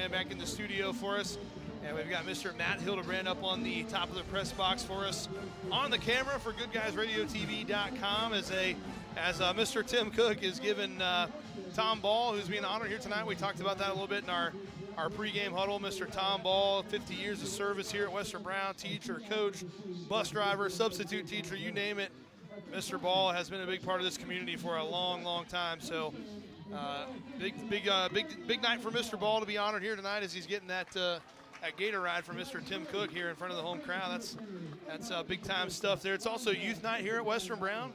Hildebrand back in the studio for us. And we've got Mr. Matt Hildebrand up on the top of the press box for us on the camera for GoodGuysRadioTV.com as Mr. Tim Cook is given Tom Ball, who's being honored here tonight. We talked about that a little bit in our pregame huddle. Mr. Tom Ball, 50 years of service here at Western Brown, teacher, coach, bus driver, substitute teacher, you name it. Mr. Ball has been a big part of this community for a long, long time. So big night for Mr. Ball to be honored here tonight as he's getting that Gator ride from Mr. Tim Cook here in front of the home crowd. That's big time stuff there. It's also youth night here at Western Brown.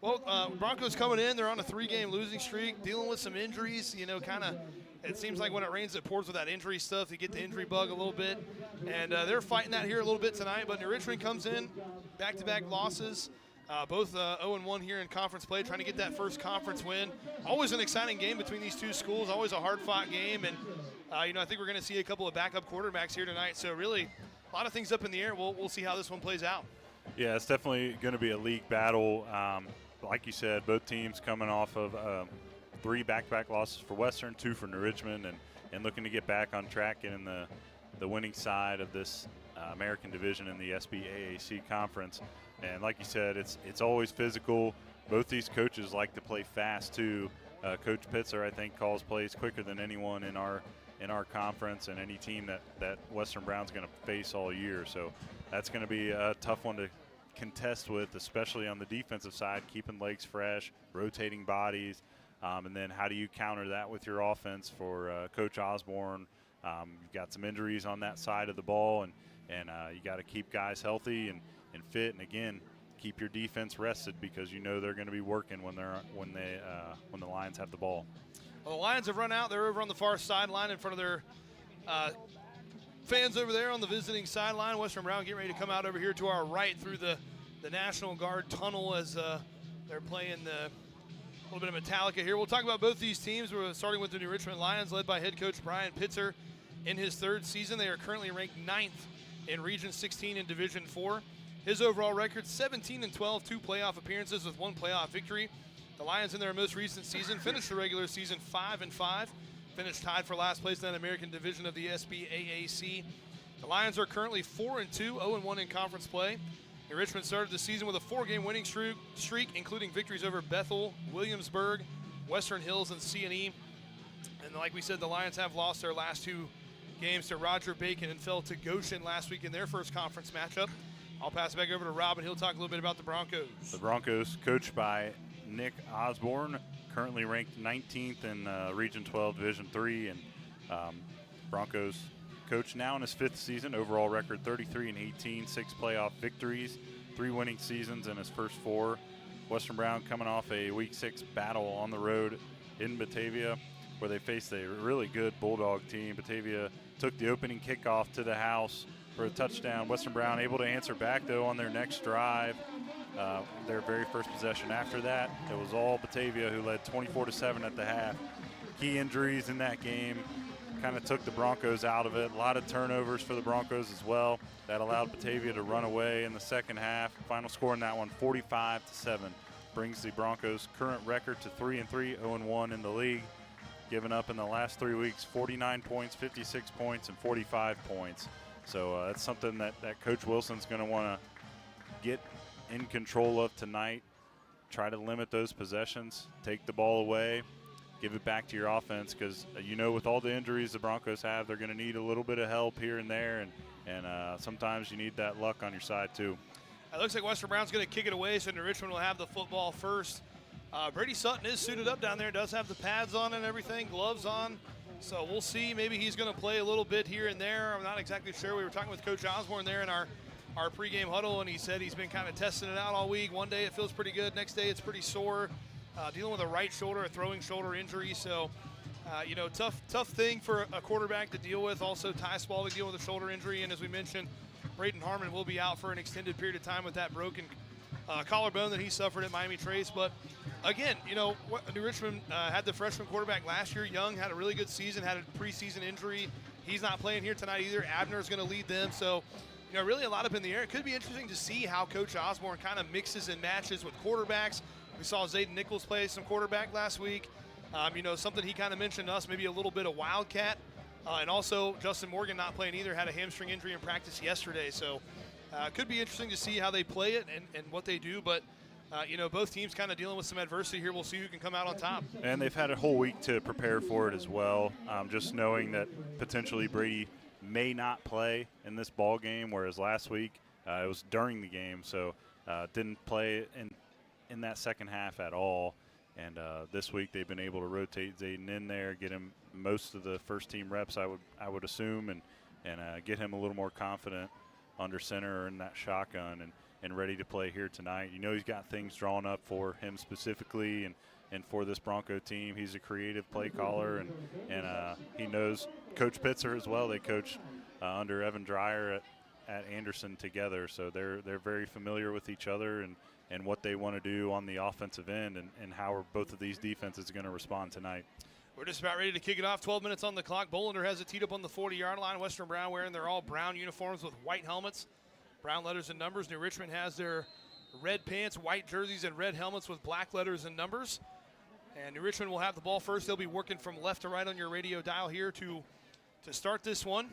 Well, Broncos coming in. They're on a 3-game losing streak, dealing with some injuries. It seems like when it rains, it pours with that injury stuff. They get the injury bug a little bit. And they're fighting that here a little bit tonight. But New Richmond comes in, back-to-back losses. Both 0-1 here in conference play, trying to get that first conference win. Always an exciting game between these two schools, always a hard-fought game. And, I think we're going to see a couple of backup quarterbacks here tonight. So really a lot of things up in the air. We'll see how this one plays out. Yeah, it's definitely going to be a league battle. Like you said, both teams coming off of 3 back-to-back losses for Western, 2 for New Richmond, and looking to get back on track in the winning side of this American division in the SBAAC conference. And like you said, it's always physical. Both these coaches like to play fast too. Coach Pitzer, I think, calls plays quicker than anyone in our conference and any team that Western Brown's going to face all year. So that's going to be a tough one to contest with, especially on the defensive side, keeping legs fresh, rotating bodies, and then how do you counter that with your offense for Coach Osborne? You've got some injuries on that side of the ball, and you got to keep guys healthy and fit, and again, keep your defense rested because they're going to be working when the Lions have the ball. Well, the Lions have run out. They're over on the far sideline in front of their fans over there on the visiting sideline. Western Brown getting ready to come out over here to our right through the National Guard tunnel as they're playing a little bit of Metallica here. We'll talk about both these teams. We're starting with the New Richmond Lions, led by head coach Brian Pitzer in his 3rd season. They are currently ranked 9th in Region 16 in Division 4. His overall record, 17-12, 2 playoff appearances with 1 playoff victory. The Lions in their most recent season finished the regular season 5-5, finished tied for last place in that American division of the SBAAC. The Lions are currently 4-2, 0-1 in conference play. New Richmond started the season with a 4-game winning streak, including victories over Bethel, Williamsburg, Western Hills, and C&E. And like we said, the Lions have lost their last 2 games to Roger Bacon and fell to Goshen last week in their first conference matchup. I'll pass it back over to Rob, and he'll talk a little bit about the Broncos. The Broncos, coached by Nick Osborne, currently ranked 19th in Region 12, Division 3, and Broncos coach now in his 5th season. Overall record 33-18, 6 playoff victories, 3 winning seasons in his first 4. Western Brown coming off a Week 6 battle on the road in Batavia, where they faced a really good Bulldog team. Batavia took the opening kickoff to the house for a touchdown. Western Brown able to answer back, though, on their next drive. Their very first possession after that, it was all Batavia, who led 24-7 at the half. Key injuries in that game kind of took the Broncos out of it. A lot of turnovers for the Broncos as well. That allowed Batavia to run away in the second half. Final score in that one, 45-7, brings the Broncos' current record to 3-3, 0-1 in the league. Given up in the last 3 weeks, 49 points, 56 points, and 45 points. So that's something that Coach Wilson's going to want to get in control of tonight. Try to limit those possessions, take the ball away, give it back to your offense, because with all the injuries the Broncos have, they're going to need a little bit of help here and there, and sometimes you need that luck on your side too. It looks like Western Brown's going to kick it away, so New Richmond will have the football first. Brady Sutton is suited up down there, does have the pads on and everything, gloves on. So we'll see. Maybe he's going to play a little bit here and there. I'm not exactly sure. We were talking with Coach Osborne there in our pregame huddle, and he said he's been kind of testing it out all week. One day it feels pretty good. Next day it's pretty sore. Dealing with a right shoulder, a throwing shoulder injury. So, tough thing for a quarterback to deal with. Also, Ty Spall to deal with a shoulder injury. And as we mentioned, Braden Harmon will be out for an extended period of time with that broken collarbone that he suffered at Miami Trace. But again, New Richmond had the freshman quarterback last year. Young had a really good season, had a preseason injury. He's not playing here tonight either. Abner's going to lead them. So, really a lot up in the air. It could be interesting to see how Coach Osborne kind of mixes and matches with quarterbacks. We saw Zayden Nichols play some quarterback last week. Something he kind of mentioned to us, maybe a little bit of wildcat And also, Justin Morgan not playing either, had a hamstring injury in practice yesterday. So could be interesting to see how they play it and what they do. But, both teams kind of dealing with some adversity here. We'll see who can come out on top. And they've had a whole week to prepare for it as well. Just knowing that potentially Brady may not play in this ball game, whereas last week it was during the game. So didn't play in that second half at all. And this week they've been able to rotate Zayden in there, get him most of the first-team reps, I would assume, and get him a little more confident under center or in that shotgun and ready to play here tonight. He's got things drawn up for him specifically and for this Bronco team. He's a creative play caller, and he knows Coach Pitzer as well. They coached under Evan Dreyer at Anderson together, so they're very familiar with each other and what they want to do on the offensive end and how both of these defenses are going to respond tonight. We're just about ready to kick it off. 12 minutes on the clock. Bolander has it teed up on the 40-yard line. Western Brown wearing their all brown uniforms with white helmets, brown letters and numbers. New Richmond has their red pants, white jerseys, and red helmets with black letters and numbers. And New Richmond will have the ball first. They'll be working from left to right on your radio dial here to start this one.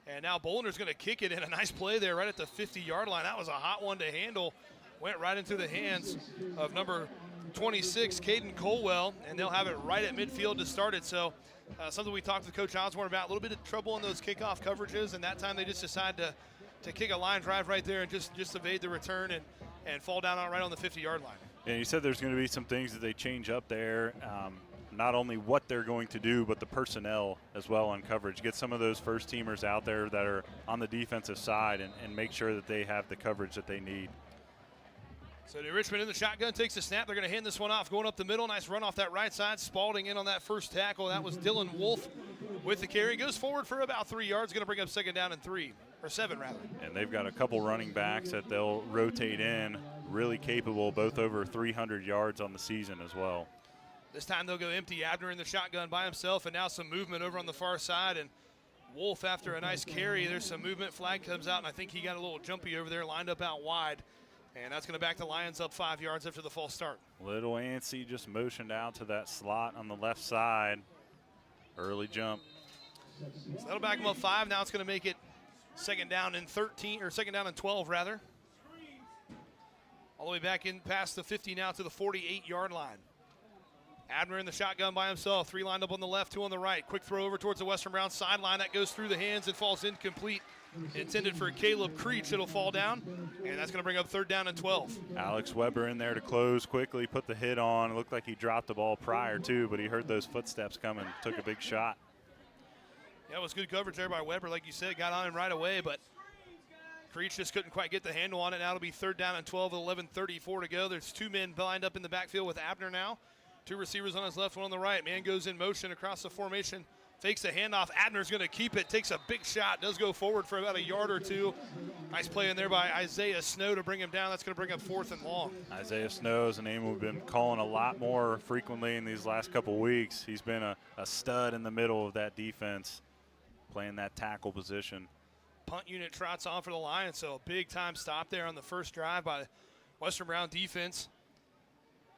And now Bolander's going to kick it in. A nice play there right at the 50-yard line. That was a hot one to handle. Went right into the hands of number 26, Caden Colwell, and they'll have it right at midfield to start it. So something we talked to Coach Osborne about, a little bit of trouble in those kickoff coverages, and that time they just decided to kick a line drive right there and just evade the return and fall down right on the 50-yard line. And you said there's going to be some things that they change up there, not only what they're going to do, but the personnel as well on coverage. Get some of those first-teamers out there that are on the defensive side and make sure that they have the coverage that they need. So New Richmond in the shotgun, takes the snap. They're going to hand this one off, going up the middle. Nice run off that right side. Spalding in on that first tackle. That was Dylan Wolf with the carry. Goes forward for about 3 yards. Going to bring up second down and 7 rather. And they've got a couple running backs that they'll rotate in, really capable, both over 300 yards on the season as well. This time they'll go empty. Abner in the shotgun by himself, and now some movement over on the far side. And Wolf, after a nice carry, there's some movement. Flag comes out, and I think he got a little jumpy over there, lined up out wide. And that's going to back the Lions up 5 yards after the false start. Little Antsy just motioned out to that slot on the left side. Early jump. So that'll back them up 5. Now it's going to make it second down and 12 rather. All the way back in past the 50 now to the 48-yard line. Abner in the shotgun by himself. 3 lined up on the left, 2 on the right. Quick throw over towards the Western Brown sideline. That goes through the hands and falls incomplete. Intended for Caleb Creech. It'll fall down, and that's going to bring up third down and 12. Alex Weber in there to close quickly, put the hit on. It looked like he dropped the ball prior to, but he heard those footsteps coming, took a big shot. Yeah, it was good coverage there by Weber, like you said. Got on him right away, but Creech just couldn't quite get the handle on it. Now it'll be third down and 12 with 11:34 to go. There's 2 men lined up in the backfield with Abner now. 2 receivers on his left, 1 on the right. Man goes in motion across the formation. Fakes the handoff. Abner's going to keep it. Takes a big shot. Does go forward for about a yard or 2. Nice play in there by Isaiah Snow to bring him down. That's going to bring up 4th and long. Isaiah Snow is a name we've been calling a lot more frequently in these last couple weeks. He's been a stud in the middle of that defense, playing that tackle position. Punt unit trots on for the Lions, so a big-time stop there on the first drive by Western Brown defense.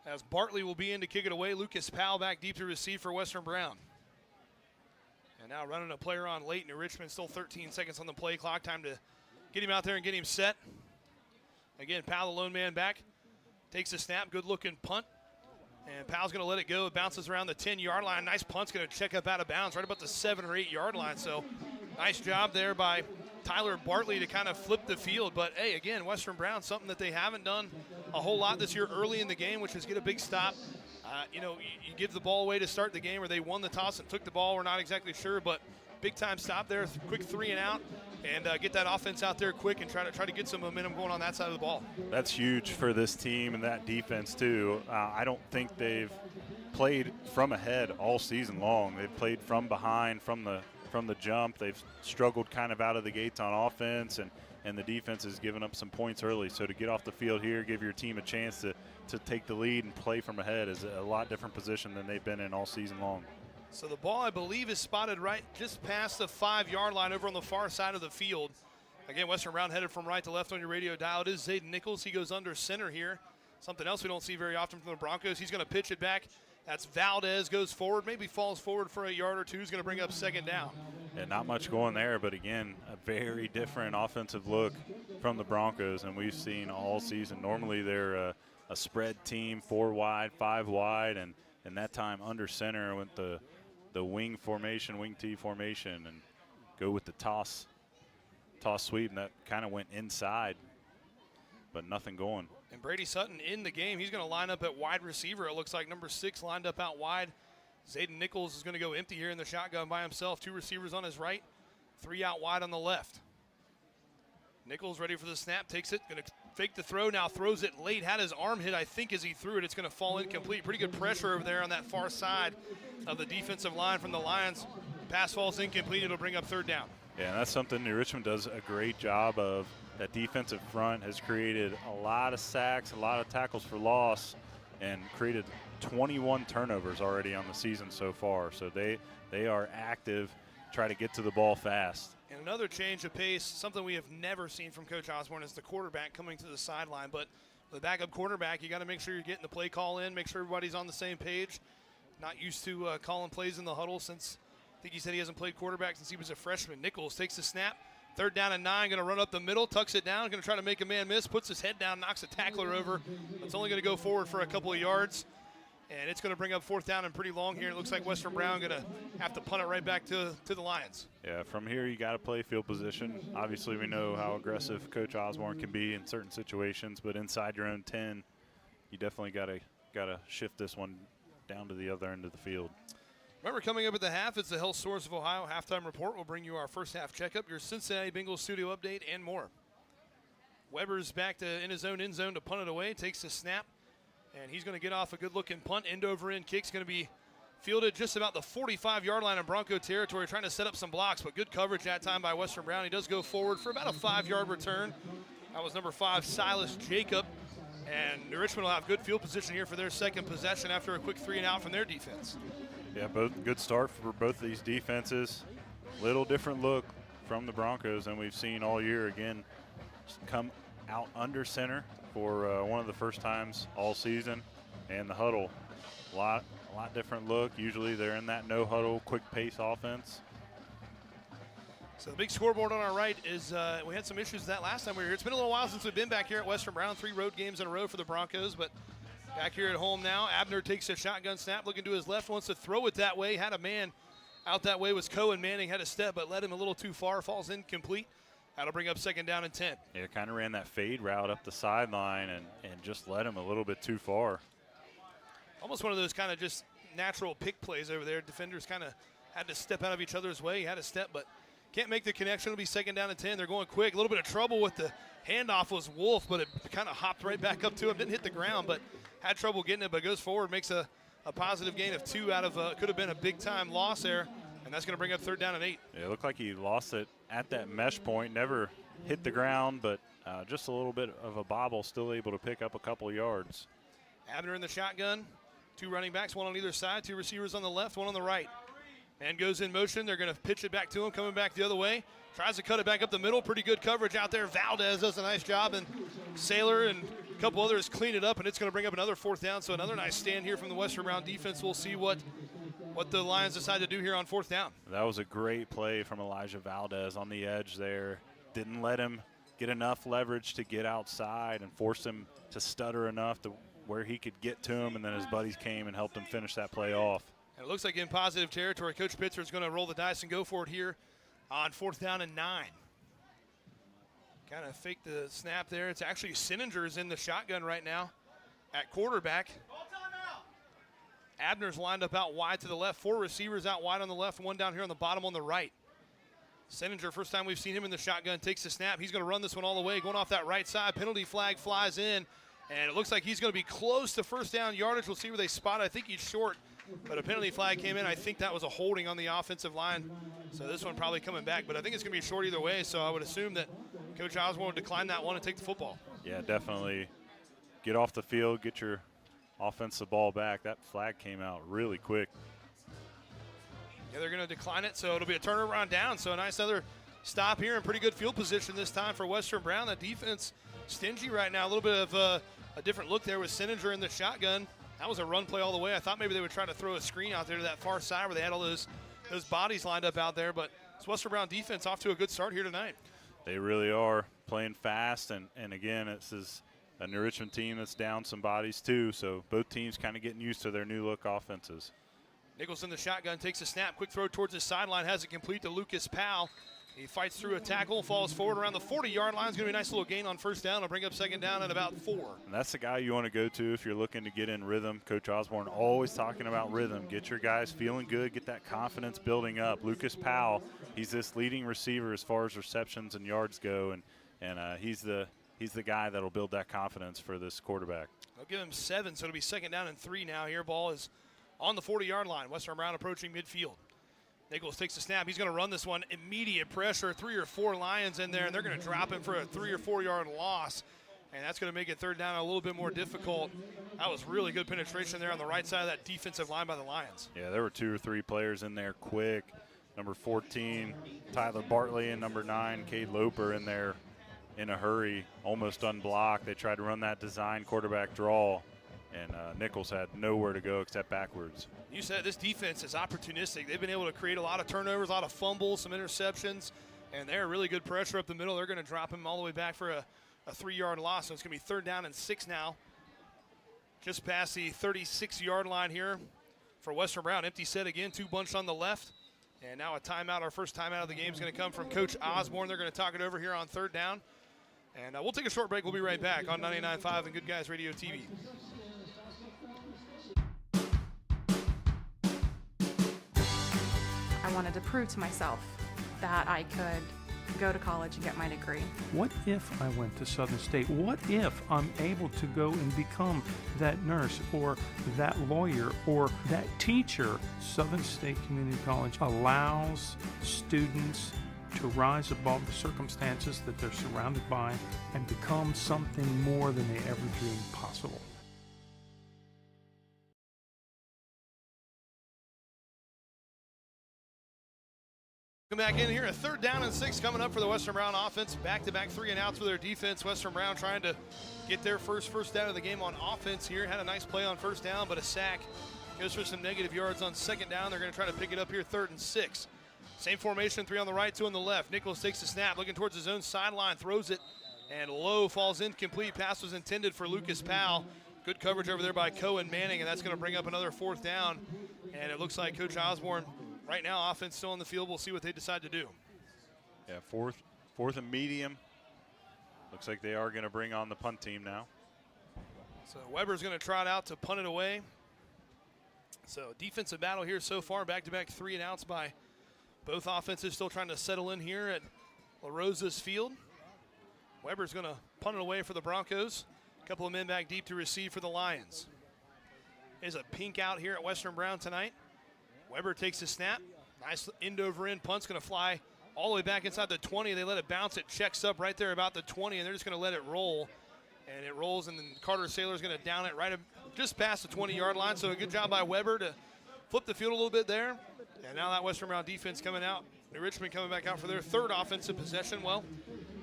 As Bartley will be in to kick it away. Lucas Powell back deep to receive for Western Brown. And now running a player on late. New Richmond still 13 seconds on the play clock. Time to get him out there and get him set. Again, Powell, the lone man back. Takes the snap. Good-looking punt. And Powell's going to let it go. It bounces around the 10-yard line. Nice punt's going to check up out of bounds right about the 7 or 8-yard line. So nice job there by Tyler Bartley to kind of flip the field. But, hey, again, Western Brown, something that they haven't done a whole lot this year early in the game, which is get a big stop. You give the ball away to start the game, or they won the toss and took the ball. We're not exactly sure, but big-time stop there. Quick 3 and out, and get that offense out there quick and try to get some momentum going on that side of the ball. That's huge for this team and that defense, too. I don't think they've played from ahead all season long. They've played from behind, from the jump. They've struggled kind of out of the gates on offense, and the defense has given up some points early. So to get off the field here, give your team a chance to take the lead and play from ahead is a lot different position than they've been in all season long. So the ball, I believe, is spotted right just past the 5-yard line over on the far side of the field. Again, Western Brown headed from right to left on your radio dial. It is Zayden Nichols. He goes under center here. Something else we don't see very often from the Broncos. He's going to pitch it back That's Valdez goes forward, maybe falls forward for a yard or two. Is going to bring up second down. And not much going there, but again, a very different offensive look from the Broncos, and we've seen all season. Normally they're a spread team, 4 wide, 5 wide, and that time under center went the wing formation, wing T formation, and go with the toss sweep, and that kind of went inside, but nothing going. And Brady Sutton in the game. He's going to line up at wide receiver. It looks like number 6 lined up out wide. Zayden Nichols is going to go empty here in the shotgun by himself. 2 receivers on his right, 3 out wide on the left. Nichols ready for the snap, takes it, going to fake the throw, now throws it late. Had his arm hit, I think, as he threw it. It's going to fall incomplete. Pretty good pressure over there on that far side of the defensive line from the Lions. Pass falls incomplete. It'll bring up third down. Yeah, and that's something New Richmond does a great job of. That defensive front has created a lot of sacks, a lot of tackles for loss, and created 21 turnovers already on the season so far. So they are active, try to get to the ball fast. And another change of pace, something we have never seen from Coach Osborne, is the quarterback coming to the sideline. But the backup quarterback, you got to make sure you're getting the play call in, make sure everybody's on the same page. Not used to calling plays in the huddle since, I think he said he hasn't played quarterback since he was a freshman. Nichols takes the snap. 3rd down and 9, going to run up the middle, tucks it down, going to try to make a man miss, puts his head down, knocks a tackler over. It's only going to go forward for a couple of yards, and it's going to bring up 4th down and pretty long here. It looks like Western Brown going to have to punt it right back to the Lions. Yeah, from here you got to play field position. Obviously we know how aggressive Coach Osborne can be in certain situations, but inside your own 10, you definitely got to shift this one down to the other end of the field. Remember, coming up at the half, it's the Health Source of Ohio Halftime Report. We'll bring you our first half checkup, your Cincinnati Bengals studio update, and more. Weber's back in his own end zone to punt it away, takes the snap, and he's going to get off a good-looking punt. End-over-end kick's going to be fielded just about the 45-yard line of Bronco territory, trying to set up some blocks, but good coverage that time by Western Brown. He does go forward for about a 5-yard return. That was number 5, Silas Jacob. And New Richmond will have good field position here for their second possession after a quick 3-and-out from their defense. Yeah, both good start for both of these defenses. Little different look from the Broncos than we've seen all year. Again, come out under center for one of the first times all season. And the huddle, a lot different look. Usually they're in that no huddle, quick pace offense. So the big scoreboard on our right is we had some issues with that last time we were here. It's been a little while since we've been back here at Western Brown. 3 road games in a row for the Broncos, but back here at home now. Abner takes a shotgun snap, looking to his left, wants to throw it that way. Had a man out that way, was Cohen. Manning had a step, but led him a little too far, falls incomplete. That'll bring up 2nd down and 10. Yeah, kind of ran that fade route up the sideline and just led him a little bit too far. Almost one of those kind of just natural pick plays over there. Defenders kind of had to step out of each other's way. He had a step, but can't make the connection. It'll be 2nd down and 10. They're going quick. A little bit of trouble with the handoff was Wolf, but it kind of hopped right back up to him. Didn't hit the ground, but had trouble getting it, but goes forward, makes a positive gain of 2 out of could have been a big-time loss there, and that's going to bring up 3rd down and 8. Yeah, it looked like he lost it at that mesh point, never hit the ground, but just a little bit of a bobble, still able to pick up a couple of yards. Abner in the shotgun, 2 running backs, 1 on either side, 2 receivers on the left, 1 on the right. Man goes in motion. They're going to pitch it back to him, coming back the other way. Tries to cut it back up the middle. Pretty good coverage out there. Valdez does a nice job, and Saylor and a couple others clean it up, and it's going to bring up another 4th down. So another nice stand here from the Western Brown defense. We'll see what the Lions decide to do here on 4th down. That was a great play from Elijah Valdez on the edge there. Didn't let him get enough leverage to get outside and force him to stutter enough to where he could get to him, and then his buddies came and helped him finish that play off. And it looks like in positive territory. Coach Pitzer is going to roll the dice and go for it here on 4th down and 9. Kind of fake the snap there. It's actually Sinninger is in the shotgun right now at quarterback. Abner's lined up out wide to the left. 4 receivers out wide on the left, 1 down here on the bottom on the right. Sinninger, first time we've seen him in the shotgun, takes the snap. He's going to run this one all the way, going off that right side. Penalty flag flies in, and it looks like he's going to be close to 1st down yardage. We'll see where they spot it. I think he's short. But a penalty flag came in. I think that was a holding on the offensive line. So this one probably coming back. But I think it's going to be short either way. So I would assume that Coach Osborne would decline that one and take the football. Yeah, definitely get off the field, get your offensive ball back. That flag came out really quick. Yeah, they're going to decline it. So it'll be a turnaround down. So a nice other stop here and pretty good field position this time for Western Brown. The defense stingy right now. A little bit of a different look there with Sinninger in the shotgun. That was a run play all the way. I thought maybe they would try to throw a screen out there to that far side where they had all those bodies lined up out there. But it's Western Brown defense off to a good start here tonight. They really are playing fast, and again, this is a New Richmond team that's down some bodies too, so both teams kind of getting used to their new look offenses. Nichols in the shotgun, takes a snap, quick throw towards the sideline, has it complete to Lucas Powell. He fights through a tackle, falls forward around the 40-yard line. It's going to be a nice little gain on first down. It'll bring up second down at about 4. And that's the guy you want to go to if you're looking to get in rhythm. Coach Osborne always talking about rhythm. Get your guys feeling good, get that confidence building up. Lucas Powell, he's this leading receiver as far as receptions and yards go, and he's the guy that'll build that confidence for this quarterback. They'll give him 7, so it'll be second down and 3 now here. Ball is on the 40-yard line. Western Brown approaching midfield. Nichols takes a snap. He's going to run this one. Immediate pressure. 3 or 4 Lions in there, and they're going to drop him for a 3 or 4 yard loss. And that's going to make it third down a little bit more difficult. That was really good penetration there on the right side of that defensive line by the Lions. Yeah, there were 2 or 3 players in there quick. Number 14, Tyler Bartley, and number 9, Cade Loper in there in a hurry, almost unblocked. They tried to run that design quarterback draw, and Nichols had nowhere to go except backwards. You said this defense is opportunistic. They've been able to create a lot of turnovers, a lot of fumbles, some interceptions, and they're really good pressure up the middle. They're going to drop him all the way back for a 3-yard loss. So it's going to be third down and 6 now. Just past the 36-yard line here for Western Brown. Empty set again, 2 bunched on the left. And now a timeout. Our first timeout of the game is going to come from Coach Osborne. They're going to talk it over here on third down. And we'll take a short break. We'll be right back on 99.5 and Good Guys Radio TV. I wanted to prove to myself that I could go to college and get my degree. What if I went to Southern State? What if I'm able to go and become that nurse or that lawyer or that teacher? Southern State Community College allows students to rise above the circumstances that they're surrounded by and become something more than they ever dreamed possible. Come back in here, a third down and 6 coming up for the Western Brown offense. Back-to-back 3 and outs for their defense. Western Brown trying to get their first down of the game on offense here. Had a nice play on first down, but a sack goes for some negative yards on second down. They're going to try to pick it up here, 3rd and 6. Same formation, 3 on the right, 2 on the left. Nichols takes the snap, looking towards his own sideline, throws it, and low, falls incomplete. Pass was intended for Lucas Powell. Good coverage over there by Cohen Manning, and that's going to bring up another 4th down. And it looks like Coach Osborne, right now, offense still on the field. We'll see what they decide to do. Yeah, fourth and medium. Looks like they are going to bring on the punt team now. So Weber's going to trot out to punt it away. So defensive battle here so far, back-to-back 3 and outs by both offenses, still trying to settle in here at La Rosa's field. Weber's going to punt it away for the Broncos. A couple of men back deep to receive for the Lions. There's a pink out here at Western Brown tonight. Weber takes the snap. Nice end over end punt's going to fly all the way back inside the 20. They let it bounce. It checks up right there about the 20, and they're just going to let it roll. And it rolls, and then Carter Saylor's going to down it right just past the 20-yard line. So a good job by Weber to flip the field a little bit there. And now that Western Brown defense coming out. New Richmond coming back out for their 3rd offensive possession. Well,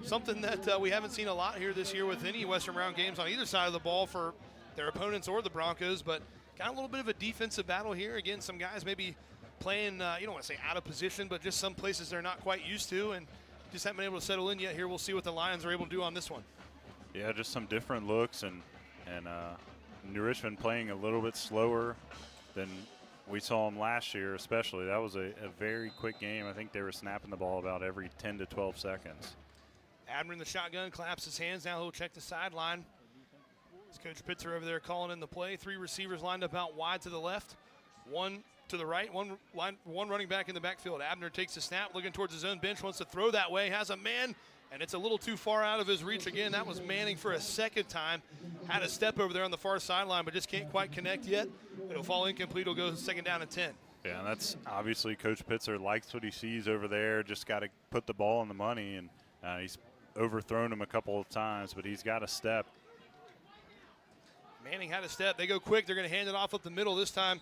something that we haven't seen a lot here this year with any Western Brown games on either side of the ball for their opponents or the Broncos. But got a little bit of a defensive battle here. Again, some guys maybe playing, you don't want to say out of position, but just some places they're not quite used to and just haven't been able to settle in yet. Here we'll see what the Lions are able to do on this one. Yeah, just some different looks, and New Richmond playing a little bit slower than we saw them last year especially. That was a very quick game. I think they were snapping the ball about every 10 to 12 seconds. Abner in the shotgun, claps his hands. Now he'll check the sideline. It's Coach Pitzer over there calling in the play. 3 receivers lined up out wide to the left. 1 to the right, one running back in the backfield. Abner takes the snap, looking towards his own bench, wants to throw that way, has a man, and it's a little too far out of his reach again. That was Manning for a second time. Had a step over there on the far sideline, but just can't quite connect yet. It'll fall incomplete. It'll go second down and 10. Yeah, and that's obviously Coach Pitzer likes what he sees over there. Just got to put the ball on the money, and he's overthrown him a couple of times, but he's got a step. Manning had a step. They go quick. They're going to hand it off up the middle this time.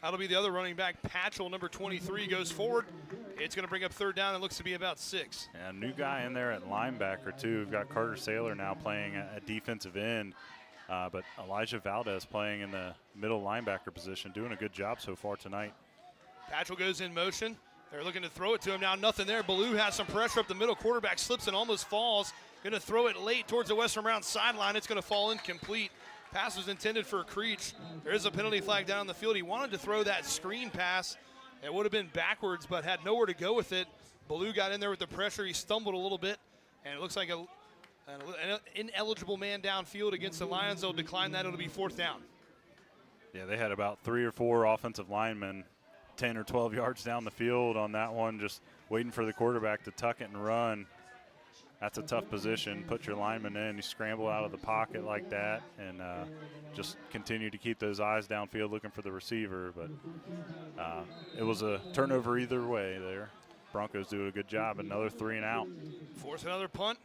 That'll be the other running back. Patchell, number 23, goes forward. It's going to bring up third down. It looks to be about 6. Yeah, new guy in there at linebacker, too. We've got Carter Saylor now playing a defensive end. But Elijah Valdez playing in the middle linebacker position, doing a good job so far tonight. Patchell goes in motion. They're looking to throw it to him now. Nothing there. Ballou has some pressure up the middle. Quarterback slips and almost falls. Going to throw it late towards the Western Brown sideline. It's going to fall incomplete. Pass was intended for Creech. There is a penalty flag down the field. He wanted to throw that screen pass. It would have been backwards, but had nowhere to go with it. Ballou got in there with the pressure. He stumbled a little bit, and it looks like an ineligible man downfield against the Lions. They'll decline that. It'll be 4th down. Yeah, they had about 3 or 4 offensive linemen 10 or 12 yards down the field on that one, just waiting for the quarterback to tuck it and run. That's a tough position. Put your lineman in. You scramble out of the pocket like that and just continue to keep those eyes downfield looking for the receiver. But it was a turnover either way there. Broncos do a good job. Another 3 and out. Force another punt.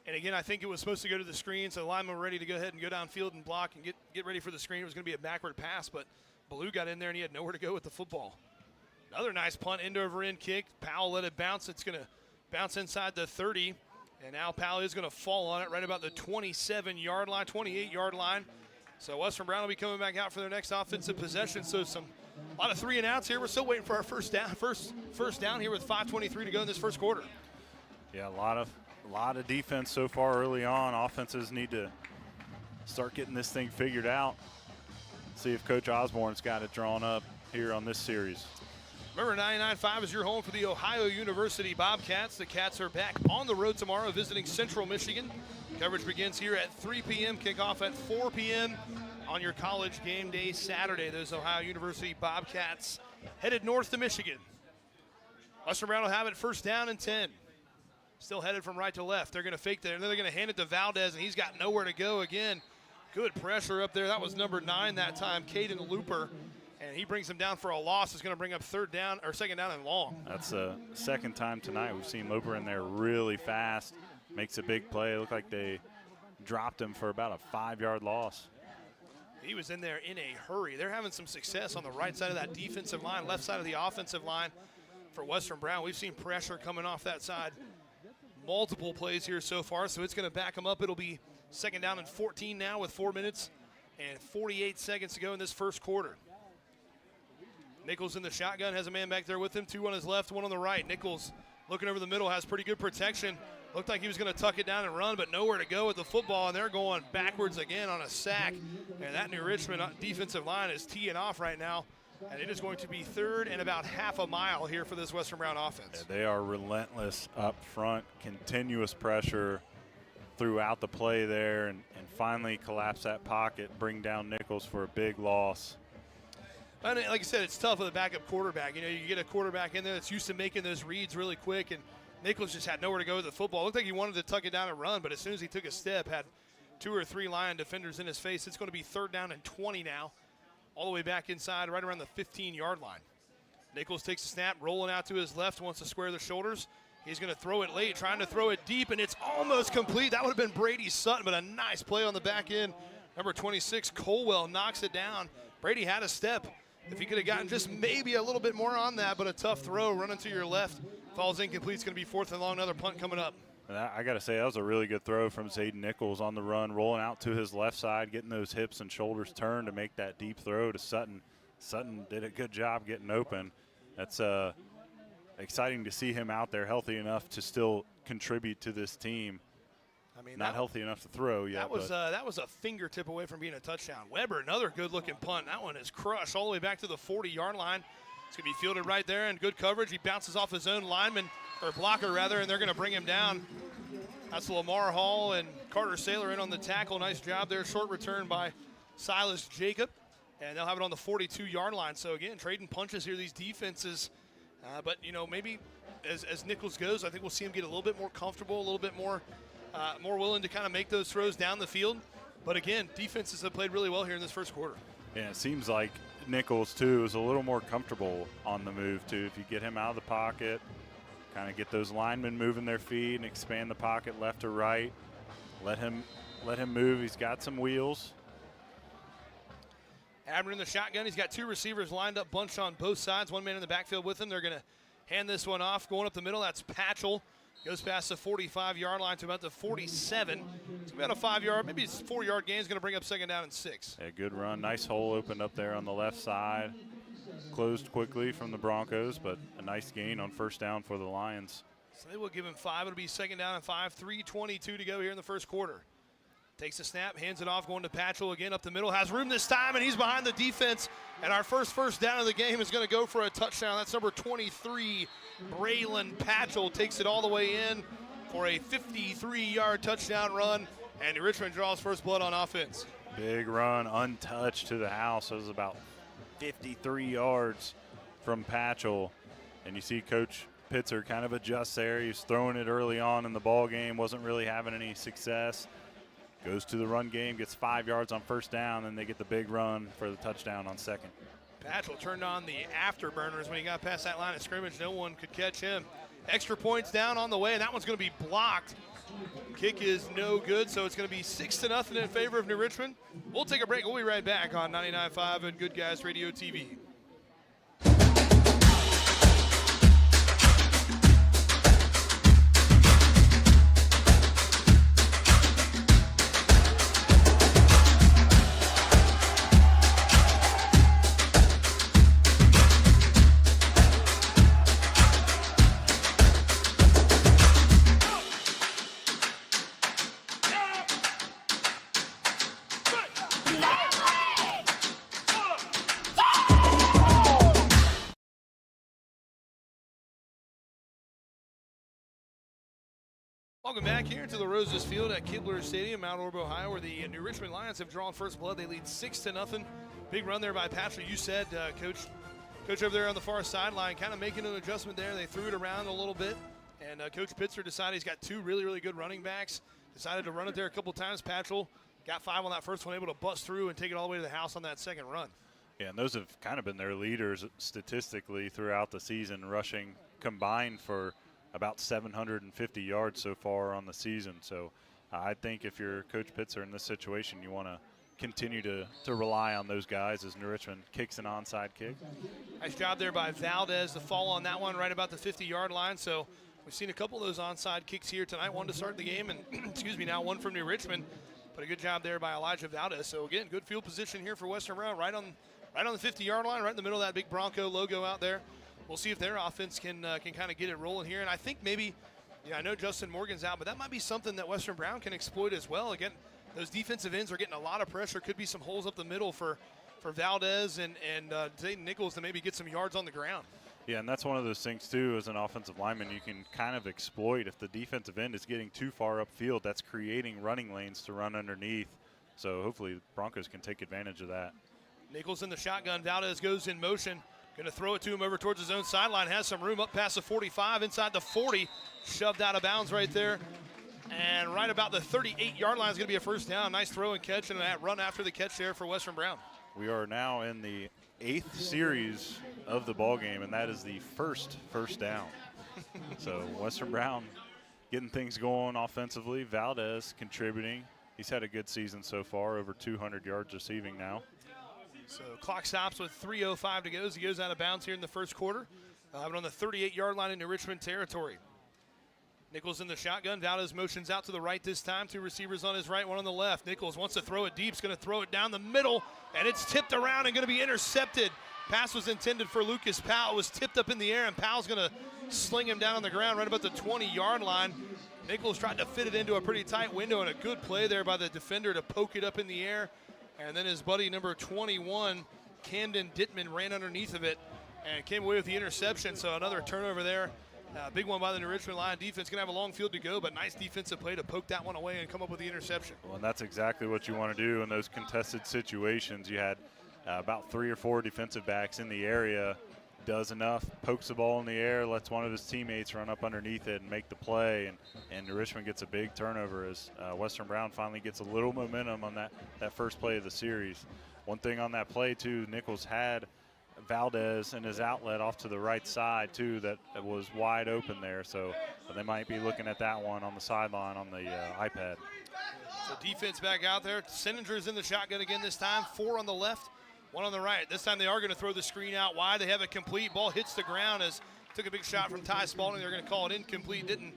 And again, I think it was supposed to go to the screen, so the linemen were ready to go ahead and go downfield and block and get ready for the screen. It was going to be a backward pass, but Ballou got in there and he had nowhere to go with the football. Another nice punt, end over end kick. Powell let it bounce. It's going to bounce inside the 30, and now Powell is going to fall on it right about the 27-yard line, 28-yard line. So Western Brown will be coming back out for their next offensive possession. So a lot of 3 and outs here. We're still waiting for our first down here with 5:23 to go in this first quarter. Yeah, a lot of defense so far early on. Offenses need to start getting this thing figured out. See if Coach Osborne's got it drawn up here on this series. Remember, 99.5 is your home for the Ohio University Bobcats. The Cats are back on the road tomorrow visiting Central Michigan. Coverage begins here at 3 p.m., kickoff at 4 p.m. on your college game day Saturday. Those Ohio University Bobcats headed north to Michigan. Western Brown will have it 1st down and 10. Still headed from right to left. They're going to fake there, and then they're going to hand it to Valdez, and he's got nowhere to go again. Good pressure up there. That was number 9 that time, Caden Looper. And he brings him down for a loss. It's going to bring up 2nd down and long. That's the 2nd time tonight we've seen Loper in there really fast. Makes a big play. It looked like they dropped him for about a 5-yard loss. He was in there in a hurry. They're having some success on the right side of that defensive line, left side of the offensive line for Western Brown. We've seen pressure coming off that side. Multiple plays here so far, so it's going to back them up. It'll be 2nd down and 14 now with 4 minutes and 48 seconds to go in this first quarter. Nichols in the shotgun, has a man back there with him, 2 on his left, 1 on the right. Nichols looking over the middle, has pretty good protection. Looked like he was going to tuck it down and run, but nowhere to go with the football, and they're going backwards again on a sack. And that New Richmond defensive line is teeing off right now, and it is going to be 3rd and about half a mile here for this Western Brown offense. Yeah, they are relentless up front, continuous pressure throughout the play there, and finally collapse that pocket, bring down Nichols for a big loss. And like I said, it's tough with a backup quarterback. You know, you get a quarterback in there that's used to making those reads really quick, and Nichols just had nowhere to go with the football. It looked like he wanted to tuck it down and run, but as soon as he took a step, had 2 or 3 Lion defenders in his face. It's going to be 3rd down and 20 now, all the way back inside, right around the 15-yard line. Nichols takes a snap, rolling out to his left, wants to square the shoulders. He's going to throw it late, trying to throw it deep, and it's almost complete. That would have been Brady Sutton, but a nice play on the back end. Number 26, Colwell, knocks it down. Brady had a step. If he could have gotten just maybe a little bit more on that, but a tough throw running to your left. Falls incomplete. It's going to be 4th and long. Another punt coming up. I got to say, that was a really good throw from Zayden Nichols on the run, rolling out to his left side, getting those hips and shoulders turned to make that deep throw to Sutton. Sutton did a good job getting open. That's exciting to see him out there healthy enough to still contribute to this team. I mean, not healthy enough to throw yet. That was a fingertip away from being a touchdown. Weber, another good-looking punt. That one is crushed all the way back to the 40-yard line. It's going to be fielded right there in good coverage. He bounces off his own lineman, or blocker rather, and they're going to bring him down. That's Lamar Hall and Carter Saylor in on the tackle. Nice job there. Short return by Silas Jacob. And they'll have it on the 42-yard line. So, again, trading punches here, these defenses. But, you know, maybe as Nichols goes, I think we'll see him get a little bit more comfortable, a little bit more willing to kind of make those throws down the field. But, again, defenses have played really well here in this first quarter. Yeah, it seems like Nichols, too, is a little more comfortable on the move, too. If you get him out of the pocket, kind of get those linemen moving their feet and expand the pocket left to right, let him move. He's got some wheels. Abner in the shotgun. He's got 2 receivers lined up, bunched on both sides. 1 man in the backfield with him. They're going to hand this one off. Going up the middle, that's Patchell. Goes past the 45-yard line to about the 47. It's about a 5-yard, maybe it's 4-yard gain. It's going to bring up 2nd down and 6. Yeah, good run. Nice hole opened up there on the left side. Closed quickly from the Broncos, but a nice gain on 1st down for the Lions. So they will give him 5. It'll be 2nd down and 5. 3:22 to go here in the first quarter. Takes the snap, hands it off, going to Patchell again up the middle. Has room this time, and he's behind the defense. And our first down of the game is going to go for a touchdown. That's number 23, Braylon Patchell, takes it all the way in for a 53-yard touchdown run. And Richmond draws first blood on offense. Big run, untouched to the house. It was about 53 yards from Patchell. And you see Coach Pitzer kind of adjust there. He's throwing it early on in the ball game, wasn't really having any success. Goes to the run game, gets 5 yards on 1st down, and they get the big run for the touchdown on 2nd. Patchell turned on the afterburners when he got past that line of scrimmage. No one could catch him. Extra points down on the way, and that one's going to be blocked. Kick is no good, so it's going to be 6-0 in favor of New Richmond. We'll take a break. We'll be right back on 99.5 and Good Guys Radio TV. Welcome back here to the Roses Field at Kibler Stadium, Mount Orb, Ohio, where the New Richmond Lions have drawn first blood. They lead 6-0. Big run there by Patrick. You said, Coach over there on the far sideline, kind of making an adjustment there. They threw it around a little bit, and Coach Pitzer decided he's got 2 really, really good running backs. Decided to run it there a couple times. Patchell got 5 on that first one, able to bust through and take it all the way to the house on that 2nd run. Yeah, and those have kind of been their leaders statistically throughout the season, rushing combined for about 750 yards so far on the season. So I think if you're Coach Pitzer in this situation, you want to continue to rely on those guys as New Richmond kicks an onside kick. Nice job there by Valdez to fall on that one right about the 50-yard line. So we've seen a couple of those onside kicks here tonight, one to start the game, and excuse me, now one from New Richmond. But a good job there by Elijah Valdez. So again, good field position here for Western Brown, right on the 50-yard line, right in the middle of that big Bronco logo out there. We'll see if their offense can kind of get it rolling here. And I think maybe, I know Justin Morgan's out, but that might be something that Western Brown can exploit as well. Again, those defensive ends are getting a lot of pressure. Could be some holes up the middle for Valdez and Zayden Nichols to maybe get some yards on the ground. Yeah, and that's one of those things, too, as an offensive lineman, you can kind of exploit if the defensive end is getting too far upfield. That's creating running lanes to run underneath. So hopefully the Broncos can take advantage of that. Nichols in the shotgun. Valdez goes in motion. Going to throw it to him over towards his own sideline. Has some room up past the 45, inside the 40. Shoved out of bounds right there. And right about the 38-yard line is going to be a first down. Nice throw and catch, and a run after the catch there for Western Brown. We are now in the 8th series of the ball game, and that is the first down. So Western Brown getting things going offensively. Valdez contributing. He's had a good season so far, over 200 yards receiving now. So clock stops with 3:05 to go as he goes out of bounds here in the first quarter. But on the 38-yard line into Richmond territory. Nichols in the shotgun. Valdez motions out to the right this time. 2 receivers on his right, 1 on the left. Nichols wants to throw it deep. He's going to throw it down the middle, and it's tipped around and going to be intercepted. Pass was intended for Lucas Powell. It was tipped up in the air, and Powell's going to sling him down on the ground right about the 20-yard line. Nichols tried to fit it into a pretty tight window, and a good play there by the defender to poke it up in the air. And then his buddy, number 21, Camden Dittman, ran underneath of it and came away with the interception. So another turnover there. Big one by the New Richmond Lion defense. Going to have a long field to go, but nice defensive play to poke that one away and come up with the interception. Well, and that's exactly what you want to do in those contested situations. You had about 3 or 4 defensive backs in the area. Does enough, pokes the ball in the air, lets one of his teammates run up underneath it and make the play, and Richmond gets a big turnover as Western Brown finally gets a little momentum on that first play of the series. One thing on that play, too, Nichols had Valdez in his outlet off to the right side, too, that was wide open there, so they might be looking at that one on the sideline on the iPad. So defense back out there. Sinninger's in the shotgun again this time, 4 on the left. 1 on the right. This time they are going to throw the screen out wide. They have it complete. Ball hits the ground as took a big shot from Ty Spalding. They're going to call it incomplete. Didn't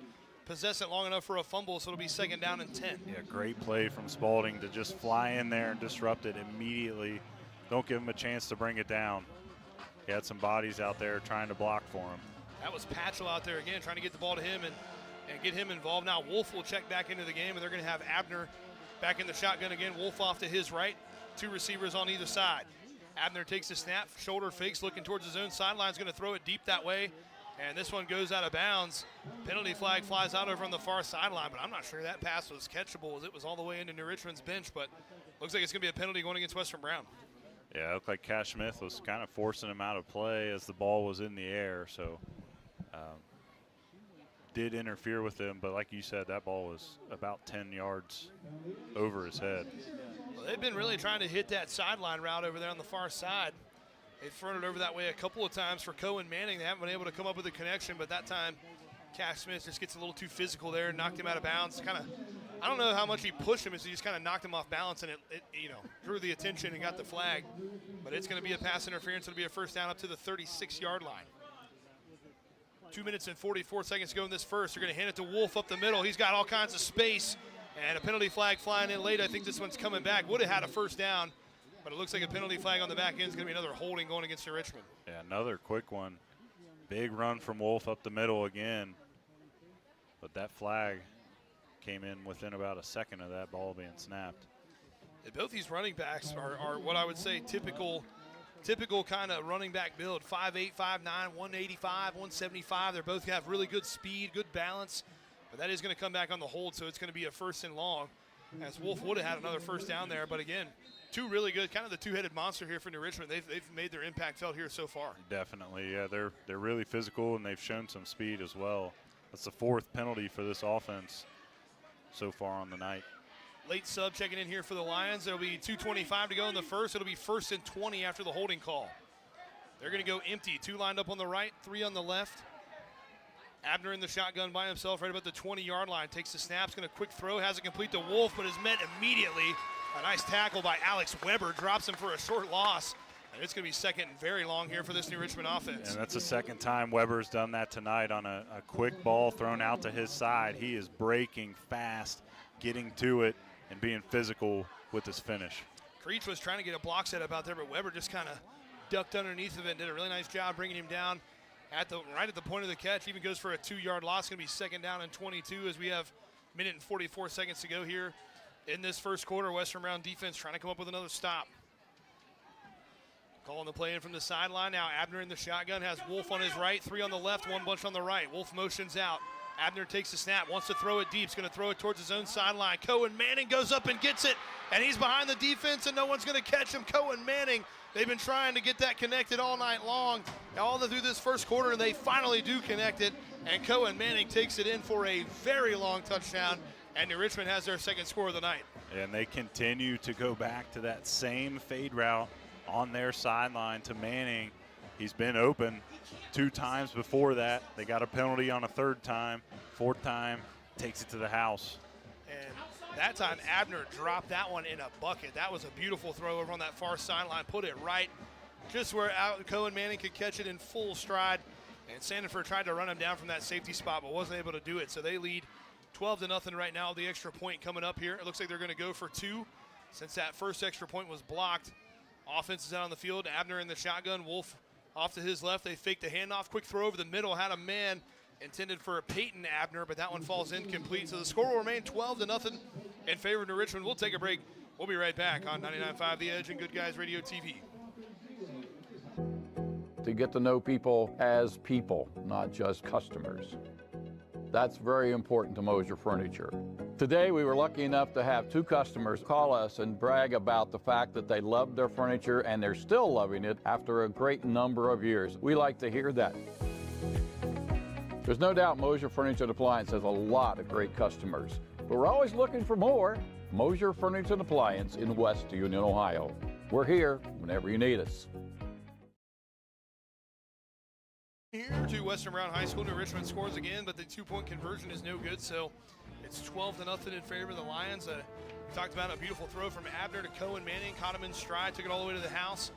possess it long enough for a fumble, so it'll be 2nd down and 10. Yeah, great play from Spalding to just fly in there and disrupt it immediately. Don't give him a chance to bring it down. He had some bodies out there trying to block for him. That was Patchell out there again, trying to get the ball to him and get him involved. Now Wolf will check back into the game, and they're going to have Abner back in the shotgun again. Wolf off to his right, 2 receivers on either side. Abner takes the snap, shoulder fakes, looking towards his own sideline, is going to throw it deep that way, and this one goes out of bounds. Penalty flag flies out over on the far sideline, but I'm not sure that pass was catchable as it was all the way into New Richmond's bench, but looks like it's going to be a penalty going against Western Brown. Yeah, it looked like Cash Smith was kind of forcing him out of play as the ball was in the air, so did interfere with him, but like you said, that ball was about 10 yards over his head. Well, they've been really trying to hit that sideline route over there on the far side. They've thrown it over that way a couple of times for Cohen Manning. They haven't been able to come up with a connection, but that time Cash Smith just gets a little too physical there and knocked him out of bounds. Kind of, I don't know how much he pushed him as he just kind of knocked him off balance, and it drew the attention and got the flag. But it's going to be a pass interference. It'll be a 1st down up to the 36-yard line. 2 minutes and 44 seconds to go in this first. They're going to hand it to Wolf up the middle. He's got all kinds of space, and a penalty flag flying in late. I think this one's coming back. Would have had a 1st down, but it looks like a penalty flag on the back end is going to be another holding going against New Richmond. Yeah, another quick one. Big run from Wolf up the middle again, but that flag came in within about a second of that ball being snapped. Yeah, both these running backs are what I would say typical kind of running back build. 5'8", 5'9", 185, 175. They both have really good speed, good balance, but that is going to come back on the hold, so it's going to be a 1st and long, as Wolf would have had another 1st down there. But again, 2 really good, kind of the 2-headed monster here for New Richmond. They've made their impact felt here so far. Definitely, yeah. They're really physical, and they've shown some speed as well. That's the 4th penalty for this offense so far on the night. Late sub checking in here for the Lions. There'll be 2:25 to go in the first. It'll be 1st and 20 after the holding call. They're going to go empty. 2 lined up on the right, 3 on the left. Abner in the shotgun by himself right about the 20-yard line. Takes the snaps, going to quick throw, has it complete to Wolf, but is met immediately. A nice tackle by Alex Weber, drops him for a short loss. And it's going to be 2nd and very long here for this New Richmond offense. And that's the 2nd time Weber's done that tonight on a quick ball thrown out to his side. He is breaking fast, getting to it, and being physical with his finish. Creech was trying to get a block set up out there, but Weber just kind of ducked underneath of it and did a really nice job bringing him down right at the point of the catch. Even goes for a 2-yard loss. Going to be 2nd down and 22 as we have 1 minute and 44 seconds to go here in this first quarter. Western Brown defense trying to come up with another stop. Calling the play in from the sideline. Now Abner in the shotgun, has Wolf on his right, 3 on the left, 1 bunch on the right. Wolf motions out. Abner takes the snap, wants to throw it deep. He's going to throw it towards his own sideline. Cohen Manning goes up and gets it, and he's behind the defense, and no one's going to catch him. Cohen Manning, they've been trying to get that connected all night long, all through this first quarter, and they finally do connect it, and Cohen Manning takes it in for a very long touchdown, and New Richmond has their 2nd score of the night. And they continue to go back to that same fade route on their sideline to Manning. He's been open 2 times before that. They got a penalty on a 3rd time. 4th time, takes it to the house. And that time, Abner dropped that one in a bucket. That was a beautiful throw over on that far sideline. Put it right just where Cohen Manning could catch it in full stride. And Sandiford tried to run him down from that safety spot, but wasn't able to do it. So they lead 12-0 right now. The extra point coming up here. It looks like they're going to go for 2 since that first extra point was blocked. Offense is out on the field. Abner in the shotgun. Wolf off to his left. They faked the handoff. Quick throw over the middle. Had a man intended for Peyton Abner, but that one falls incomplete. So the score will remain 12-0 in favor of New Richmond. We'll take a break. We'll be right back on 99.5 The Edge and Good Guys Radio TV. To get to know people as people, not just customers. That's very important to Mosier Furniture. Today we were lucky enough to have 2 customers call us and brag about the fact that they loved their furniture and they're still loving it after a great number of years. We like to hear that. There's no doubt Mosier Furniture and Appliance has a lot of great customers, but we're always looking for more. Mosier Furniture and Appliance in West Union, Ohio. We're here whenever you need us. Here to Western Brown High School. New Richmond scores again, but the 2-point conversion is no good, so it's 12-0 in favor of the Lions. We talked about a beautiful throw from Abner to Cohen Manning, caught him in stride, took it all the way to the house.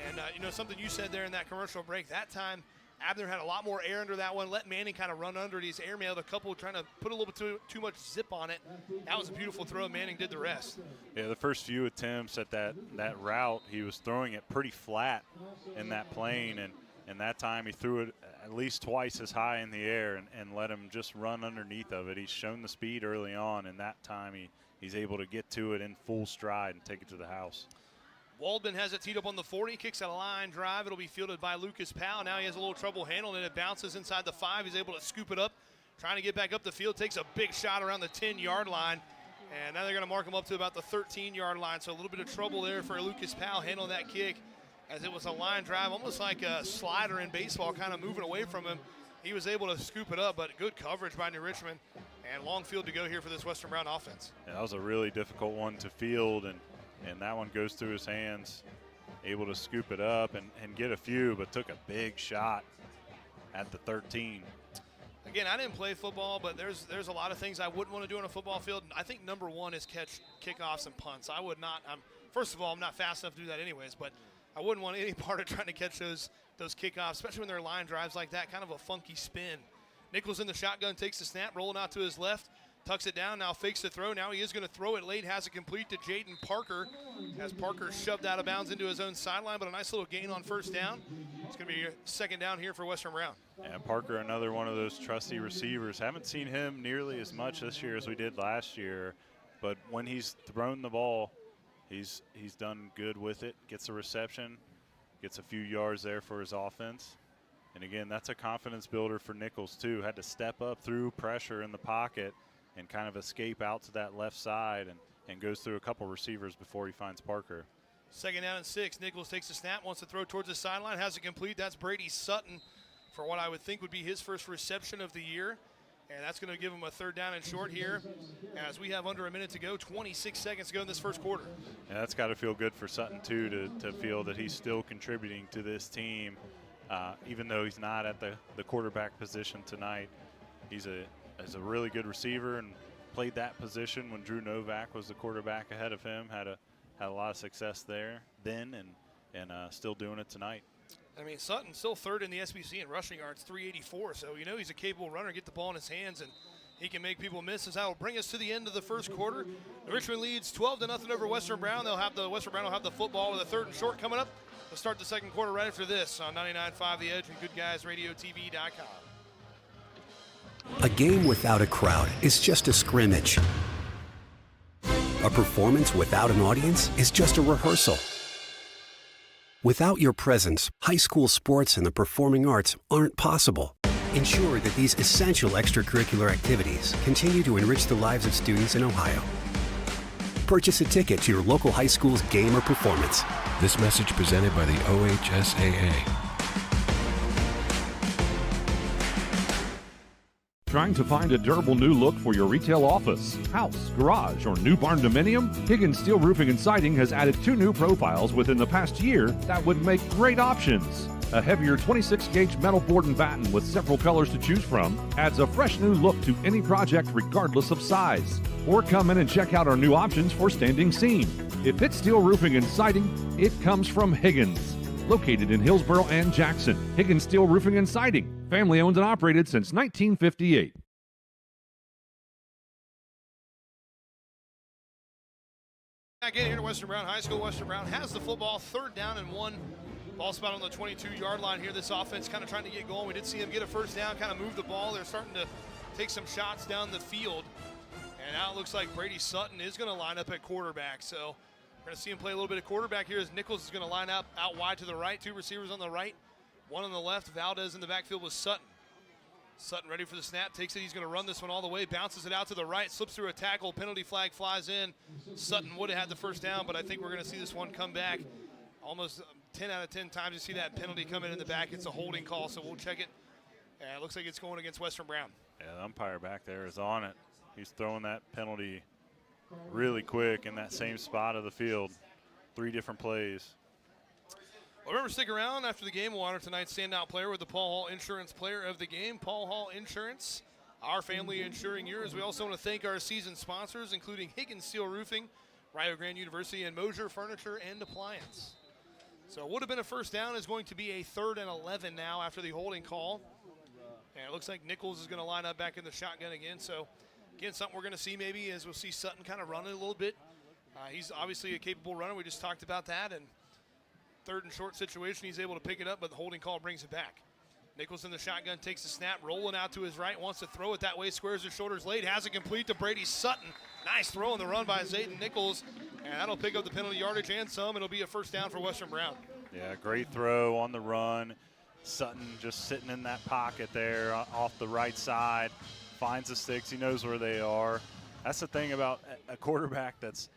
And, something you said there in that commercial break, that time Abner had a lot more air under that one, let Manning kind of run under it. He's airmailed a couple, trying to put a little bit too much zip on it. That was a beautiful throw. Manning did the rest. Yeah, the first few attempts at that route, he was throwing it pretty flat in that plane, and that time he threw it at least twice as high in the air and let him just run underneath of it. He's shown the speed early on, and that time he's able to get to it in full stride and take it to the house. Waldman has it teed up on the 40, kicks out a line drive. It'll be fielded by Lucas Powell. Now he has a little trouble handling it. It bounces inside the 5. He's able to scoop it up, trying to get back up the field. Takes a big shot around the 10-yard line. And now they're going to mark him up to about the 13-yard line. So a little bit of trouble there for Lucas Powell handling that kick, as it was a line drive, almost like a slider in baseball, kind of moving away from him. He was able to scoop it up, but good coverage by New Richmond. And long field to go here for this Western Brown offense. Yeah, that was a really difficult one to field, and that one goes through his hands. Able to scoop it up and get a few, but took a big shot at the 13. Again, I didn't play football, but there's a lot of things I wouldn't want to do on a football field. I think number one is catch kickoffs and punts. I would not. First of all, I'm not fast enough to do that anyways, but I wouldn't want any part of trying to catch those kickoffs, especially when they're line drives like that, kind of a funky spin. Nichols in the shotgun, takes the snap, rolling out to his left, tucks it down, now fakes the throw. Now he is going to throw it late, has it complete to Jaden Parker, as Parker shoved out of bounds into his own sideline, but a nice little gain on first down. It's going to be a second down here for Western Brown. And Parker, another one of those trusty receivers. Haven't seen him nearly as much this year as we did last year, but when he's thrown the ball, he's done good with it, gets a reception, gets a few yards there for his offense. And again, that's a confidence builder for Nichols too. Had to step up through pressure in the pocket and kind of escape out to that left side and goes through a couple receivers before he finds Parker. Second down and 6. Nichols takes the snap, wants to throw towards the sideline, has it complete. That's Brady Sutton for what I would think would be his first reception of the year. And that's going to give him a third down and short here, as we have under a minute to go, 26 seconds to go in this first quarter. Yeah, that's got to feel good for Sutton too, to feel that he's still contributing to this team, even though he's not at the quarterback position tonight. He's a really good receiver and played that position when Drew Novak was the quarterback ahead of him. Had a lot of success there then, and still doing it tonight. I mean, Sutton still third in the SBC in rushing yards, 384. So you know he's a capable runner. Get the ball in his hands, and he can make people miss. As that will bring us to the end of the first quarter. Richmond leads 12-0 over Western Brown. Western Brown will have the football with a third and short coming up. We'll start the second quarter right after this on 99.5 The Edge and GoodGuysRadioTV.com. A game without a crowd is just a scrimmage. A performance without an audience is just a rehearsal. Without your presence, high school sports and the performing arts aren't possible. Ensure that these essential extracurricular activities continue to enrich the lives of students in Ohio. Purchase a ticket to your local high school's game or performance. This message presented by the OHSAA. Trying to find a durable new look for your retail office, house, garage, or new barn dominium? Higgins Steel Roofing and Siding has added 2 new profiles within the past year that would make great options. A heavier 26-gauge metal board and batten with several colors to choose from adds a fresh new look to any project regardless of size. Or come in and check out our new options for standing seam. If it's steel roofing and siding, it comes from Higgins. Located in Hillsboro and Jackson, Higgins Steel Roofing and Siding. Family owned and operated since 1958. Back in here to Western Brown High School. Western Brown has the football, third down and 1. Ball spot on the 22-yard line here. This offense kind of trying to get going. We did see them get a first down, kind of move the ball. They're starting to take some shots down the field. And now it looks like Brady Sutton is going to line up at quarterback. So we're going to see him play a little bit of quarterback here as Nichols is going to line up out wide to the right. 2 receivers on the right, 1 on the left. Valdez in the backfield with Sutton. Sutton ready for the snap, takes it, he's going to run this one all the way, bounces it out to the right, slips through a tackle, penalty flag flies in. Sutton would have had the first down, but I think we're going to see this one come back. Almost 10 out of 10 times you see that penalty come in the back. It's a holding call, so we'll check it. And it looks like it's going against Western Brown. Yeah, the umpire back there is on it. He's throwing that penalty really quick in that same spot of the field. 3 different plays. Well, remember, stick around after the game. We'll honor tonight's standout player with the Paul Hall Insurance Player of the Game. Paul Hall Insurance, our family insuring yours. We also want to thank our season sponsors, including Higgins Steel Roofing, Rio Grande University, and Mosier Furniture and Appliance. So it would have been a first down. Is going to be a 3rd and 11 now after the holding call. And it looks like Nichols is going to line up back in the shotgun again. So, again, something we're going to see maybe is we'll see Sutton kind of running a little bit. He's obviously a capable runner. We just talked about that. And 3rd and short situation, he's able to pick it up, but the holding call brings it back. Nichols in the shotgun, takes the snap, rolling out to his right, wants to throw it that way, squares his shoulders late, has it complete to Brady Sutton. Nice throw on the run by Zayden Nichols, and that'll pick up the penalty yardage and some. It'll be a first down for Western Brown. Yeah, great throw on the run. Sutton just sitting in that pocket there off the right side, finds the sticks. He knows where they are. That's the thing about a quarterback that's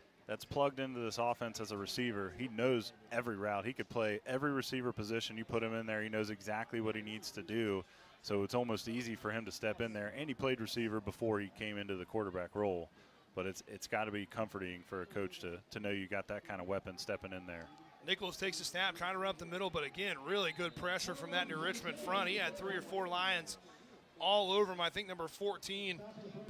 plugged into this offense as a receiver. He knows every route. He could play every receiver position. You put him in there, he knows exactly what he needs to do. So it's almost easy for him to step in there. And he played receiver before he came into the quarterback role. But it's got to be comforting for a coach to know you got that kind of weapon stepping in there. Nichols takes a snap, trying to run up the middle, but again, really good pressure from that New Richmond front. He had 3 or 4 Lions all over him. I think number 14,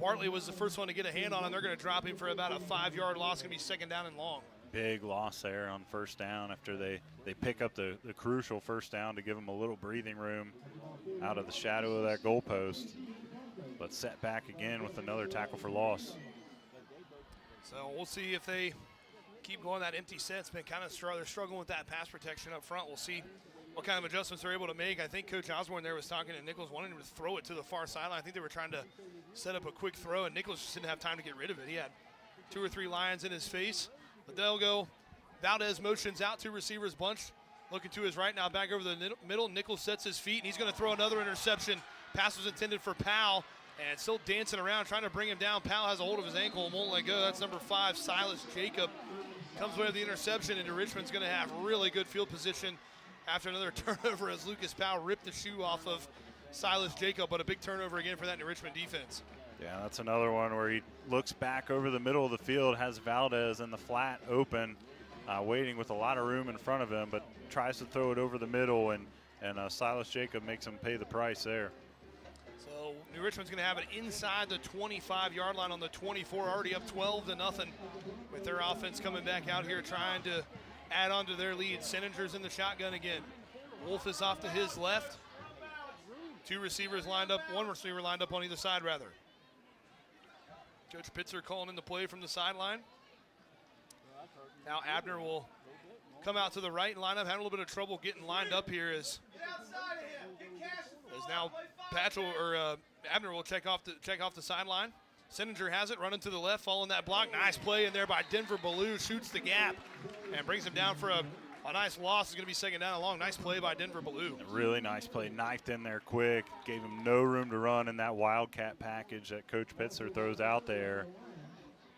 Bartley was the first one to get a hand on him. They're going to drop him for about a 5-yard loss. Going to be 2nd down and long. Big loss there on first down after they pick up the crucial first down to give them a little breathing room out of the shadow of that goalpost. But set back again with another tackle for loss. So we'll see if they keep going that empty set. It's been kind of they're struggling with that pass protection up front. We'll see what kind of adjustments they're able to make. I think Coach Osborne there was talking to Nichols, wanting him to throw it to the far sideline. I think they were trying to set up a quick throw, and Nichols just didn't have time to get rid of it. He had 2 or 3 Lions in his face, but they'll go. Valdez motions out, 2 receivers bunch, looking to his right now, back over the middle. Nichols sets his feet, and he's going to throw another interception. Pass was intended for Powell, and still dancing around, trying to bring him down. Powell has a hold of his ankle and won't let go. That's number 5, Silas Jacob. Comes away with the interception, and New Richmond's going to have really good field position after another turnover as Lucas Powell ripped the shoe off of Silas Jacob, but a big turnover again for that New Richmond defense. Yeah, that's another one where he looks back over the middle of the field, has Valdez in the flat open, waiting with a lot of room in front of him, but tries to throw it over the middle, and Silas Jacob makes him pay the price there. So New Richmond's going to have it inside the 25-yard line on the 24, already up 12-0 with their offense coming back out here trying to add on to their lead. Senninger's in the shotgun again. Wolf is off to his left. 2 receivers lined up, 1 receiver lined up on either side, rather. Coach Pitzer calling in the play from the sideline. Now Abner will come out to the right and line up. Having a little bit of trouble getting lined up here as now Abner will check off the sideline. Senninger has it, running to the left, following that block. Nice play in there by Denver Ballou, shoots the gap and brings him down for a nice loss. It's going to be 2nd down and long. Nice play by Denver Ballou. A really nice play, knifed in there quick, gave him no room to run in that Wildcat package that Coach Pitzer throws out there.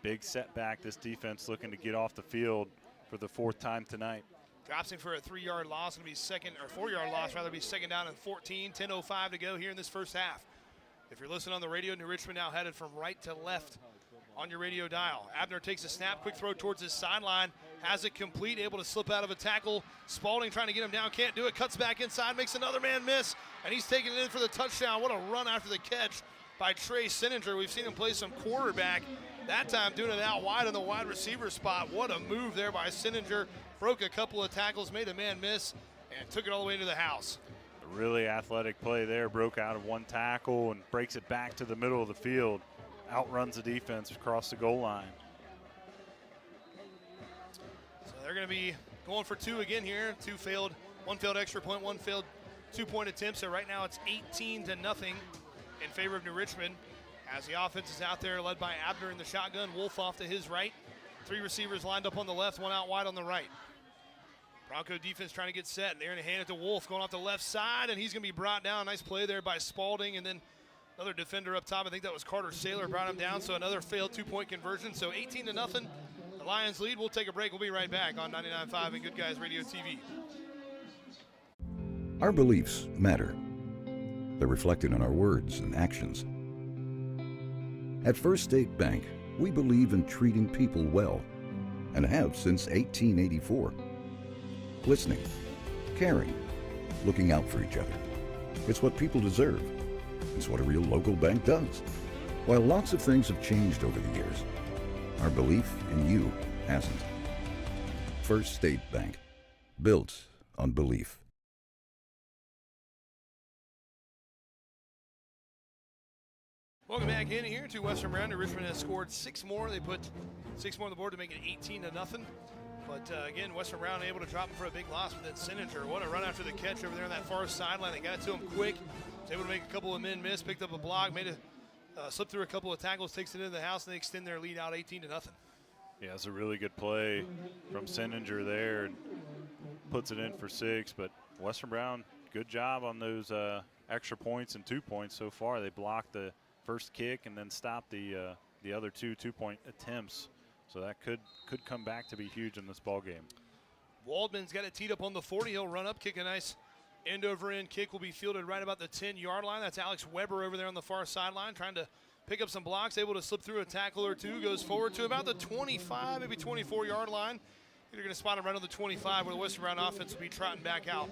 Big setback, this defense looking to get off the field for the 4th time tonight. Drops him for a 3-yard loss. It'll be 4-yard loss, rather, be 2nd down and 14. 10:05 to go here in this first half. If you're listening on the radio, New Richmond now headed from right to left on your radio dial. Abner takes a snap, quick throw towards his sideline, has it complete, able to slip out of a tackle. Spalding trying to get him down, can't do it, cuts back inside, makes another man miss, and he's taking it in for the touchdown. What a run after the catch by Trey Senninger. We've seen him play some quarterback, that time doing it out wide on the wide receiver spot. What a move there by Senninger. Broke a couple of tackles, made a man miss, and took it all the way into the house. A really athletic play there, broke out of 1 tackle and breaks it back to the middle of the field. Outruns the defense across the goal line. So they're going to be going for 2 again here. 1 failed extra point, 1 failed 2-point attempt. So right now it's 18-0 in favor of New Richmond as the offense is out there led by Abner in the shotgun. Wolf off to his right. 3 receivers lined up on the left, 1 out wide on the right. Bronco defense trying to get set, and they're going to hand it to Wolf going off the left side, and he's going to be brought down. Nice play there by Spalding, and then another defender up top. I think that was Carter Saylor, brought him down, so another failed 2-point conversion. So 18-0, the Lions lead. We'll take a break. We'll be right back on 99.5 and Good Guys Radio TV. Our beliefs matter. They're reflected in our words and actions. At First State Bank, we believe in treating people well, and have since 1884. Listening, caring, looking out for each other. It's what people deserve. It's what a real local bank does. While lots of things have changed over the years, our belief in you hasn't. First State Bank, built unbelief. Welcome back in here to Western Brown. Richmond has scored 6 more. They put 6 more on the board to make it 18-0. But again, Western Brown able to drop him for a big loss with that Senator. What a run after the catch over there on that far sideline. They got it to him quick. Was able to make a couple of men miss, picked up a block, made a slip through a couple of tackles, takes it into the house, and they extend their lead out 18-0. Yeah, it's a really good play from Seninger there and puts it in for 6. But Western Brown, good job on those extra points and 2 points so far. They blocked the first kick and then stopped the other 2 2-point attempts. So that could come back to be huge in this ball game. Waldman's got it teed up on the 40. He'll run up, kick a nice end-over-end kick. Will be fielded right about the 10-yard line. That's Alex Weber over there on the far sideline trying to pick up some blocks, able to slip through a tackle or two, goes forward to about the 25, maybe 24-yard line. They're going to spot him right on the 25 where the Western Brown offense will be trotting back out.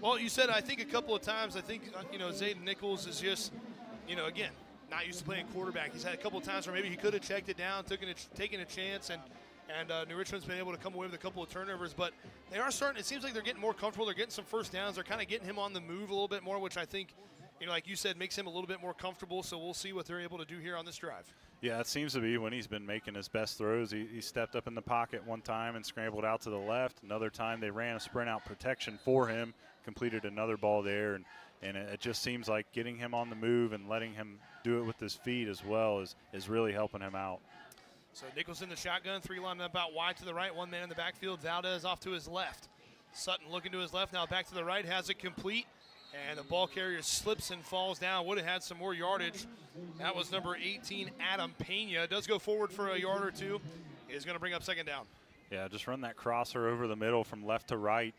Well, you said, I think a couple of times, I think, Zayden Nichols is just, again, not used to playing quarterback. He's had a couple of times where maybe he could have checked it down, taken a chance, and New Richmond's been able to come away with a couple of turnovers. But they are starting, it seems like they're getting more comfortable. They're getting some first downs. They're kind of getting him on the move a little bit more, which I think, like you said, makes him a little bit more comfortable. So we'll see what they're able to do here on this drive. Yeah, it seems to be when he's been making his best throws. He stepped up in the pocket one time and scrambled out to the left. Another time they ran a sprint out protection for him, completed another ball there. And it just seems like getting him on the move and letting him do it with his feet as well is really helping him out. So Nichols in the shotgun, 3 lining up out wide to the right, 1 man in the backfield. Valdez off to his left. Sutton looking to his left, now back to the right, has it complete. And the ball carrier slips and falls down. Would have had some more yardage. That was number 18, Adam Pena. Does go forward for a yard or two. Is going to bring up second down. Yeah, just run that crosser over the middle from left to right.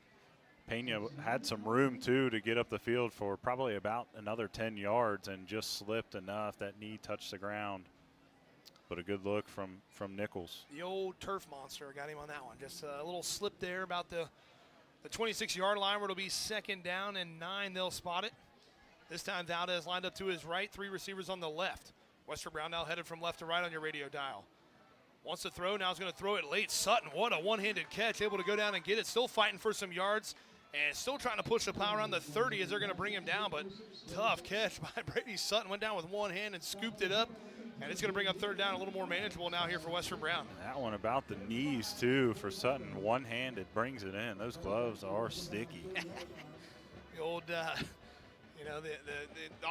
Pena had some room, too, to get up the field for probably about another 10 yards and just slipped enough. That knee touched the ground. But a good look from Nichols. The old turf monster got him on that one. Just a little slip there about the 26-yard line where it'll be second down and 9. They'll spot it. This time Valdez lined up to his right, 3 receivers on the left. Western Brown now headed from left to right on your radio dial. Wants to throw, now he's going to throw it late. Sutton, what a one-handed catch, able to go down and get it. Still fighting for some yards and still trying to push the plow around the 30 as they're going to bring him down, but tough catch by Brady Sutton. Went down with one hand and scooped it up, and it's going to bring up third down a little more manageable now here for Western Brown. That one about the knees, too, for Sutton. One-handed brings it in. Those gloves are sticky. The old, the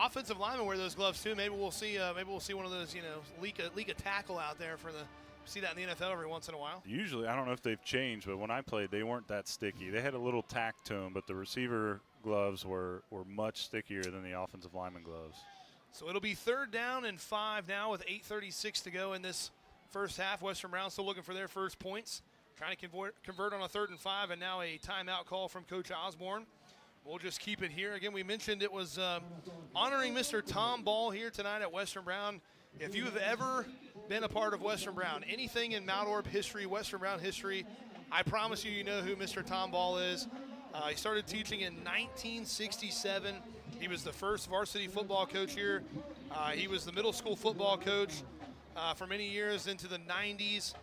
offensive linemen wear those gloves, too. Maybe we'll see one of those, leak a tackle out there for the – see that in the NFL every once in a while. Usually, I don't know if they've changed, but when I played, they weren't that sticky. They had a little tack to them, but the receiver gloves were much stickier than the offensive lineman gloves. So it'll be third down and 5 now with 8:36 to go in this first half. Western Brown still looking for their first points, trying to convert on a 3rd and 5, and now a timeout call from Coach Osborne. We'll just keep it here. Again, we mentioned it was honoring Mr. Tom Ball here tonight at Western Brown. If you have ever been a part of Western Brown, anything in Mount Orb history, Western Brown history, I promise you know who Mr. Tom Ball is. He started teaching in 1967. He was the first varsity football coach here. He was the middle school football coach for many years into the 90s.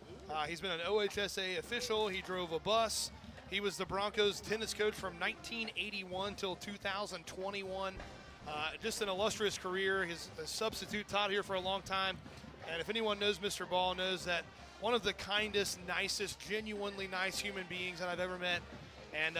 He's been an OHSA official. He drove a bus. He was the Broncos tennis coach from 1981 till 2021. Just an illustrious career. His substitute taught here for a long time. And if anyone knows Mr. Ball, knows that one of the kindest, nicest, genuinely nice human beings that I've ever met. And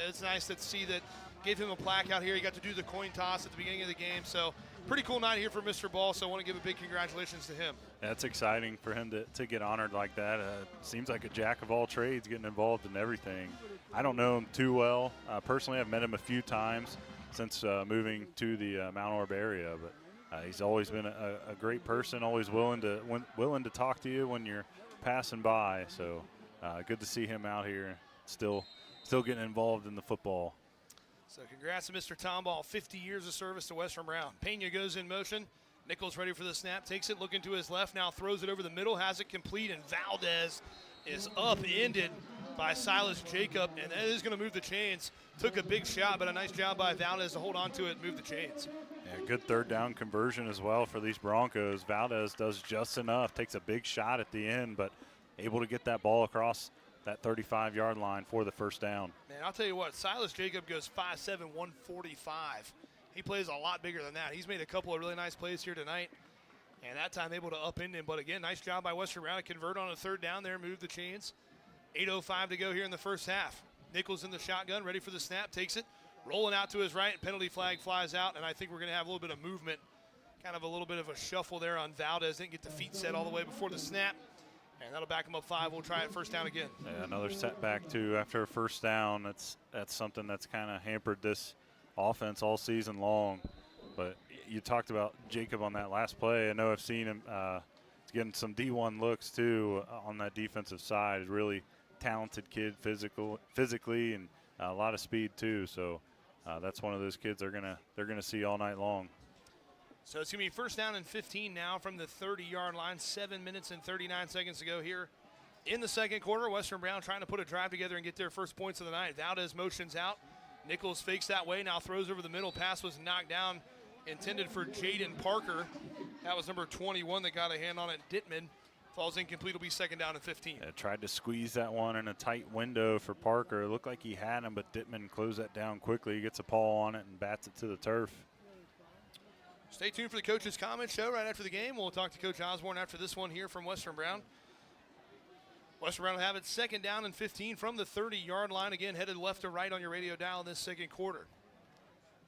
it's nice to see that gave him a plaque out here. He got to do the coin toss at the beginning of the game. So pretty cool night here for Mr. Ball. So I want to give a big congratulations to him. That's exciting for him to get honored like that. Seems like a jack of all trades, getting involved in everything. I don't know him too well. Personally, I've met him a few times since moving to the Mount Orb area, but he's always been a great person, always willing to talk to you when you're passing by. So good to see him out here, still getting involved in the football. So congrats to Mr. Tom Ball, 50 years of service to Western Brown. Pena goes in motion. Nichols ready for the snap, takes it, looking to his left, now throws it over the middle, has it complete, and Valdez is upended by Silas Jacob, and that is going to move the chains. Took a big shot, but a nice job by Valdez to hold on to it and move the chains. Yeah, good third down conversion as well for these Broncos. Valdez does just enough, takes a big shot at the end, but able to get that ball across that 35-yard line for the first down. Man, I'll tell you what, Silas Jacob goes 5'7", 145. He plays a lot bigger than that. He's made a couple of really nice plays here tonight, and that time able to upend him. But again, nice job by Western Brown to convert on a third down there, move the chains. 8:05 to go here in the first half. Nichols in the shotgun, ready for the snap, takes it, rolling out to his right, penalty flag flies out, and I think we're going to have a little bit of movement, kind of a little bit of a shuffle there on Valdez. Didn't get the feet set all the way before the snap, and that'll back him up 5. We'll try it first down again. Yeah, another setback, too, after a first down. That's something that's kind of hampered this offense all season long. But you talked about Jacob on that last play. I know I've seen him getting some D1 looks, too, on that defensive side. Really talented kid physically and a lot of speed, too. So that's one of those kids they're gonna see all night long. So it's going to be first down and 15 now from the 30-yard line. 7 minutes and 39 seconds to go here in the second quarter. Western Brown trying to put a drive together and get their first points of the night. Valdez motions out. Nichols fakes that way, now throws over the middle. Pass was knocked down, intended for Jaden Parker. That was number 21 that got a hand on it. Dittman falls incomplete. Will be second down and 15. Yeah, tried to squeeze that one in a tight window for Parker. It looked like he had him, but Dittman closed that down quickly. He gets a paw on it and bats it to the turf. Stay tuned for the Coach's Comment Show right after the game. We'll talk to Coach Osborne after this one here from Western Brown. Western Brown will have it second down and 15 from the 30-yard line. Again, headed left to right on your radio dial in this second quarter.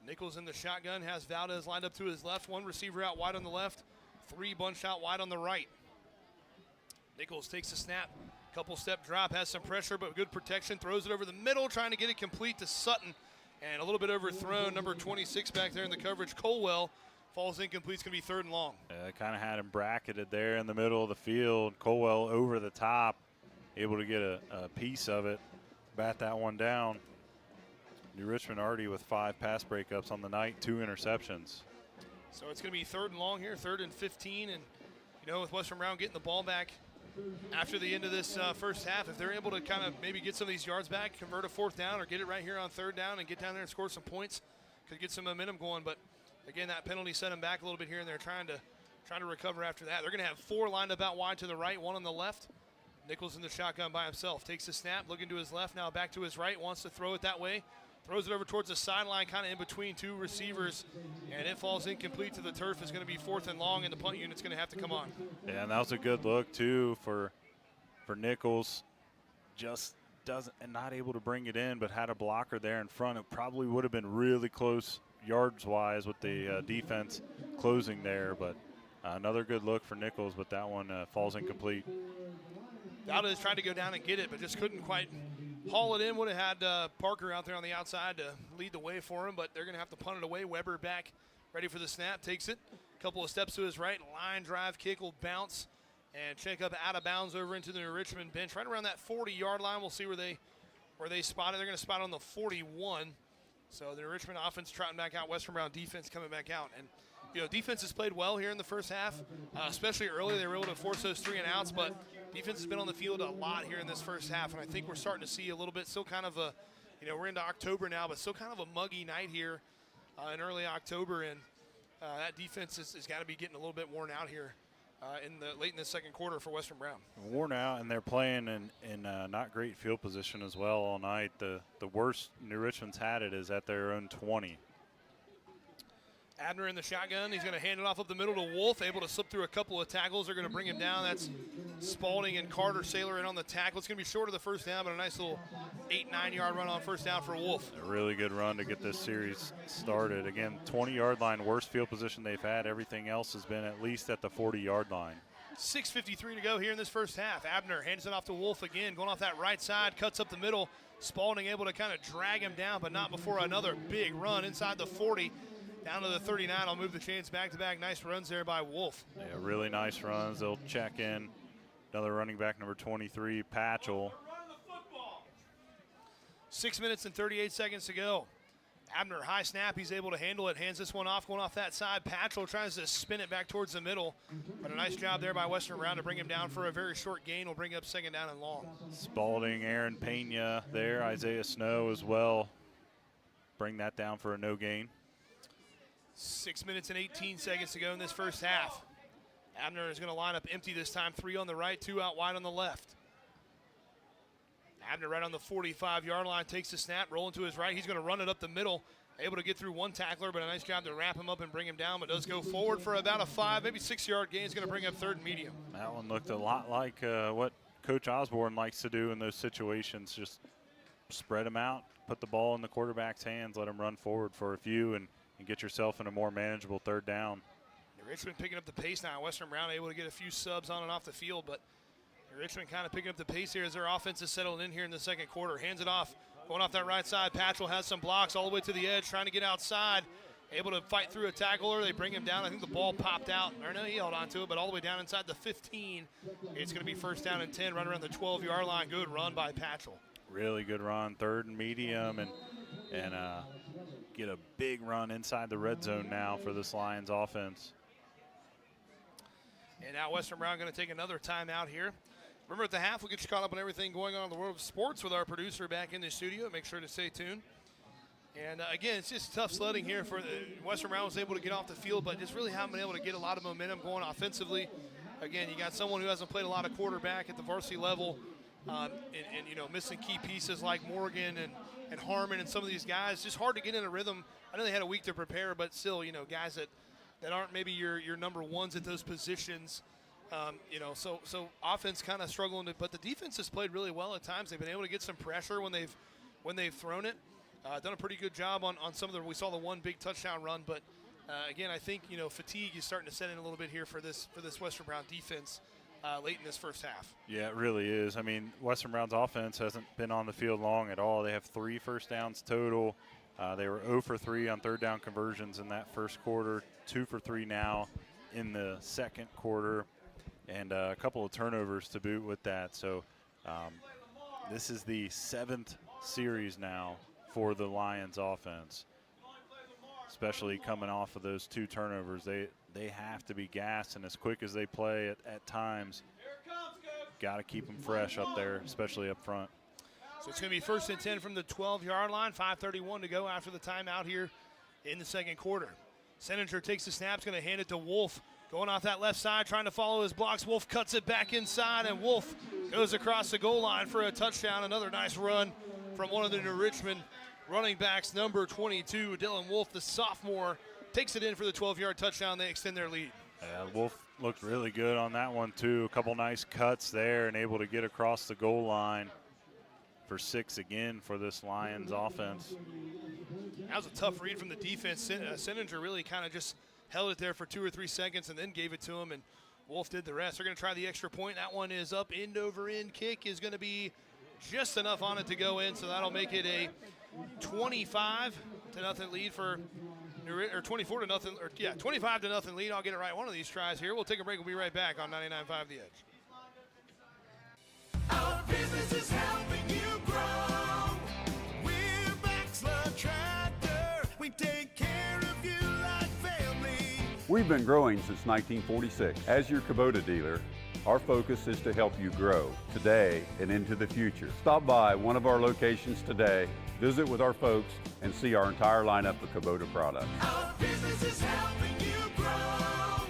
Nichols in the shotgun, has Valdez lined up to his left. One receiver out wide on the left, 3 bunched out wide on the right. Nichols takes a snap, couple step drop, has some pressure but good protection, throws it over the middle, trying to get it complete to Sutton. And a little bit overthrown, number 26 back there in the coverage, Colwell. Falls incomplete. It's going to be third and long. Kind of had him bracketed there in the middle of the field. Colwell over the top, able to get a piece of it, bat that one down. New Richmond already with 5 pass breakups on the night, 2 interceptions. So it's going to be third and long here, 3rd and 15. And, you know, with Western Brown getting the ball back after the end of this first half, if they're able to kind of maybe get some of these yards back, convert a 4th down or get it right here on 3rd down and get down there and score some points, could get some momentum going. But again, that penalty set them back a little bit here, and they're trying to recover after that. They're going to have 4 lined up out wide to the right, 1 on the left. Nichols in the shotgun by himself. Takes the snap, looking to his left, now back to his right, wants to throw it that way. Throws it over towards the sideline, kind of in between 2 receivers, and it falls incomplete to the turf. It's going to be 4th and long, and the punt unit's going to have to come on. Yeah, and that was a good look, too, for Nichols. Just doesn't, and not able to bring it in, but had a blocker there in front. It probably would have been really close yards-wise with the defense closing there, but another good look for Nichols, but that one falls incomplete. Valdez tried to go down and get it, but just couldn't quite haul it in. Would have had Parker out there on the outside to lead the way for him, but they're going to have to punt it away. Weber back, ready for the snap, takes it. A couple of steps to his right, line drive kick will bounce and check up out of bounds over into the New Richmond bench. Right around that 40-yard line, we'll see where they spot it. They're going to spot on the 41. So the Richmond offense trotting back out, Western Brown defense coming back out. And, you know, defense has played well here in the first half, especially early. They were able to force those 3 and outs, but defense has been on the field a lot here in this first half. And I think we're starting to see a little bit, still kind of a, you know, we're into October now, but still kind of a muggy night here in early October. And that defense has got to be getting a little bit worn out here late in the second quarter for Western Brown. Worn out, and they're playing in not great field position as well all night. The worst New Richmond's had it is at their own 20. Abner in the shotgun. He's going to hand it off up the middle to Wolf, able to slip through a couple of tackles. They're going to bring him down. That's Spalding and Carter Saylor in on the tackle. It's going to be short of the first down, but a nice little 8-9-yard run on first down for Wolf. A really good run to get this series started. Again, 20-yard line, worst field position they've had. Everything else has been at least at the 40-yard line. 6:53 to go here in this first half. Abner hands it off to Wolf again, going off that right side, cuts up the middle. Spalding able to kind of drag him down, but not before another big run inside the 40. Down to the 39. I'll move the chains back-to-back. Nice runs there by Wolf. Yeah, really nice runs. They'll check in. Another running back, number 23, Patchell. 6 minutes and 38 seconds to go. Abner, high snap. He's able to handle it. Hands this one off, going off that side. Patchell tries to spin it back towards the middle. But a nice job there by Western Brown to bring him down for a very short gain. Will bring up second down and long. Spalding, Aaron Pena there. Isaiah Snow as well. Bring that down for a no gain. 6 minutes and 18 seconds to go in this first half. Abner is going to line up empty this time. 3 on the right, 2 out wide on the left. Abner right on the 45-yard line, takes the snap, rolling to his right. He's going to run it up the middle. Able to get through one tackler, but a nice job to wrap him up and bring him down, but does go forward for about a 5, maybe 6-yard gain. Is going to bring up 3rd and medium. That one looked a lot like what Coach Osborne likes to do in those situations. Just spread them out, put the ball in the quarterback's hands, let him run forward for a few, and get yourself in a more manageable 3rd down. Richmond picking up the pace now. Western Brown able to get a few subs on and off the field, but Richmond kind of picking up the pace here as their offense is settled in here in the 2nd quarter. Hands it off. Going off that right side, Patchell has some blocks all the way to the edge, trying to get outside. Able to fight through a tackler. They bring him down. I think the ball popped out. Or no, he held on to it, but all the way down inside the 15. It's going to be 1st down and 10, right around the 12-yard line. Good run by Patchell. Really good run, 3rd and medium, and get a big run inside the red zone now for this Lions offense. And now Western Brown going to take another timeout here. Remember, at the half, we'll get you caught up on everything going on in the world of sports with our producer back in the studio. Make sure to stay tuned. And, again, it's just tough sledding here for Western Brown was able to get off the field, but just really haven't been able to get a lot of momentum going offensively. Again, you got someone who hasn't played a lot of quarterback at the varsity level and you know, missing key pieces like Morgan and Harmon and some of these guys. Just hard to get in a rhythm. I know they had a week to prepare, but still, you know, guys that aren't maybe your number ones at those positions. You know, so offense kind of struggling, but the defense has played really well at times. They've been able to get some pressure when they've thrown it. Done a pretty good job on some of the. We saw the one big touchdown run, but again, I think you know fatigue is starting to set in a little bit here for this Western Brown defense late in this 1st half. Yeah, it really is. I mean, Western Brown's offense hasn't been on the field long at all. They have 3 first downs total. They were 0 for 3 on 3rd down conversions in that 1st quarter. 2 for 3 now in the 2nd quarter. And a couple of turnovers to boot with that. So this is the 7th series now for the Lions offense, especially coming off of those 2 turnovers. They have to be gassed, and as quick as they play at times, got to keep them fresh up there, especially up front. So it's going to be 1st and 10 from the 12-yard line, 5:31 to go after the timeout here in the 2nd quarter. Seninger takes the snap, going to hand it to Wolf. Going off that left side, trying to follow his blocks. Wolf cuts it back inside, and Wolf goes across the goal line for a touchdown. Another nice run from one of the New Richmond running backs, number 22, Dylan Wolf, the sophomore, takes it in for the 12-yard touchdown. They extend their lead. Wolf looked really good on that one, too. A couple nice cuts there and able to get across the goal line for 6 again for this Lions offense. That was a tough read from the defense. Seninger really kind of just held it there for 2 or 3 seconds and then gave it to him, and Wolf did the rest. They're going to try the extra point. That one is up, end over end kick is going to be just enough on it to go in, so that'll make it a 25-0 lead for or 24-0, or yeah, 25-0 lead. I'll get it right one of these tries here. We'll take a break. We'll be right back on 99.5 The Edge. Our business is helping you grow. We're Baxter Tractor. We take care of you like family. We've been growing since 1946. As your Kubota dealer, our focus is to help you grow today and into the future. Stop by one of our locations today, visit with our folks, and see our entire lineup of Kubota products. Our business is helping you grow.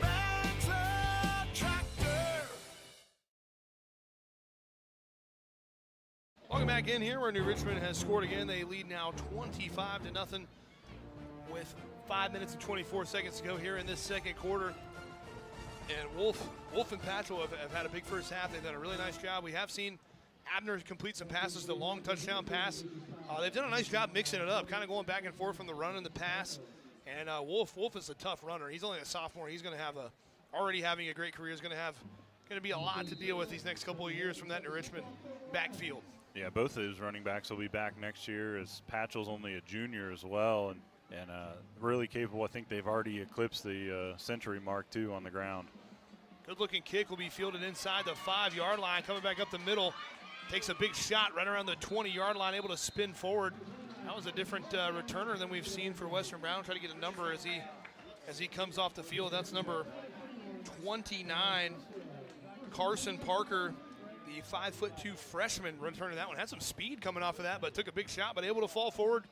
Baxter Tractor. Welcome back in here where New Richmond has scored again. They lead now 25-0 with 5 minutes and 24 seconds to go here in this 2nd quarter. And Wolf and Patchell have had a big first half. They've done a really nice job. We have seen Abner complete some passes, the long touchdown pass. They've done a nice job mixing it up, kind of going back and forth from the run and the pass. And Wolf is a tough runner. He's only a sophomore. He's going to have already having a great career. He's going to be a lot to deal with these next couple of years from that New Richmond backfield. Yeah, both of those running backs will be back next year, as Patchell's only a junior as well, and really capable. I think they've already eclipsed the century mark too on the ground. Good looking kick will be fielded inside the 5-yard line, coming back up the middle. Takes a big shot right around the 20-yard line, able to spin forward. That was a different returner than we've seen for Western Brown. Try to get a number as he comes off the field. That's number 29, Carson Parker, the 5'2" freshman, returning that one. Had some speed coming off of that, but took a big shot, but able to fall forward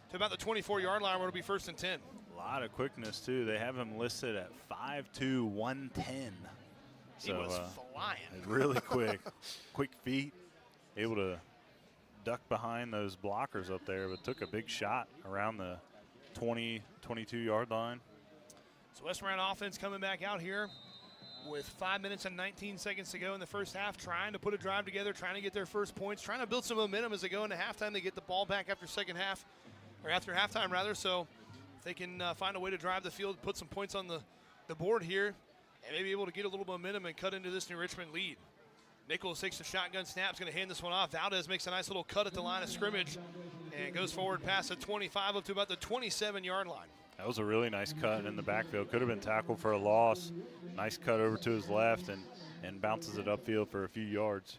to about the 24-yard line where it'll be 1st and 10. A lot of quickness too. They have him listed at 5'2", 110. He was flying. Really quick, quick feet. able to duck behind those blockers up there, but took a big shot around the 20, 22-yard line. So Western Round offense coming back out here with 5 minutes and 19 seconds to go in the first half, trying to put a drive together, trying to get their first points, trying to build some momentum as they go into halftime. They get the ball back after after halftime rather. So if they can find a way to drive the field, put some points on the board here, and maybe able to get a little momentum and cut into this New Richmond lead. Nichols takes the shotgun snap, is going to hand this one off. Valdez makes a nice little cut at the line of scrimmage and goes forward past the 25 up to about the 27-yard line. That was a really nice cut in the backfield. Could have been tackled for a loss. Nice cut over to his left and bounces it upfield for a few yards.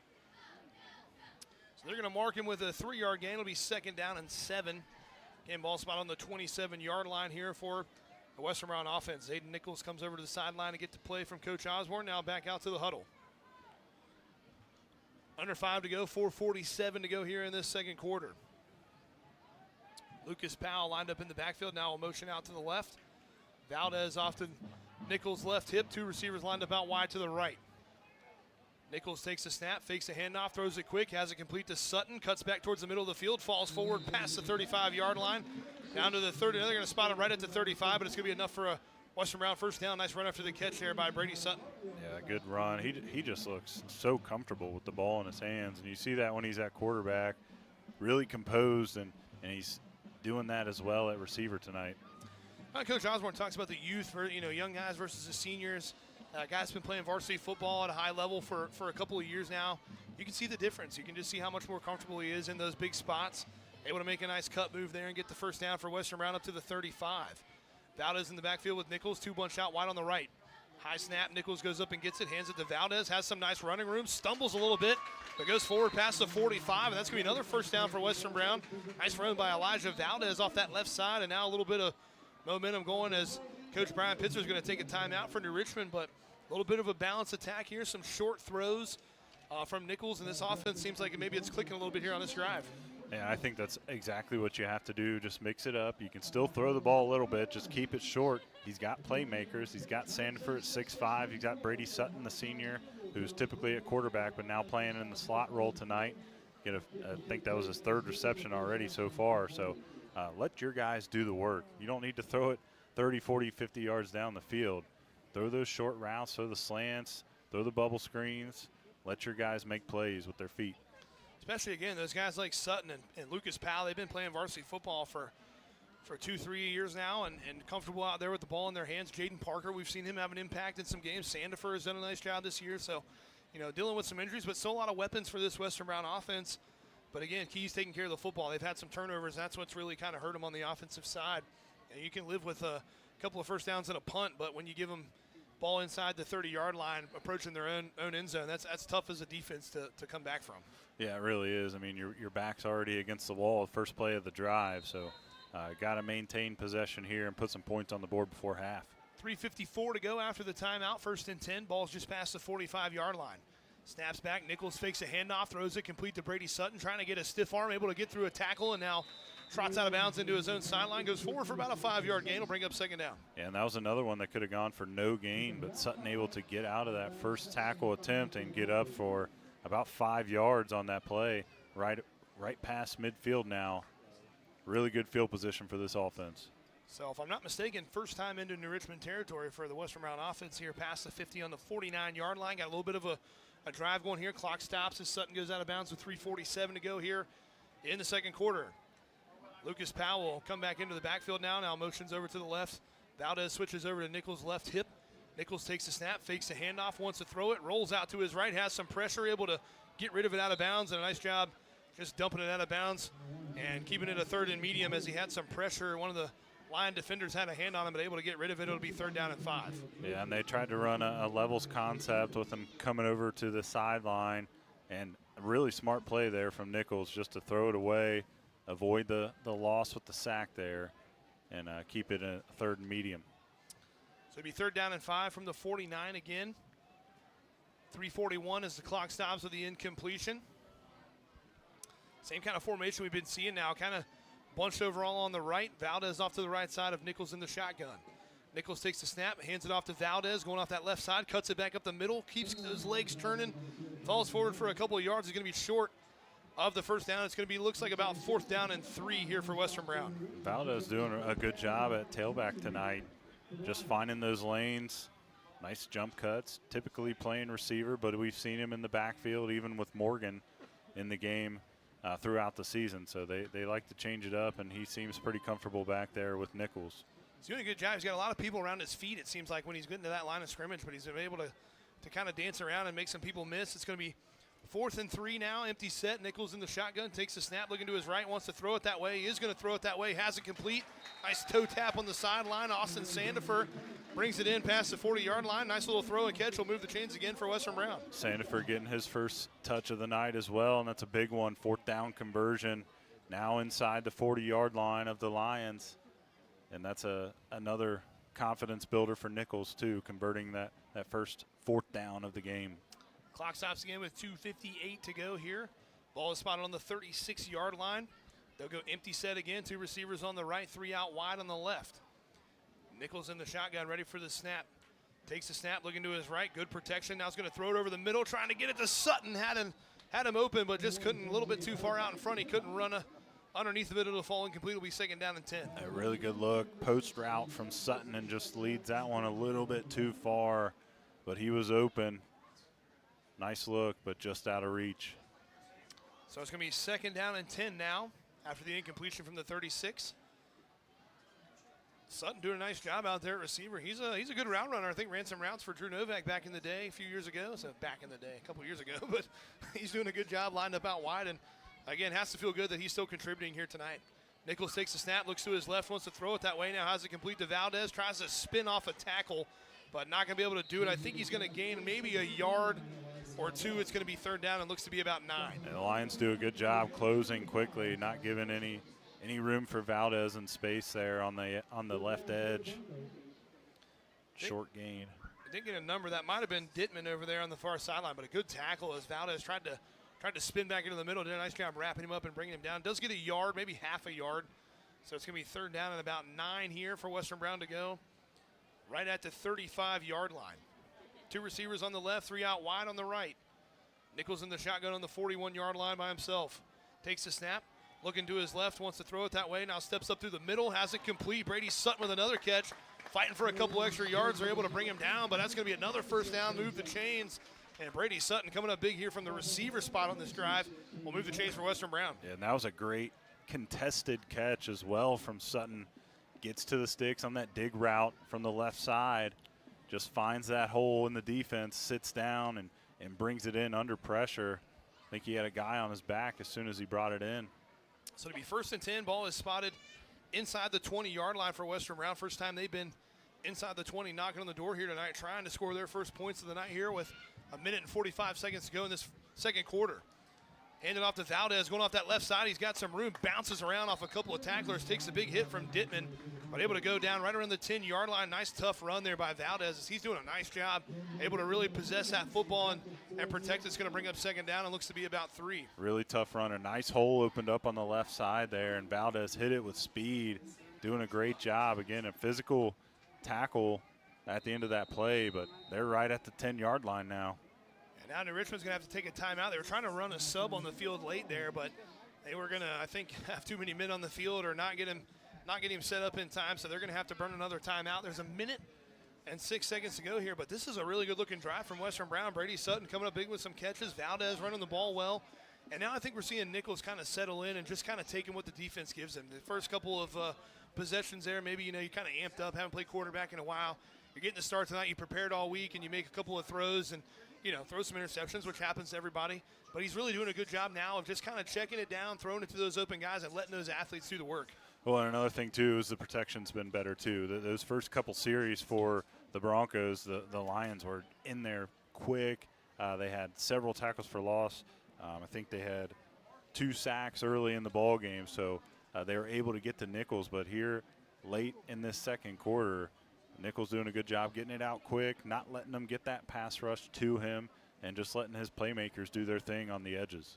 So they're going to mark him with a 3-yard gain. It'll be 2nd down and 7. Again, ball spot on the 27-yard line here for the Western Brown offense. Zayden Nichols comes over to the sideline to get to play from Coach Osborne. Now back out to the huddle. Under 5 to go, 4:47 to go here in this second quarter. Lucas Powell lined up in the backfield, now a motion out to the left. Valdez off to Nichols' left hip, 2 receivers lined up out wide to the right. Nichols takes a snap, fakes a handoff, throws it quick, has it complete to Sutton, cuts back towards the middle of the field, falls forward past the 35-yard line, down to the 30. They're going to spot him right at the 35, but it's going to be enough for a Western Brown first down. Nice run after the catch there by Brady Sutton. Yeah, good run. He just looks so comfortable with the ball in his hands, and you see that when he's at quarterback, really composed, and he's doing that as well at receiver tonight. Coach Osborne talks about the youth, for young guys versus the seniors. Guys been playing varsity football at a high level for a couple of years now. You can see the difference. You can just see how much more comfortable he is in those big spots. Able to make a nice cut move there and get the first down for Western Brown up to the 35. Valdez in the backfield with Nichols, 2 bunch out wide on the right. High snap, Nichols goes up and gets it, hands it to Valdez, has some nice running room, stumbles a little bit, but goes forward past the 45, and that's going to be another first down for Western Brown. Nice run by Elijah Valdez off that left side, and now a little bit of momentum going as Coach Brian Pitzer is going to take a timeout for New Richmond, but a little bit of a balanced attack here, some short throws from Nichols, and this offense seems like maybe it's clicking a little bit here on this drive. Yeah, I think that's exactly what you have to do. Just mix it up. You can still throw the ball a little bit. Just keep it short. He's got playmakers. He's got Sandford at 6'5". He's got Brady Sutton, the senior, who's typically a quarterback, but now playing in the slot role tonight. I think that was his 3rd reception already so far. So let your guys do the work. You don't need to throw it 30, 40, 50 yards down the field. Throw those short routes, throw the slants, throw the bubble screens. Let your guys make plays with their feet. Especially, again, those guys like Sutton and Lucas Powell, they've been playing varsity football for 2-3 years now and comfortable out there with the ball in their hands. Jaden Parker, we've seen him have an impact in some games. Sandifer has done a nice job this year. So, dealing with some injuries, but still a lot of weapons for this Western Brown offense. But, again, Key's taking care of the football. They've had some turnovers. That's what's really kind of hurt them on the offensive side. And you can live with a couple of first downs and a punt, but when you give them ball inside the 30-yard line, approaching their own end zone, that's tough as a defense to come back from. Yeah, it really is. I mean, your back's already against the wall, first play of the drive, so got to maintain possession here and put some points on the board before half. 3:54 to go after the timeout. 1st and 10. Ball's just past the 45-yard line. Snaps back. Nichols fakes a handoff, throws it complete to Brady Sutton, trying to get a stiff arm, able to get through a tackle, and now trots out of bounds into his own sideline, goes forward for about a 5-yard gain. Will bring up 2nd down. Yeah, and that was another one that could have gone for no gain, but Sutton able to get out of that first tackle attempt and get up for about 5 yards on that play, right past midfield now. Really good field position for this offense. So if I'm not mistaken, first time into New Richmond territory for the Western Brown offense here, past the 50 on the 49-yard line. Got a little bit of a drive going here. Clock stops as Sutton goes out of bounds with 3:47 to go here in the second quarter. Lucas Powell will come back into the backfield now motions over to the left. Valdez switches over to Nichols' left hip. Nichols takes the snap, fakes the handoff, wants to throw it, rolls out to his right, has some pressure, able to get rid of it out of bounds, and a nice job just dumping it out of bounds and keeping it a 3rd and medium as he had some pressure. One of the line defenders had a hand on him, but able to get rid of it. It'll be 3rd down and 5. Yeah, and they tried to run a levels concept with him coming over to the sideline, and a really smart play there from Nichols just to throw it away, avoid the loss with the sack there, and keep it a 3rd and medium. So it'll be 3rd down and 5 from the 49 again. 3:41 as the clock stops with the incompletion. Same kind of formation we've been seeing now, kind of bunched over all on the right. Valdez off to the right side of Nichols in the shotgun. Nichols takes the snap, hands it off to Valdez, going off that left side, cuts it back up the middle, keeps those legs turning, falls forward for a couple of yards. He's going to be short of the first down. It's going to be, looks like about 4th down and 3 here for Western Brown. Valdez doing a good job at tailback tonight, just finding those lanes, nice jump cuts, typically playing receiver, but we've seen him in the backfield even with Morgan in the game throughout the season. So they like to change it up, and he seems pretty comfortable back there with Nichols. He's doing a good job. He's got a lot of people around his feet, it seems like, when he's getting to that line of scrimmage, but he's been able to kind of dance around and make some people miss. It's going to be 4th and 3 now, empty set. Nichols in the shotgun, takes the snap, looking to his right, wants to throw it that way. He is going to throw it that way, has it complete. Nice toe tap on the sideline. Austin Sandifer brings it in past the 40-yard line. Nice little throw and catch will move the chains again for Western Brown. Sandifer getting his first touch of the night as well, and that's a big one. 4th down conversion now inside the 40-yard line of the Lions. And that's another confidence builder for Nichols, too, converting that first 4th down of the game. Clock stops again with 2:58 to go here. Ball is spotted on the 36-yard line. They'll go empty set again. 2 receivers on the right, 3 out wide on the left. Nichols in the shotgun, ready for the snap. Takes the snap, looking to his right. Good protection. Now he's going to throw it over the middle, trying to get it to Sutton. Had him open, but just couldn't, a little bit too far out in front. He couldn't run underneath of it. It'll fall incomplete. It'll be 2nd down and 10. A really good look. Post route from Sutton, and just leads that one a little bit too far. But he was open. Nice look, but just out of reach. So it's going to be 2nd down and 10 now after the incompletion from the 36. Sutton doing a nice job out there at receiver. He's a good route runner. I think ran some routes for Drew Novak back in the day, a few years ago. So back in the day, a couple years ago. But he's doing a good job lined up out wide. And, again, has to feel good that he's still contributing here tonight. Nichols takes the snap, looks to his left, wants to throw it that way. Now has it complete to Valdez. Tries to spin off a tackle, but not going to be able to do it. I think he's going to gain maybe a yard or 2. It's going to be 3rd down and looks to be about 9. And the Lions do a good job closing quickly, not giving any room for Valdez in space there on the left edge. Short gain. I didn't get a number. That might have been Dittman over there on the far sideline, but a good tackle as Valdez tried to spin back into the middle. Did a nice job wrapping him up and bringing him down. Does get a yard, maybe half a yard. So it's going to be 3rd down and about 9 here for Western Brown to go. Right at the 35-yard line. 2 receivers on the left, 3 out wide on the right. Nichols in the shotgun on the 41-yard line by himself. Takes the snap, looking to his left, wants to throw it that way. Now steps up through the middle, has it complete. Brady Sutton with another catch, fighting for a couple extra yards. They're able to bring him down, but that's going to be another 1st down, move the chains. And Brady Sutton coming up big here from the receiver spot on this drive will move the chains for Western Brown. Yeah, and that was a great contested catch as well from Sutton. Gets to the sticks on that dig route from the left side. Just finds that hole in the defense, sits down and brings it in under pressure. I think he had a guy on his back as soon as he brought it in. So to be 1st and 10, ball is spotted inside the 20-yard line for Western Brown. First time they've been inside the 20, knocking on the door here tonight, trying to score their first points of the night here with 1 minute and 45 seconds to go in this 2nd quarter. Handed off to Valdez, going off that left side. He's got some room, bounces around off a couple of tacklers, takes a big hit from Dittman, but able to go down right around the 10-yard line. Nice tough run there by Valdez. He's doing a nice job, able to really possess that football and protect. It's going to bring up 2nd down and looks to be about 3. Really tough runner. Nice hole opened up on the left side there, and Valdez hit it with speed, doing a great job. Again, a physical tackle at the end of that play, but they're right at the 10-yard line now. And now New Richmond's going to have to take a timeout. They were trying to run a sub on the field late there, but they were going to, I think, have too many men on the field or not get him set up in time, so they're going to have to burn another timeout. There's 1 minute and 6 seconds to go here, but this is a really good-looking drive from Western Brown. Brady Sutton coming up big with some catches. Valdez running the ball well. And now I think we're seeing Nichols kind of settle in and just kind of taking what the defense gives him. The first couple of possessions there, maybe, you kind of amped up, haven't played quarterback in a while. You're getting the start tonight. You prepared all week, and you make a couple of throws and, throw some interceptions, which happens to everybody. But he's really doing a good job now of just kind of checking it down, throwing it to those open guys, and letting those athletes do the work. Well, and another thing, too, is the protection's been better, too. Those first couple series for the Broncos, the Lions were in there quick. They had several tackles for loss. I think they had 2 sacks early in the ball game, so they were able to get to Nichols. But here, late in this 2nd quarter, Nichols doing a good job getting it out quick, not letting them get that pass rush to him, and just letting his playmakers do their thing on the edges.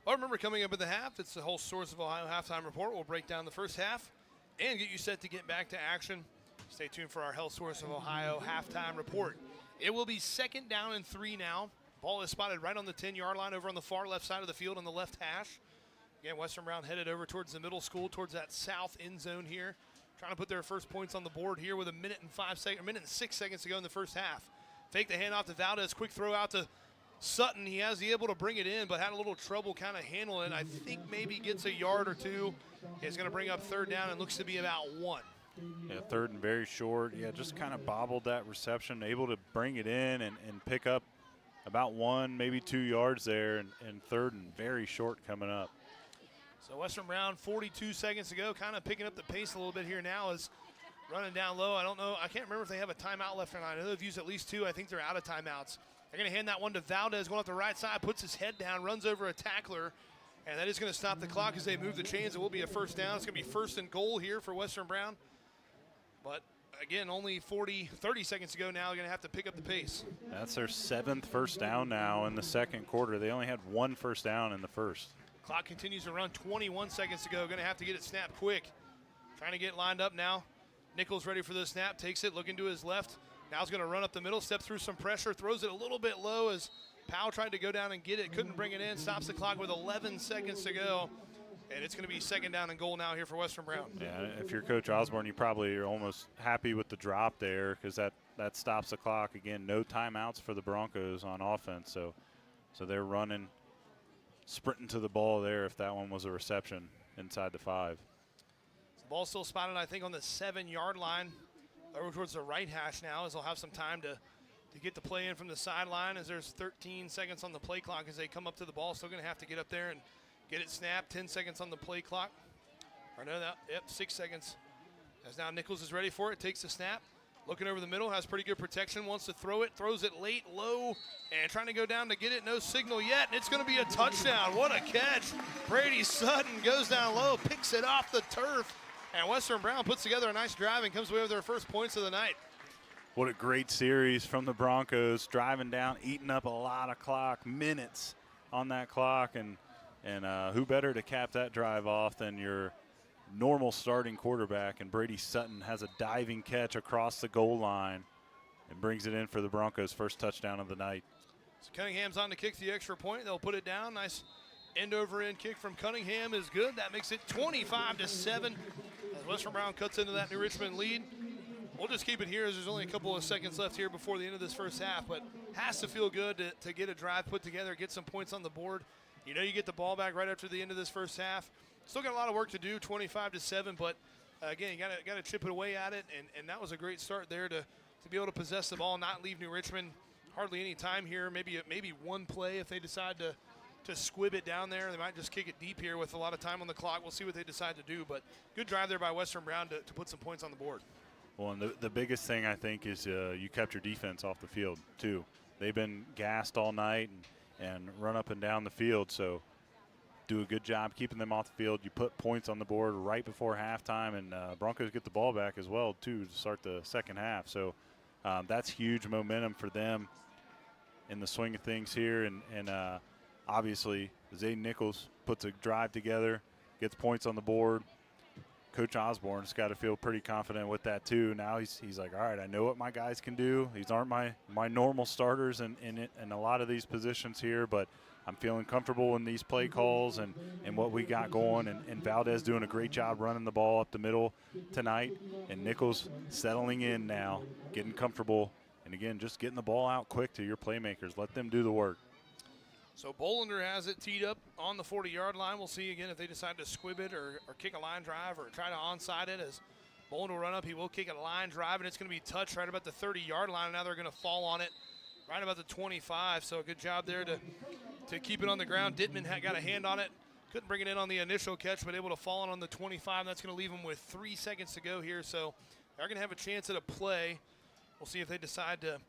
Well, remember, coming up at the half, it's the whole Source of Ohio halftime report. We'll break down the first half and get you set to get back to action. Stay tuned for our Health Source of Ohio halftime report. It will be 2nd down and 3 now. Ball is spotted right on the 10-yard line over on the far left side of the field on the left hash. Again, Western Brown headed over towards the middle school, towards that south end zone here. Trying to put their first points on the board here with a minute and 6 seconds to go in the first half. Fake the handoff to Valdez, quick throw out to Sutton. He has the able to bring it in, but had a little trouble kind of handling it. I think maybe gets a yard or two. He's going to bring up third down and looks to be about 1. Yeah, third and very short. Yeah, just kind of bobbled that reception, able to bring it in and pick up about 1, maybe 2 yards there, and third and very short coming up. So Western Brown, 42 seconds to go, kind of picking up the pace a little bit here now, is running down low. I don't know. I can't remember if they have a timeout left or not. I know they've used at least 2. I think they're out of timeouts. They're going to hand that one to Valdez, going off the right side, puts his head down, runs over a tackler, and that is going to stop the clock as they move the chains. It will be a first down. It's going to be first and goal here for Western Brown. But, again, only 30 seconds to go now. They're going to have to pick up the pace. That's their 7th first down now in the second quarter. They only had 1 first down in the first. Clock continues to run, 21 seconds to go. Going to have to get it snapped quick. Trying to get lined up now. Nichols ready for the snap, takes it, looking to his left. Now he's going to run up the middle, step through some pressure, throws it a little bit low as Powell tried to go down and get it, couldn't bring it in, stops the clock with 11 seconds to go. And it's going to be second down and goal now here for Western Brown. Yeah, if you're Coach Osborne, you probably are almost happy with the drop there because that stops the clock. Again, no timeouts for the Broncos on offense, so they're running, sprinting to the ball there if that one was a reception inside the 5. The ball's still spotted, I think, on the 7-yard line over towards the right hash now, as they'll have some time to get the play in from the sideline, as there's 13 seconds on the play clock as they come up to the ball. Still going to have to get up there and get it snapped. 10 seconds on the play clock. Or no, 6 seconds. As now Nichols is ready for it, takes the snap. Looking over the middle, has pretty good protection, wants to throw it, throws it late, low, and trying to go down to get it. No signal yet, and it's going to be a touchdown. What a catch. Brady Sutton goes down low, picks it off the turf, and Western Brown puts together a nice drive and comes away with their first points of the night. What a great series from the Broncos, driving down, eating up a lot of clock, minutes on that clock, and who better to cap that drive off than your normal starting quarterback, and Brady Sutton has a diving catch across the goal line and brings it in for the Broncos' first touchdown of the night. So Cunningham's on to kick the extra point. They'll put it down. Nice end-over-end kick from Cunningham is good. That makes it 25-7 as Western Brown cuts into that New Richmond lead. We'll just keep it here as there's only a couple of seconds left here before the end of this first half, but has to feel good to get a drive put together, get some points on the board. You know you get the ball back right after the end of this first half. Still got a lot of work to do, 25-7, but again, you got to chip it away at it, and that was a great start there to be able to possess the ball, not leave New Richmond hardly any time here. Maybe one play if they decide to squib it down there. They might just kick it deep here with a lot of time on the clock. We'll see what they decide to do, but good drive there by Western Brown to put some points on the board. Well, and the biggest thing, I think, is you kept your defense off the field, too. They've been gassed all night and run up and down the field, so do a good job keeping them off the field. You put points on the board right before halftime, and Broncos get the ball back as well, too, to start the second half. So that's huge momentum for them in the swing of things here. And obviously, Zayden Nichols puts a drive together, gets points on the board. Coach Osborne's got to feel pretty confident with that, too. Now he's like, all right, I know what my guys can do. These aren't my normal starters in a lot of these positions here, but I'm feeling comfortable in these play calls and what we got going. And Valdez doing a great job running the ball up the middle tonight. And Nichols settling in now, getting comfortable. And, again, just getting the ball out quick to your playmakers. Let them do the work. So Bolander has it teed up on the 40-yard line. We'll see again if they decide to squib it or kick a line drive or try to onside it. As Bolander will run up, he will kick a line drive, and it's going to be touched right about the 30-yard line. And now they're going to fall on it right about the 25. So a good job there to keep it on the ground. Dittman got a hand on it. Couldn't bring it in on the initial catch, but able to fall on the 25. That's going to leave them with 3 seconds to go here. So they're going to have a chance at a play. We'll see if they decide to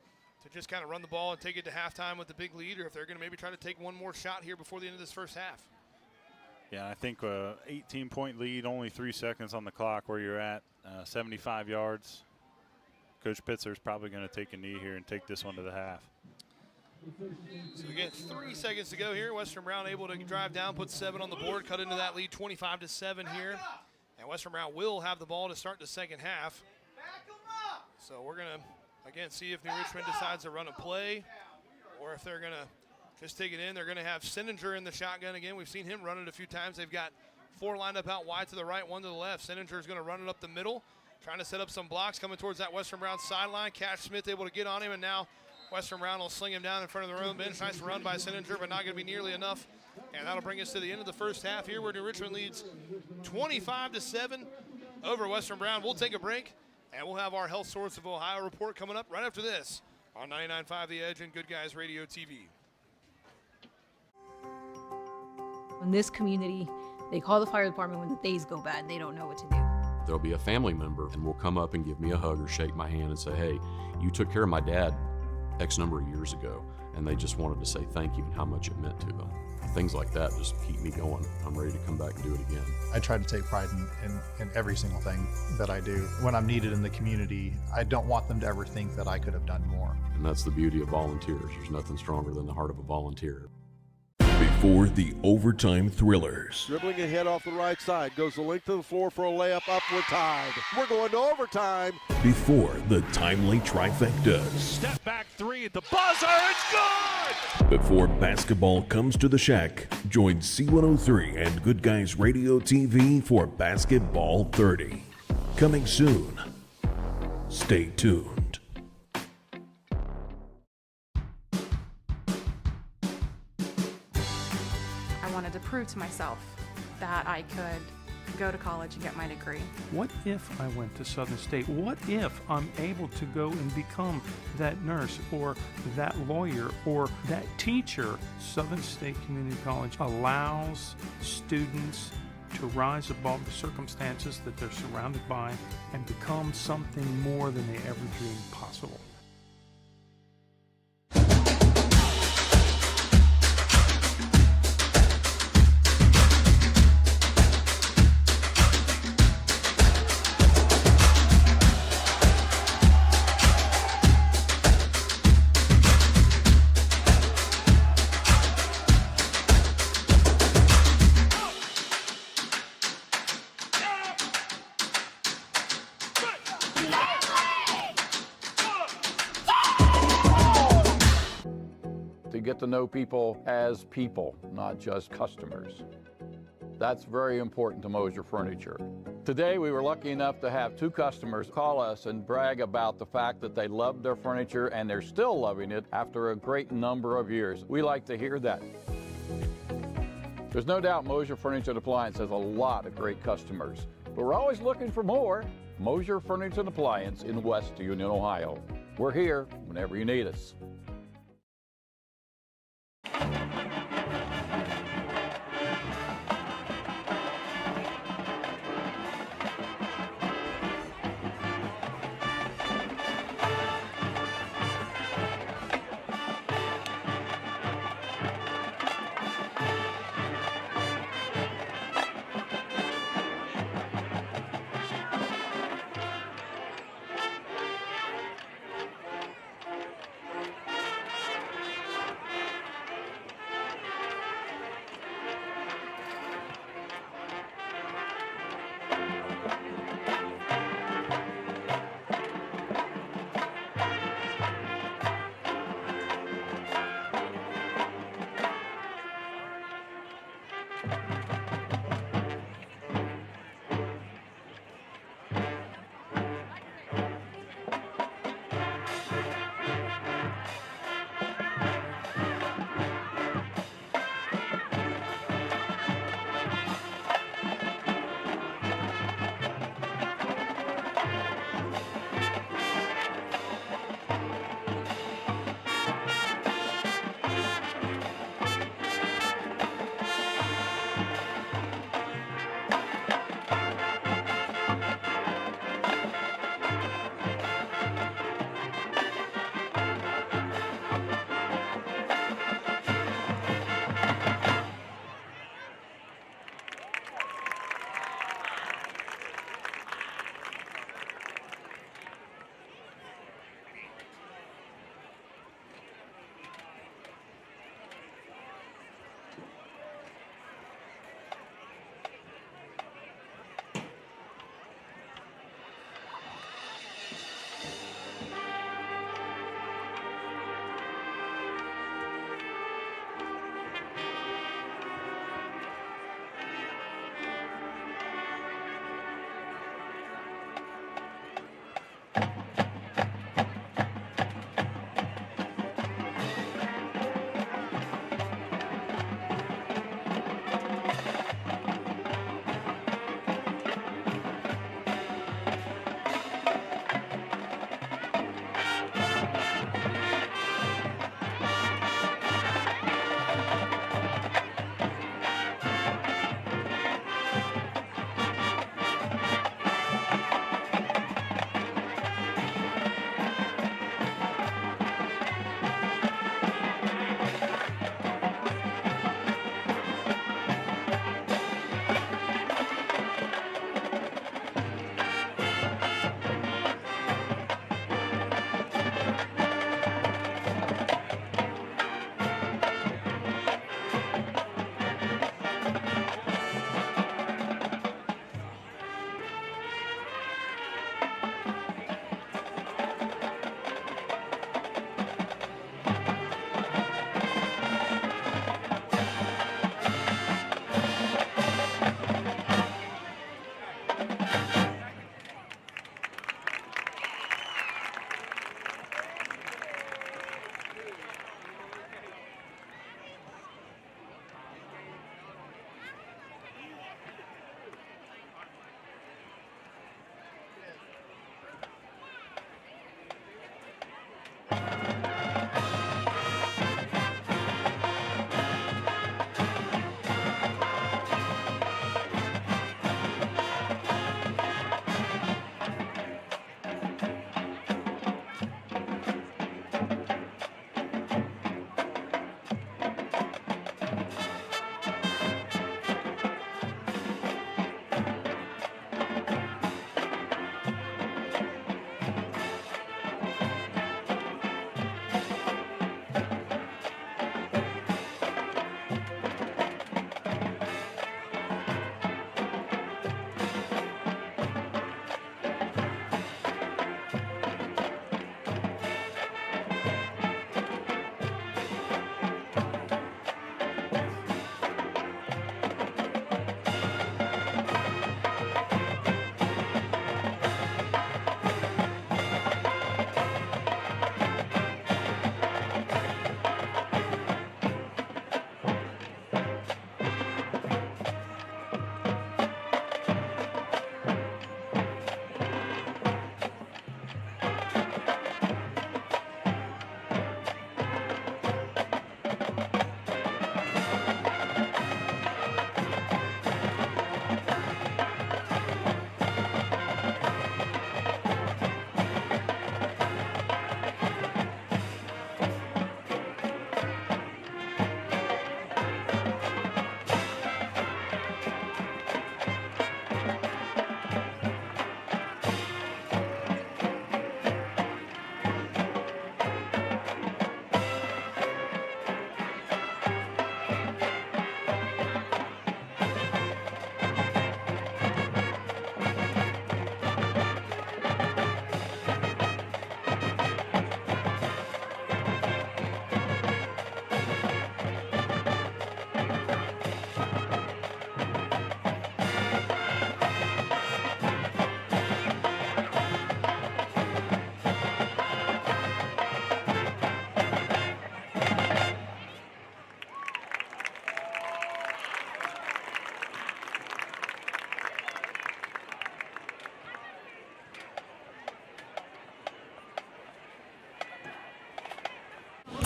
just kind of run the ball and take it to halftime with the big lead, or if they're going to maybe try to take one more shot here before the end of this first half. Yeah, I think 18-point lead, only 3 seconds on the clock where you're at, 75 yards. Coach Pitzer's probably going to take a knee here and take this one to the half. So again, 3 seconds to go here. Western Brown able to drive down, put 7 on the board, cut into that lead 25-7 here. And Western Brown will have the ball to start the second half. So we're going to, again, see if New Richmond decides to run a play or if they're going to just take it in. They're going to have Sinninger in the shotgun again. We've seen him run it a few times. They've got 4 lined up out wide to the right, 1 to the left. Sinninger is going to run it up the middle, trying to set up some blocks coming towards that Western Brown sideline. Cash Smith able to get on him, and now Western Brown will sling him down in front of their own bench. Nice run by Sinninger, but not going to be nearly enough. And that'll bring us to the end of the first half here, where New Richmond leads 25-7 over Western Brown. We'll take a break, and we'll have our Health Source of Ohio report coming up right after this on 99.5 The Edge and Good Guys Radio TV. In this community, they call the fire department when the days go bad and they don't know what to do. There'll be a family member and will come up and give me a hug or shake my hand and say, hey, you took care of my dad X number of years ago. And they just wanted to say thank you and how much it meant to them. Things like that just keep me going. I'm ready to come back and do it again. I try to take pride in every single thing that I do. When I'm needed in the community, I don't want them to ever think that I could have done more. And that's the beauty of volunteers. There's nothing stronger than the heart of a volunteer. Before the overtime thrillers. Dribbling ahead off the right side. Goes the length of the floor for a layup. Up, we're tied. We're going to overtime. Before the timely trifectas. Step back 3 at the buzzer. It's good! Before basketball comes to the shack, join C103 and Good Guys Radio TV for Basketball 30. Coming soon. Stay tuned. I wanted to prove to myself that I could go to college and get my degree. What if I went to Southern State? What if I'm able to go and become that nurse or that lawyer or that teacher? Southern State Community College allows students to rise above the circumstances that they're surrounded by and become something more than they ever dreamed possible. To get to know people as people, not just customers. That's very important to Mosier Furniture. Today, we were lucky enough to have 2 customers call us and brag about the fact that they loved their furniture and they're still loving it after a great number of years. We like to hear that. There's no doubt Mosier Furniture and Appliance has a lot of great customers, but we're always looking for more. Mosier Furniture and Appliance in West Union, Ohio. We're here whenever you need us.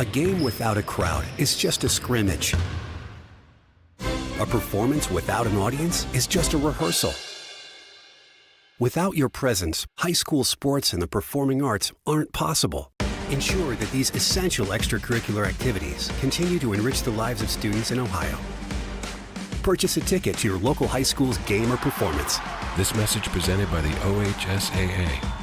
A game without a crowd is just a scrimmage. A performance without an audience is just a rehearsal. Without your presence, high school sports and the performing arts aren't possible. Ensure that these essential extracurricular activities continue to enrich the lives of students in Ohio. Purchase a ticket to your local high school's game or performance. This message presented by the OHSAA.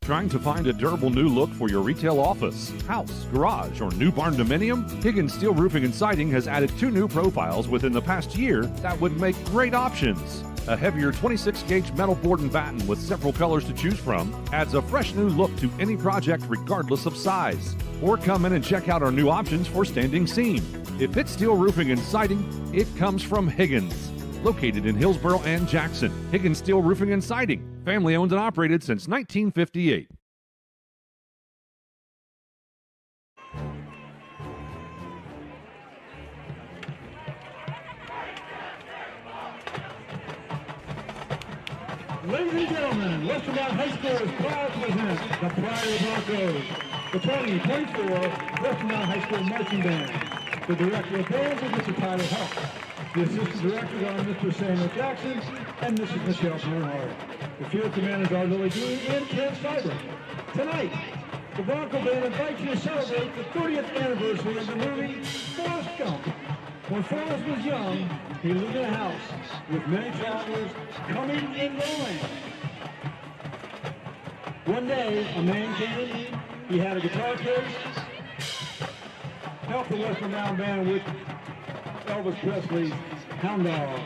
Trying to find a durable new look for your retail office, house, garage, or new barn dominium? Higgins Steel Roofing and Siding has added 2 new profiles within the past year that would make great options. A heavier 26-gauge metal board and batten with several colors to choose from adds a fresh new look to any project regardless of size. Or come in and check out our new options for standing seam. If it's steel roofing and siding, it comes from Higgins. Located in Hillsboro and Jackson, Higgins Steel Roofing and Siding. Family owned and operated since 1958. Ladies and gentlemen, Western High School is proud to present the Pride of the Broncos, the 2024 Western High School Marching Band. The director of bands is Mr. Tyler Huff. The assistant directors are Mr. Samuel Jackson and Mrs. Michelle Bernhardt. The field commanders are Lily Dean and Ken Cyber. Tonight, the Bronco Band invites you to celebrate the 30th anniversary of the movie Forrest Gump. When Forrest was young, he lived in a house with many travelers coming and going. One day, a man came in. He had a guitar case, helped the Western Mountain Band with Elvis Presley's Hound Dog.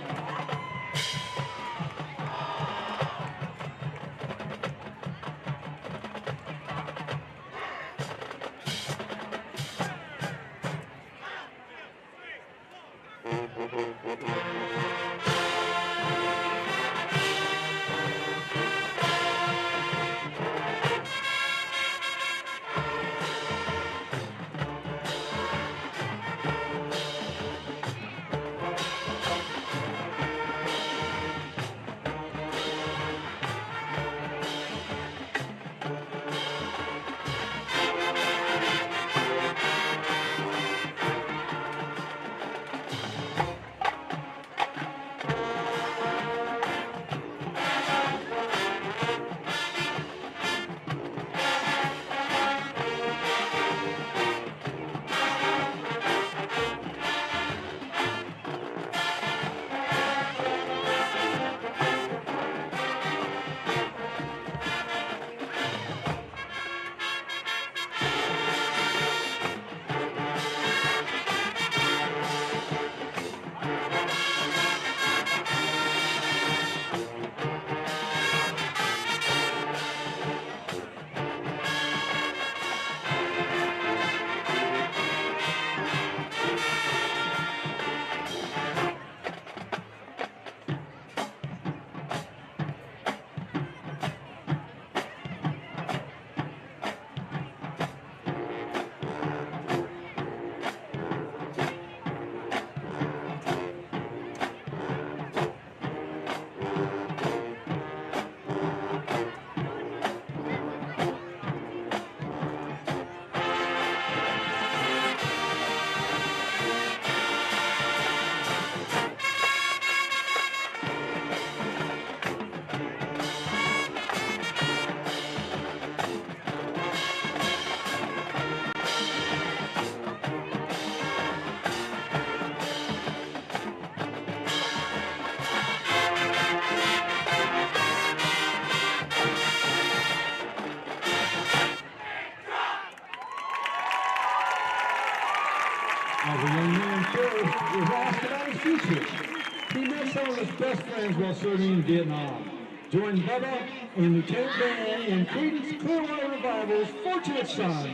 As a young man, Phil was asked about his future. He met some of his best friends while serving in Vietnam. Joined Bubba and Lieutenant Dan in Creedence Clearwater Revival's Fortunate Son.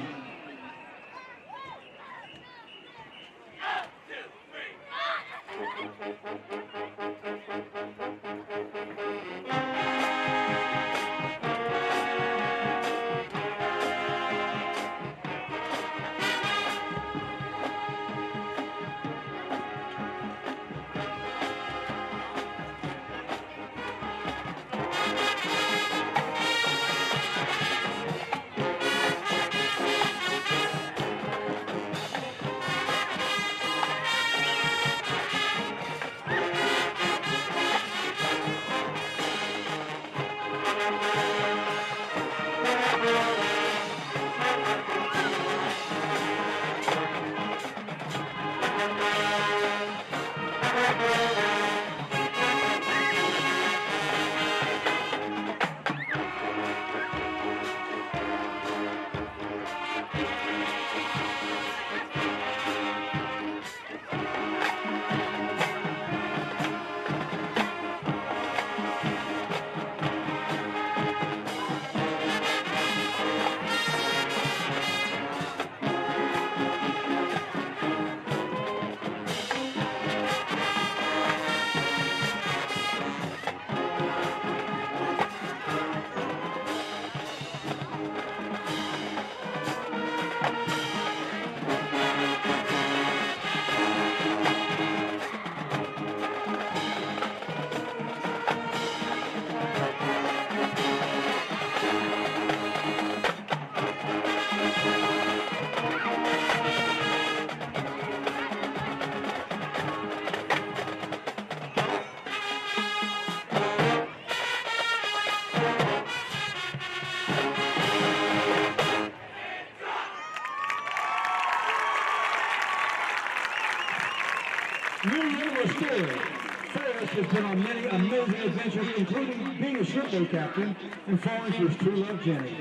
Stewart. Forrest has been on many amazing adventures, including being a shipboat captain and falling for his true love, Jenny.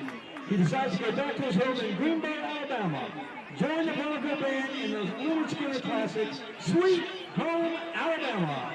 He decides to go back to his home in Greenbow, Alabama. Join the Bronco Band in the Leonard Skinner classics, Sweet Home Alabama.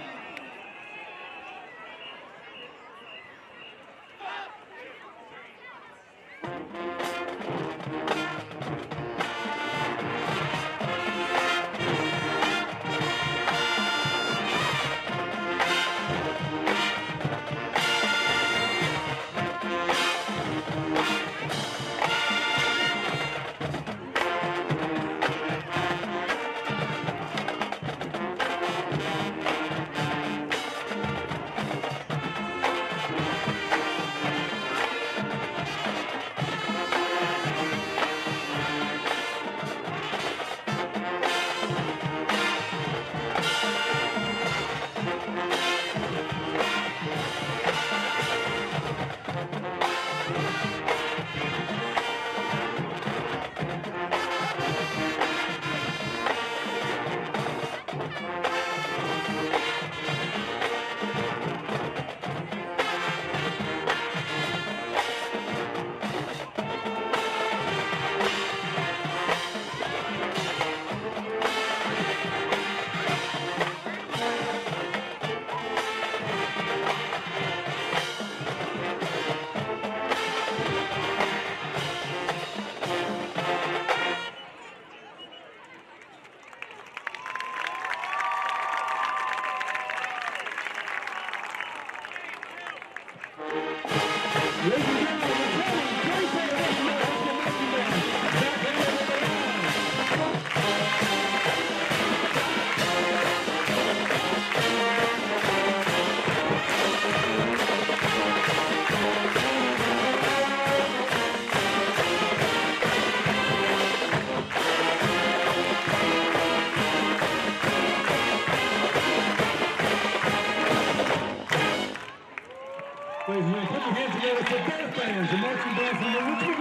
Ladies and gentlemen, put your hands together for both bands, the marching band from the Richmond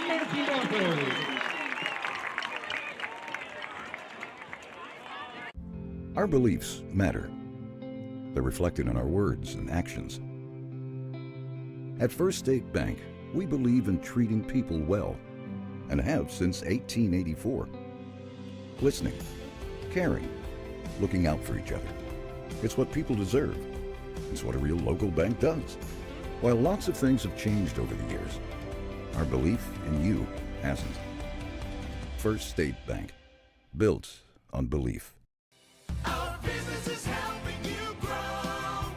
Marching Broncos. Our beliefs matter. They're reflected in our words and actions. At First State Bank, we believe in treating people well, and have since 1884. Listening, caring, looking out for each other. It's what people deserve. It's what a real local bank does. While lots of things have changed over the years, our belief in you hasn't. First State Bank, built on belief. Our business is helping you grow.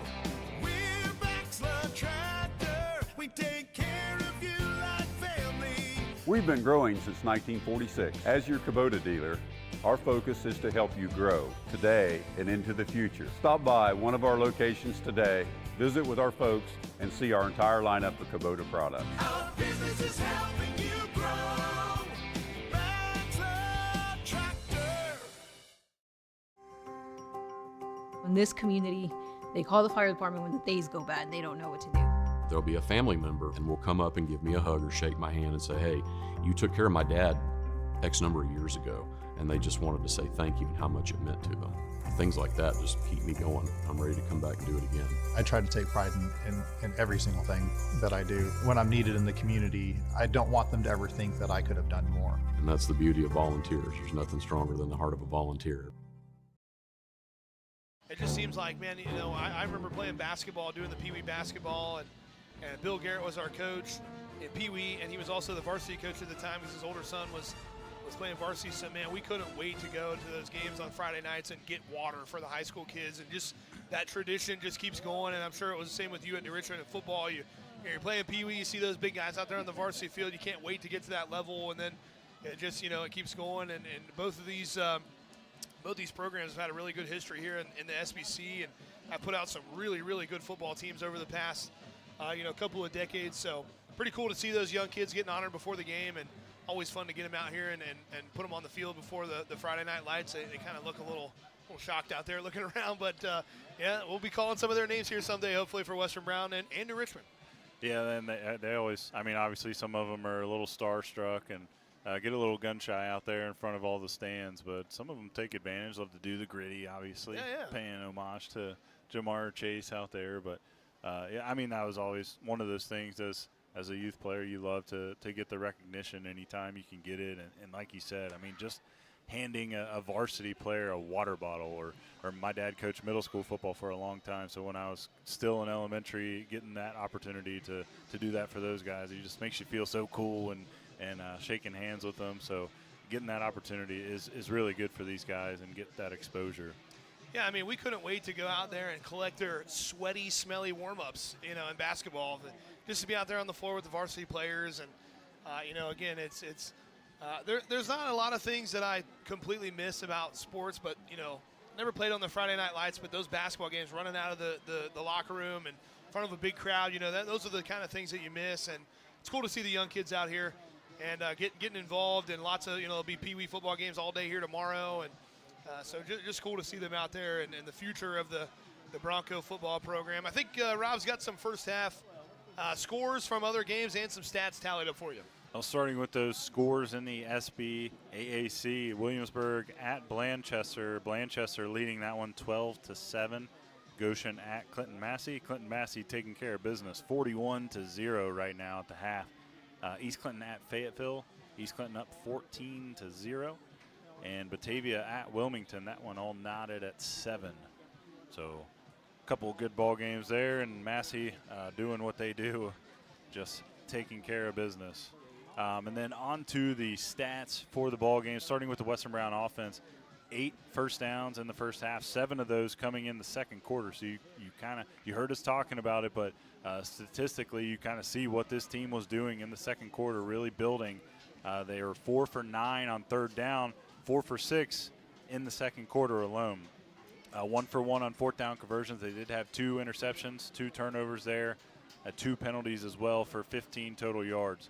We're Baxler Tractor. We take care of you like family. We've been growing since 1946. As your Kubota dealer, our focus is to help you grow today and into the future. Stop by one of our locations today, visit with our folks, and see our entire lineup of Kubota products. Our business is helping you grow. Baxler Tractor. In this community, they call the fire department when the days go bad and they don't know what to do. There'll be a family member and will come up and give me a hug or shake my hand and say, hey, you took care of my dad X number of years ago. And they just wanted to say thank you and how much it meant to them. Things like that just keep me going. I'm ready to come back and do it again. I try to take pride in every single thing that I do. When I'm needed in the community, I don't want them to ever think that I could have done more. And that's the beauty of volunteers. There's nothing stronger than the heart of a volunteer. It just seems like, man, you know, I remember playing basketball, doing the Pee Wee basketball, and Bill Garrett was our coach in Pee Wee, and he was also the varsity coach at the time because his older son was playing varsity. So, man, we couldn't wait to go to those games on Friday nights and get water for the high school kids, and just that tradition just keeps going. And I'm sure it was the same with you at New Richmond in football. You're playing Pee Wee, you see those big guys out there on the varsity field. You can't wait to get to that level, and then it just, you know, it keeps going. And both these programs have had a really good history here in the SBC, and have put out some really, really good football teams over the past, couple of decades. So pretty cool to see those young kids getting honored before the game, and always fun to get them out here and put them on the field before the Friday night lights. They kind of look a little shocked out there looking around, but yeah, we'll be calling some of their names here someday, hopefully for Western Brown and New Richmond. Yeah, and they always, I mean, obviously some of them are a little starstruck, and get a little gun shy out there in front of all the stands, but some of them take advantage, love to do the gritty, obviously, paying homage to Jamar Chase out there. But, yeah, I mean, that was always one of those things as a youth player, you love to get the recognition anytime you can get it. And like you said, I mean, just handing a varsity player a water bottle, or my dad coached middle school football for a long time, so when I was still in elementary, getting that opportunity to do that for those guys, it just makes you feel so cool and shaking hands with them. So getting that opportunity is really good for these guys and get that exposure. Yeah, I mean, we couldn't wait to go out there and collect their sweaty, smelly warm-ups, in basketball. Just to be out there on the floor with the varsity players. And, again, there's not a lot of things that I completely miss about sports, but, never played on the Friday Night Lights, but those basketball games, running out of the locker room and in front of a big crowd, those are the kind of things that you miss. And it's cool to see the young kids out here and getting involved in lots of, there'll be Pee Wee football games all day here tomorrow. And so just cool to see them out there and the future of the Bronco football program. I think Rob's got some first half scores from other games and some stats tallied up for you. Well, starting with those scores in the SB AAC, Williamsburg at Blanchester. Blanchester leading that one 12-7. Goshen at Clinton Massey. Clinton Massey taking care of business, 41-0 right now at the half. East Clinton at Fayetteville. East Clinton up 14-0. And Batavia at Wilmington, that one all knotted at 7. So a couple of good ball games there, and Massey doing what they do, just taking care of business. And then on to the stats for the ball game, starting with the Western Brown offense. 8 first downs in the first half, 7 of those coming in the second quarter. So you heard us talking about it, but statistically you kind of see what this team was doing in the second quarter, really building. They were 4 for 9 on third down, 4 for 6 in the second quarter alone. 1 for 1 on fourth down conversions. They did have 2 interceptions, 2 turnovers there, 2 penalties as well for 15 total yards.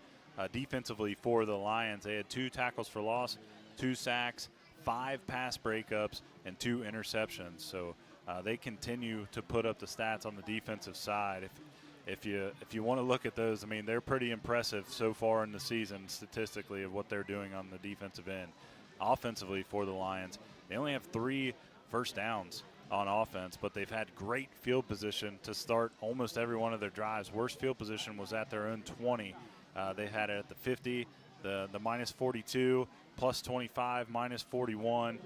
Defensively for the Lions, they had 2 tackles for loss, 2 sacks, 5 pass breakups, and 2 interceptions. So they continue to put up the stats on the defensive side. If you want to look at those, I mean, they're pretty impressive so far in the season statistically of what they're doing on the defensive end. Offensively for the Lions, they only have 3 first downs on offense, but they've had great field position to start almost every one of their drives. Worst field position was at their own 20. They had it at the 50, the minus 42, plus 25, minus 41.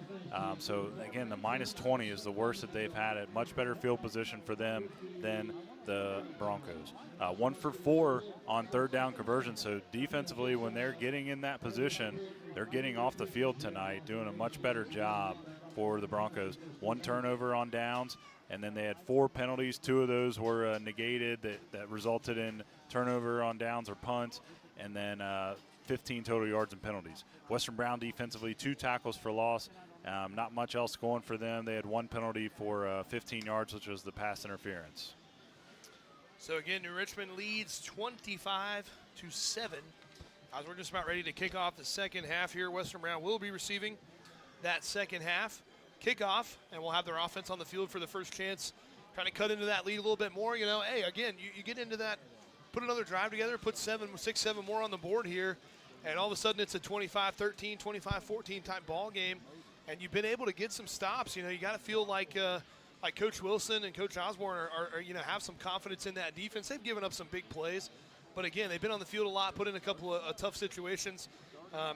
So, again, the minus 20 is the worst that they've had it. Much better field position for them than the Broncos. 1 for 4 on third down conversion. So, defensively, when they're getting in that position, they're getting off the field tonight, doing a much better job for the Broncos. 1 turnover on downs, and then they had 4 penalties. 2 of those were negated that resulted in turnover on downs or punts, and then 15 total yards and penalties. Western Brown defensively, 2 tackles for loss. Not much else going for them. They had 1 penalty for 15 yards, which was the pass interference. So again, New Richmond leads 25-7. As we're just about ready to kick off the second half here, Western Brown will be receiving that second half kickoff, and we'll have their offense on the field for the first chance, trying to cut into that lead a little bit more. Hey, again, you get into that, put another drive together, put 7 more on the board here, and all of a sudden it's a 25-13, 25-14 type ball game, and you've been able to get some stops. You got to feel like Coach Wilson and Coach Osborne are have some confidence in that defense. They've given up some big plays, but again, they've been on the field a lot, put in a couple of tough situations. I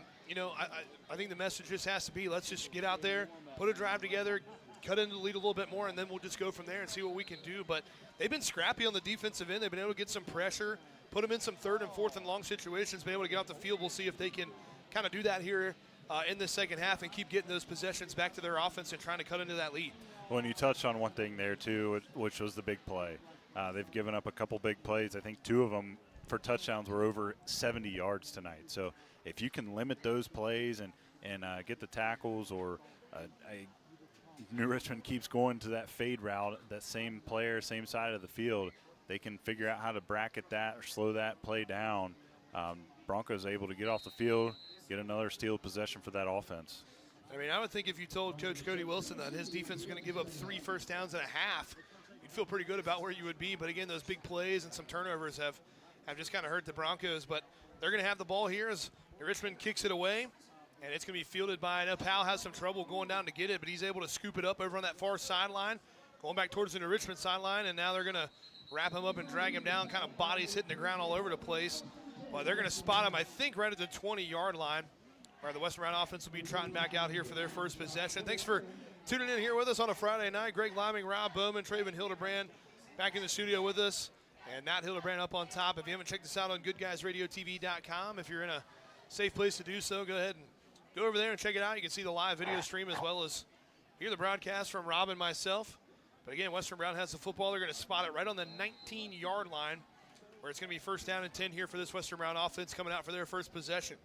think the message just has to be, let's just get out there, put a drive together, cut into the lead a little bit more, and then we'll just go from there and see what we can do. But they've been scrappy on the defensive end. They've been able to get some pressure, put them in some third and fourth and long situations, been able to get off the field. We'll see if they can kind of do that here in the second half and keep getting those possessions back to their offense and trying to cut into that lead. Well, and you touched on one thing there, too, which was the big play. They've given up a couple big plays. I think 2 of them for touchdowns were over 70 yards tonight. So if you can limit those plays and get the tackles, or New Richmond keeps going to that fade route, that same player, same side of the field, they can figure out how to bracket that or slow that play down. Broncos able to get off the field, get another steal possession for that offense. I mean, I would think if you told Coach Cody Wilson that his defense was going to give up 3 first downs and a half, you'd feel pretty good about where you would be. But again, those big plays and some turnovers have just kind of hurt the Broncos. But they're going to have the ball here as Richmond kicks it away, and it's going to be fielded by, I know Powell has some trouble going down to get it, but he's able to scoop it up over on that far sideline, going back towards the New Richmond sideline, and now they're going to wrap him up and drag him down, kind of bodies hitting the ground all over the place. But they're going to spot him, I think, right at the 20-yard line, where the Western Brown offense will be trotting back out here for their first possession. Thanks for tuning in here with us on a Friday night. Greg Liming, Rob Bowman, Traven Hildebrand back in the studio with us, and Matt Hildebrand up on top. If you haven't checked us out on goodguysradiotv.com, if you're in a safe place to do so, go ahead and go over there and check it out. You can see the live video stream as well as hear the broadcast from Rob and myself. But again, Western Brown has the football. They're going to spot it right on the 19-yard line, where it's going to be first down and 10 here for this Western Brown offense coming out for their first possession.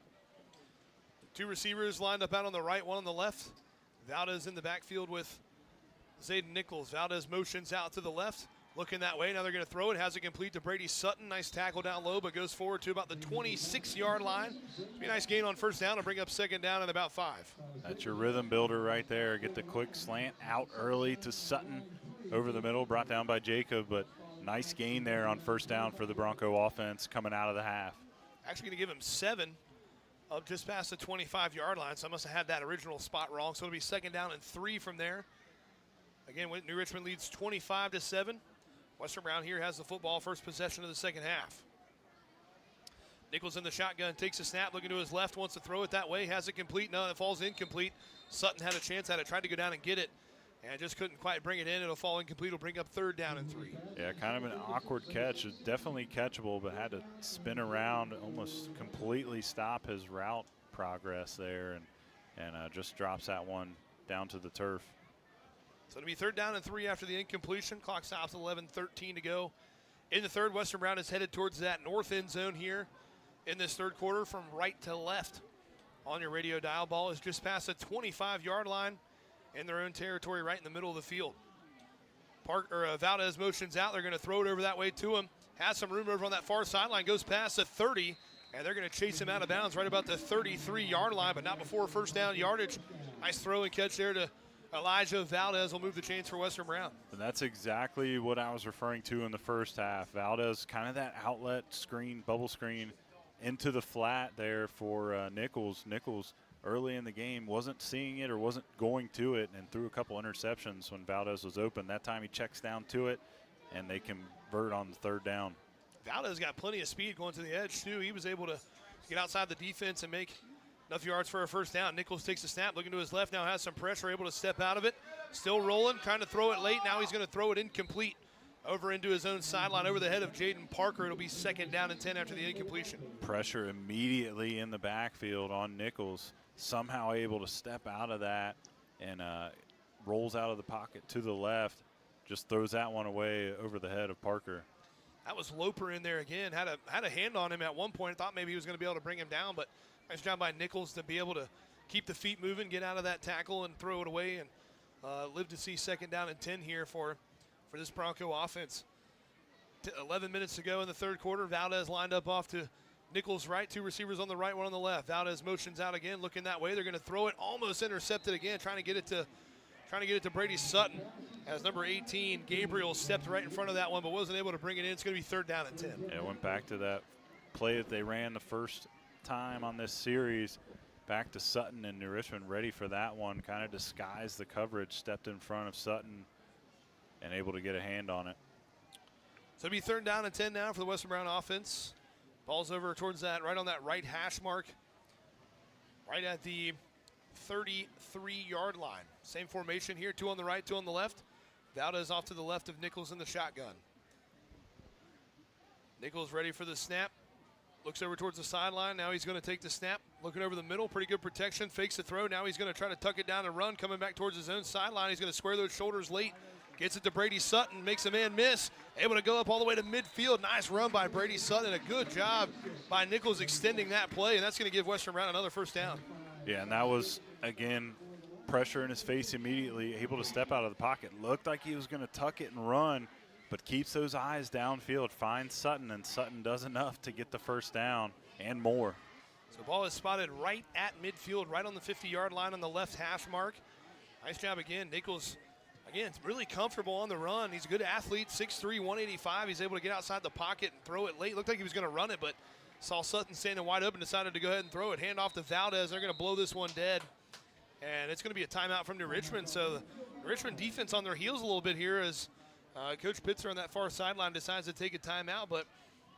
Two receivers lined up out on the right, one on the left. Valdez in the backfield with Zayden Nichols. Valdez motions out to the left, looking that way. Now they're going to throw it. Has it complete to Brady Sutton. Nice tackle down low, but goes forward to about the 26-yard line. Be a nice gain on first down to bring up second down at about 5. That's your rhythm builder right there. Get the quick slant out early to Sutton over the middle, brought down by Jacob, but nice gain there on first down for the Bronco offense coming out of the half. Actually going to give him 7 up just past the 25-yard line, so I must have had that original spot wrong. So it'll be second down and 3 from there. Again, New Richmond leads 25-7. Western Brown here has the football, first possession of the second half. Nichols in the shotgun, takes a snap, looking to his left, wants to throw it that way, has it complete. No, it falls incomplete. Sutton had a chance at it, tried to go down and get it, and just couldn't quite bring it in. It'll fall incomplete. It'll bring up third down and 3. Yeah, kind of an awkward catch. It's definitely catchable, but had to spin around, almost completely stop his route progress there, and just drops that one down to the turf. So it'll be third down and 3 after the incompletion. Clock stops 11:13 to go. In the third, Western Brown is headed towards that north end zone here in this third quarter from right to left. On your radio dial, ball is just past the 25-yard line in their own territory right in the middle of the field. Valdez motions out. They're going to throw it over that way to him. Has some room over on that far sideline. Goes past the 30, and they're going to chase him out of bounds right about the 33-yard line, but not before first down yardage. Nice throw and catch there to Elijah Valdez. Will move the chains for Western Brown. And that's exactly what I was referring to in the first half. Valdez, kind of that outlet screen, bubble screen, into the flat there for Nichols. Nichols, early in the game, wasn't seeing it or wasn't going to it and threw a couple interceptions when Valdez was open. That time he checks down to it, and they convert on the third down. Valdez got plenty of speed going to the edge, too. He was able to get outside the defense and make enough yards for a first down. Nichols takes a snap, looking to his left, now has some pressure, able to step out of it. Still rolling, trying to throw it late. Now he's going to throw it incomplete over into his own sideline over the head of Jaden Parker. It'll be second down and 10 after the incompletion. Pressure immediately in the backfield on Nichols. Somehow able to step out of that and rolls out of the pocket to the left. Just throws that one away over the head of Parker. That was Loper in there again. Had a hand on him at one point. Thought maybe he was going to be able to bring him down, but nice job by Nichols to be able to keep the feet moving, get out of that tackle, and throw it away, and live to see second down and 10 here for this Bronco offense. 11 minutes to go in the third quarter. Valdez lined up off to Nichols' right, 2 receivers on the right, 1 on the left. Valdez motions out again, looking that way. They're going to throw it, almost intercepted again, trying to get it to Brady Sutton. As number 18, Gabriel, stepped right in front of that one, but wasn't able to bring it in. It's going to be third down and 10. Yeah, went back to that play that they ran the first time on this series. Back to Sutton, and New Richmond ready for that one. Kind of disguised the coverage, stepped in front of Sutton, and able to get a hand on it. So it'll be third down and 10 now for the Western Brown offense. Ball's over towards that, right on that right hash mark, right at the 33-yard line. Same formation here, 2 on the right, 2 on the left. Valdez off to the left of Nichols in the shotgun. Nichols ready for the snap. Looks over towards the sideline. Now he's going to take the snap. Looking over the middle. Pretty good protection. Fakes the throw. Now he's going to try to tuck it down and run. Coming back towards his own sideline. He's going to square those shoulders late. Gets it to Brady Sutton. Makes a man miss. Able to go up all the way to midfield. Nice run by Brady Sutton. A good job by Nichols extending that play. And that's going to give Western Brown another first down. Yeah, and that was, again, pressure in his face immediately. Able to step out of the pocket. Looked like he was going to tuck it and run, but keeps those eyes downfield, finds Sutton, and Sutton does enough to get the first down and more. So ball is spotted right at midfield, right on the 50-yard line on the left hash mark. Nice job again. Nichols, again, really comfortable on the run. He's a good athlete, 6'3", 185. He's able to get outside the pocket and throw it late. Looked like he was going to run it, but Saw Sutton standing wide open, decided to go ahead and throw it. Hand off to Valdez. They're going to blow this one dead. And it's going to be a timeout from New Richmond. So the Richmond defense on their heels a little bit here as Coach Pitzer on that far sideline decides to take a timeout. But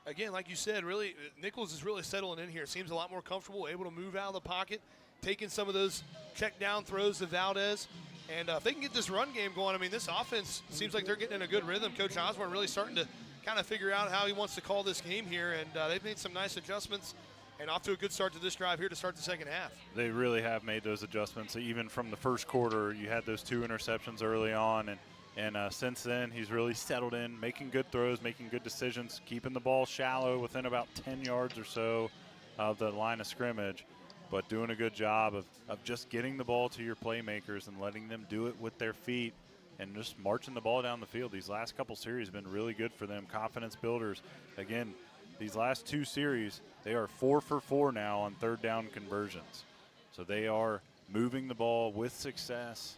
again, like you said, really, Nichols is really settling in here. Seems a lot more comfortable, able to move out of the pocket, taking some of those check down throws to Valdez. And if they can get this run game going, I mean, this offense seems like they're getting in a good rhythm. Coach Osborne really starting to kind of figure out how he wants to call this game here. And they've made some nice adjustments and off to a good start to this drive here to start the second half. They really have made those adjustments. Even from the first quarter, you had those 2 interceptions early on. And since then, he's really settled in, making good throws, making good decisions, keeping the ball shallow within about 10 yards or so of the line of scrimmage, but doing a good job of just getting the ball to your playmakers and letting them do it with their feet and just marching the ball down the field. These last couple series have been really good for them, confidence builders. Again, these last 2 series, they are 4 for 4 now on third down conversions. So they are moving the ball with success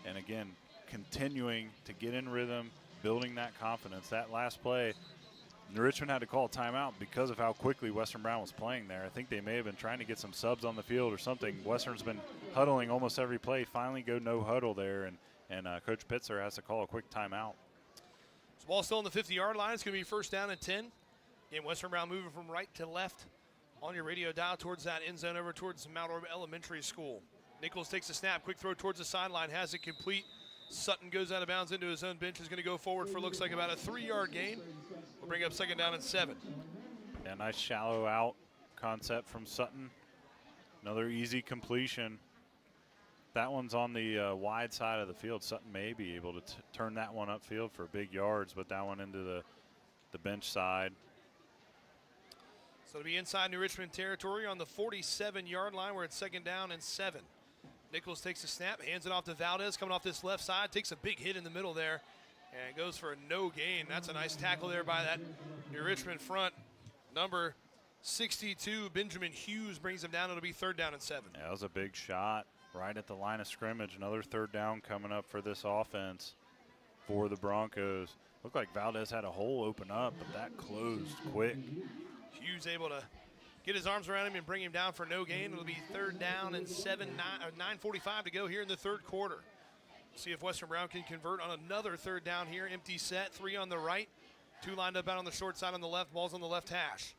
and, again, continuing to get in rhythm, building that confidence. That last play, New Richmond had to call a timeout because of how quickly Western Brown was playing there. I think they may have been trying to get some subs on the field or something. Western's been huddling almost every play, finally go no huddle there, and Coach Pitzer has to call a quick timeout. So ball still on the 50-yard line. It's going to be first down and 10. Again, Western Brown moving from right to left on your radio dial towards that end zone over towards Mount Orb Elementary School. Nichols takes a snap, quick throw towards the sideline, has it complete. Sutton goes out of bounds into his own bench, is going to go forward for looks like about a 3-yard gain. We'll bring up second down and 7. Yeah, nice shallow out concept from Sutton. Another easy completion. That one's on the wide side of the field. Sutton may be able to turn that one upfield for big yards, but that one into the bench side. So it'll be inside New Richmond territory on the 47-yard line. We're at second down and 7. Nichols takes a snap, hands it off to Valdez, coming off this left side, takes a big hit in the middle there, and goes for a no gain. That's a nice tackle there by that New Richmond front. Number 62, Benjamin Hughes, brings him down. It'll be third down and 7. Yeah, that was a big shot right at the line of scrimmage. Another third down coming up for this offense for the Broncos. Looked like Valdez had a hole open up, but that closed quick. Hughes able to get his arms around him and bring him down for no gain. It'll be third down and 9:45 to go here in the third quarter. See if Western Brown can convert on another third down here. Empty set, 3 on the right, 2 lined up out on the short side on the left. Ball's on the left hash.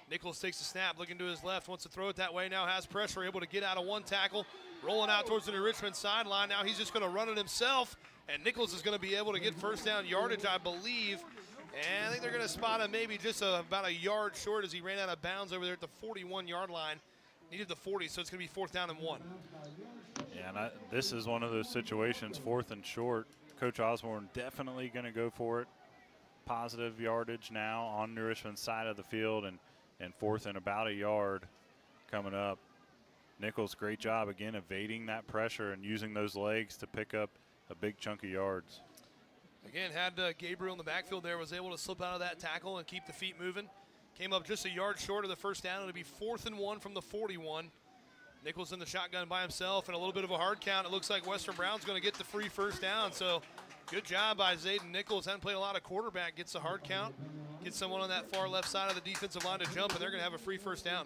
Nichols takes a snap, looking to his left, wants to throw it that way, now has pressure, able to get out of one tackle, rolling out towards the New Richmond sideline. Now he's just going to run it himself, and Nichols is going to be able to get first down yardage, I believe. And I think they're going to spot him maybe just about a yard short as he ran out of bounds over there at the 41-yard line. Needed the 40, so it's going to be fourth down and 1. Yeah, and this is one of those situations, 4th and short. Coach Osborne definitely going to go for it. Positive yardage now on New Richmond's side of the field, and 4th and about a yard coming up. Nichols, great job again evading that pressure and using those legs to pick up a big chunk of yards. Again, had Gabriel in the backfield there, was able to slip out of that tackle and keep the feet moving. Came up just a yard short of the first down. It'll be 4th and 1 from the 41. Nichols in the shotgun by himself and a little bit of a hard count. It looks like Western Brown's going to get the free first down. So good job by Zayden Nichols. Hadn't played a lot of quarterback. Gets the hard count. Gets someone on that far left side of the defensive line to jump, and they're going to have a free first down.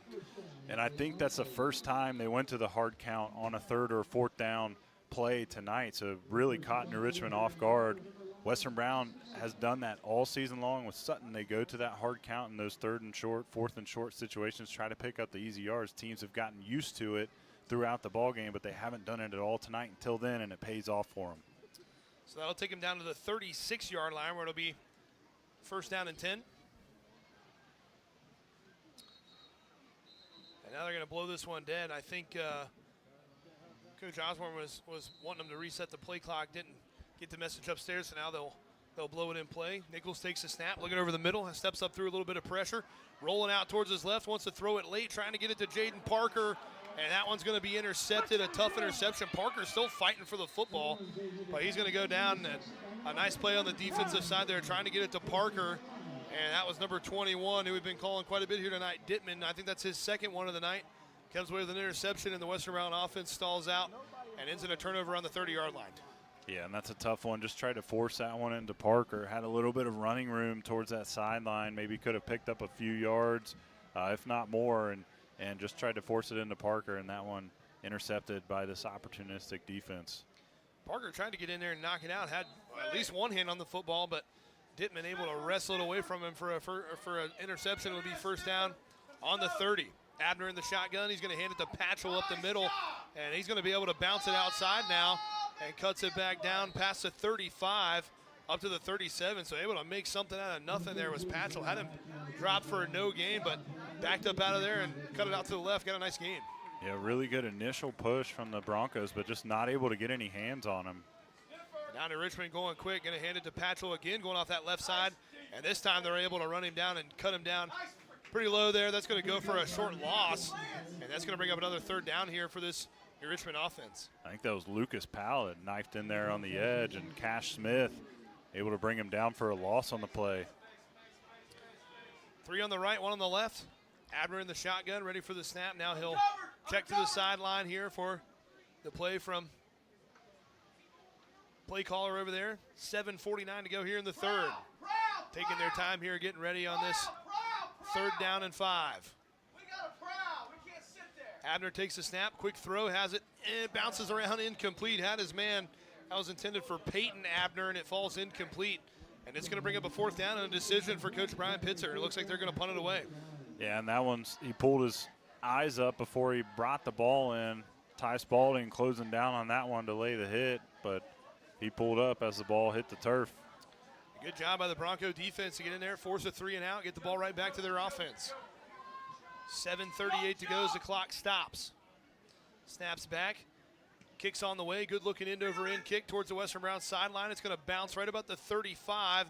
And I think that's the first time they went to the hard count on a 3rd or 4th down play tonight. So really caught New Richmond off guard. Western Brown has done that all season long with Sutton. They go to that hard count in those 3rd and short, 4th and short situations, try to pick up the easy yards. Teams have gotten used to it throughout the ball game, but they haven't done it at all tonight until then, and it pays off for them. So that'll take him down to the 36-yard line where it'll be first down and 10. And now they're going to blow this one dead. I think Coach Osborne was wanting them to reset the play clock, didn't get the message upstairs, so now they'll blow it in play. Nichols takes a snap, looking over the middle, steps up through a little bit of pressure, rolling out towards his left, wants to throw it late, trying to get it to Jaden Parker, and that one's going to be intercepted, a tough interception. Parker's still fighting for the football, but he's going to go down, and a nice play on the defensive side there, trying to get it to Parker, and that was number 21, who we've been calling quite a bit here tonight, Dittman. I think that's his second one of the night. Comes away with an interception, and the Western Brown offense stalls out and ends in a turnover on the 30-yard line. Yeah, and that's a tough one. Just tried to force that one into Parker. Had a little bit of running room towards that sideline. Maybe could have picked up a few yards. if not more, and just tried to force it into Parker, and that one intercepted by this opportunistic defense. Parker tried to get in there and knock it out, had at least one hand on the football, but didn't been able to wrestle it away from him for an interception. It would be first down on the 30. Abner in the shotgun. He's going to hand it to Patchell up the middle, and he's going to be able to bounce it outside now and cuts it back down past the 35 up to the 37. So able to make something out of nothing there was Patchell. Had him dropped for a no gain, but backed up out of there and cut it out to the left. Got a nice gain. Yeah, really good initial push from the Broncos, but just not able to get any hands on him. Down to Richmond going quick. Going to hand it to Patchell again, going off that left side. And this time they're able to run him down and cut him down pretty low there. That's going to go for a short loss. And that's going to bring up another third down here for this Richmond offense. I think that was Lucas Powell that knifed in there on the edge, and Cash Smith able to bring him down for a loss on the play. 3 on the right, 1 on the left. Abner in the shotgun, ready for the snap. Now he'll check to the sideline here for the play from play caller over there. 7:49 to go here in the third. Taking their time here, getting ready on this third down and 5. Abner takes the snap, quick throw, has it, and it bounces around, incomplete. Had his man. That was intended for Peyton Abner, and it falls incomplete. And it's going to bring up a fourth down and a decision for Coach Brian Pitzer. It looks like they're going to punt it away. Yeah, and that one's, he pulled his eyes up before he brought the ball in. Ty Spalding closing down on that one to lay the hit, but he pulled up as the ball hit the turf. Good job by the Bronco defense to get in there, force a 3 and out, get the ball right back to their offense. 7:38 to go as the clock stops. Snaps back, kicks on the way, good looking end over end kick towards the Western Browns sideline. It's going to bounce right about the 35,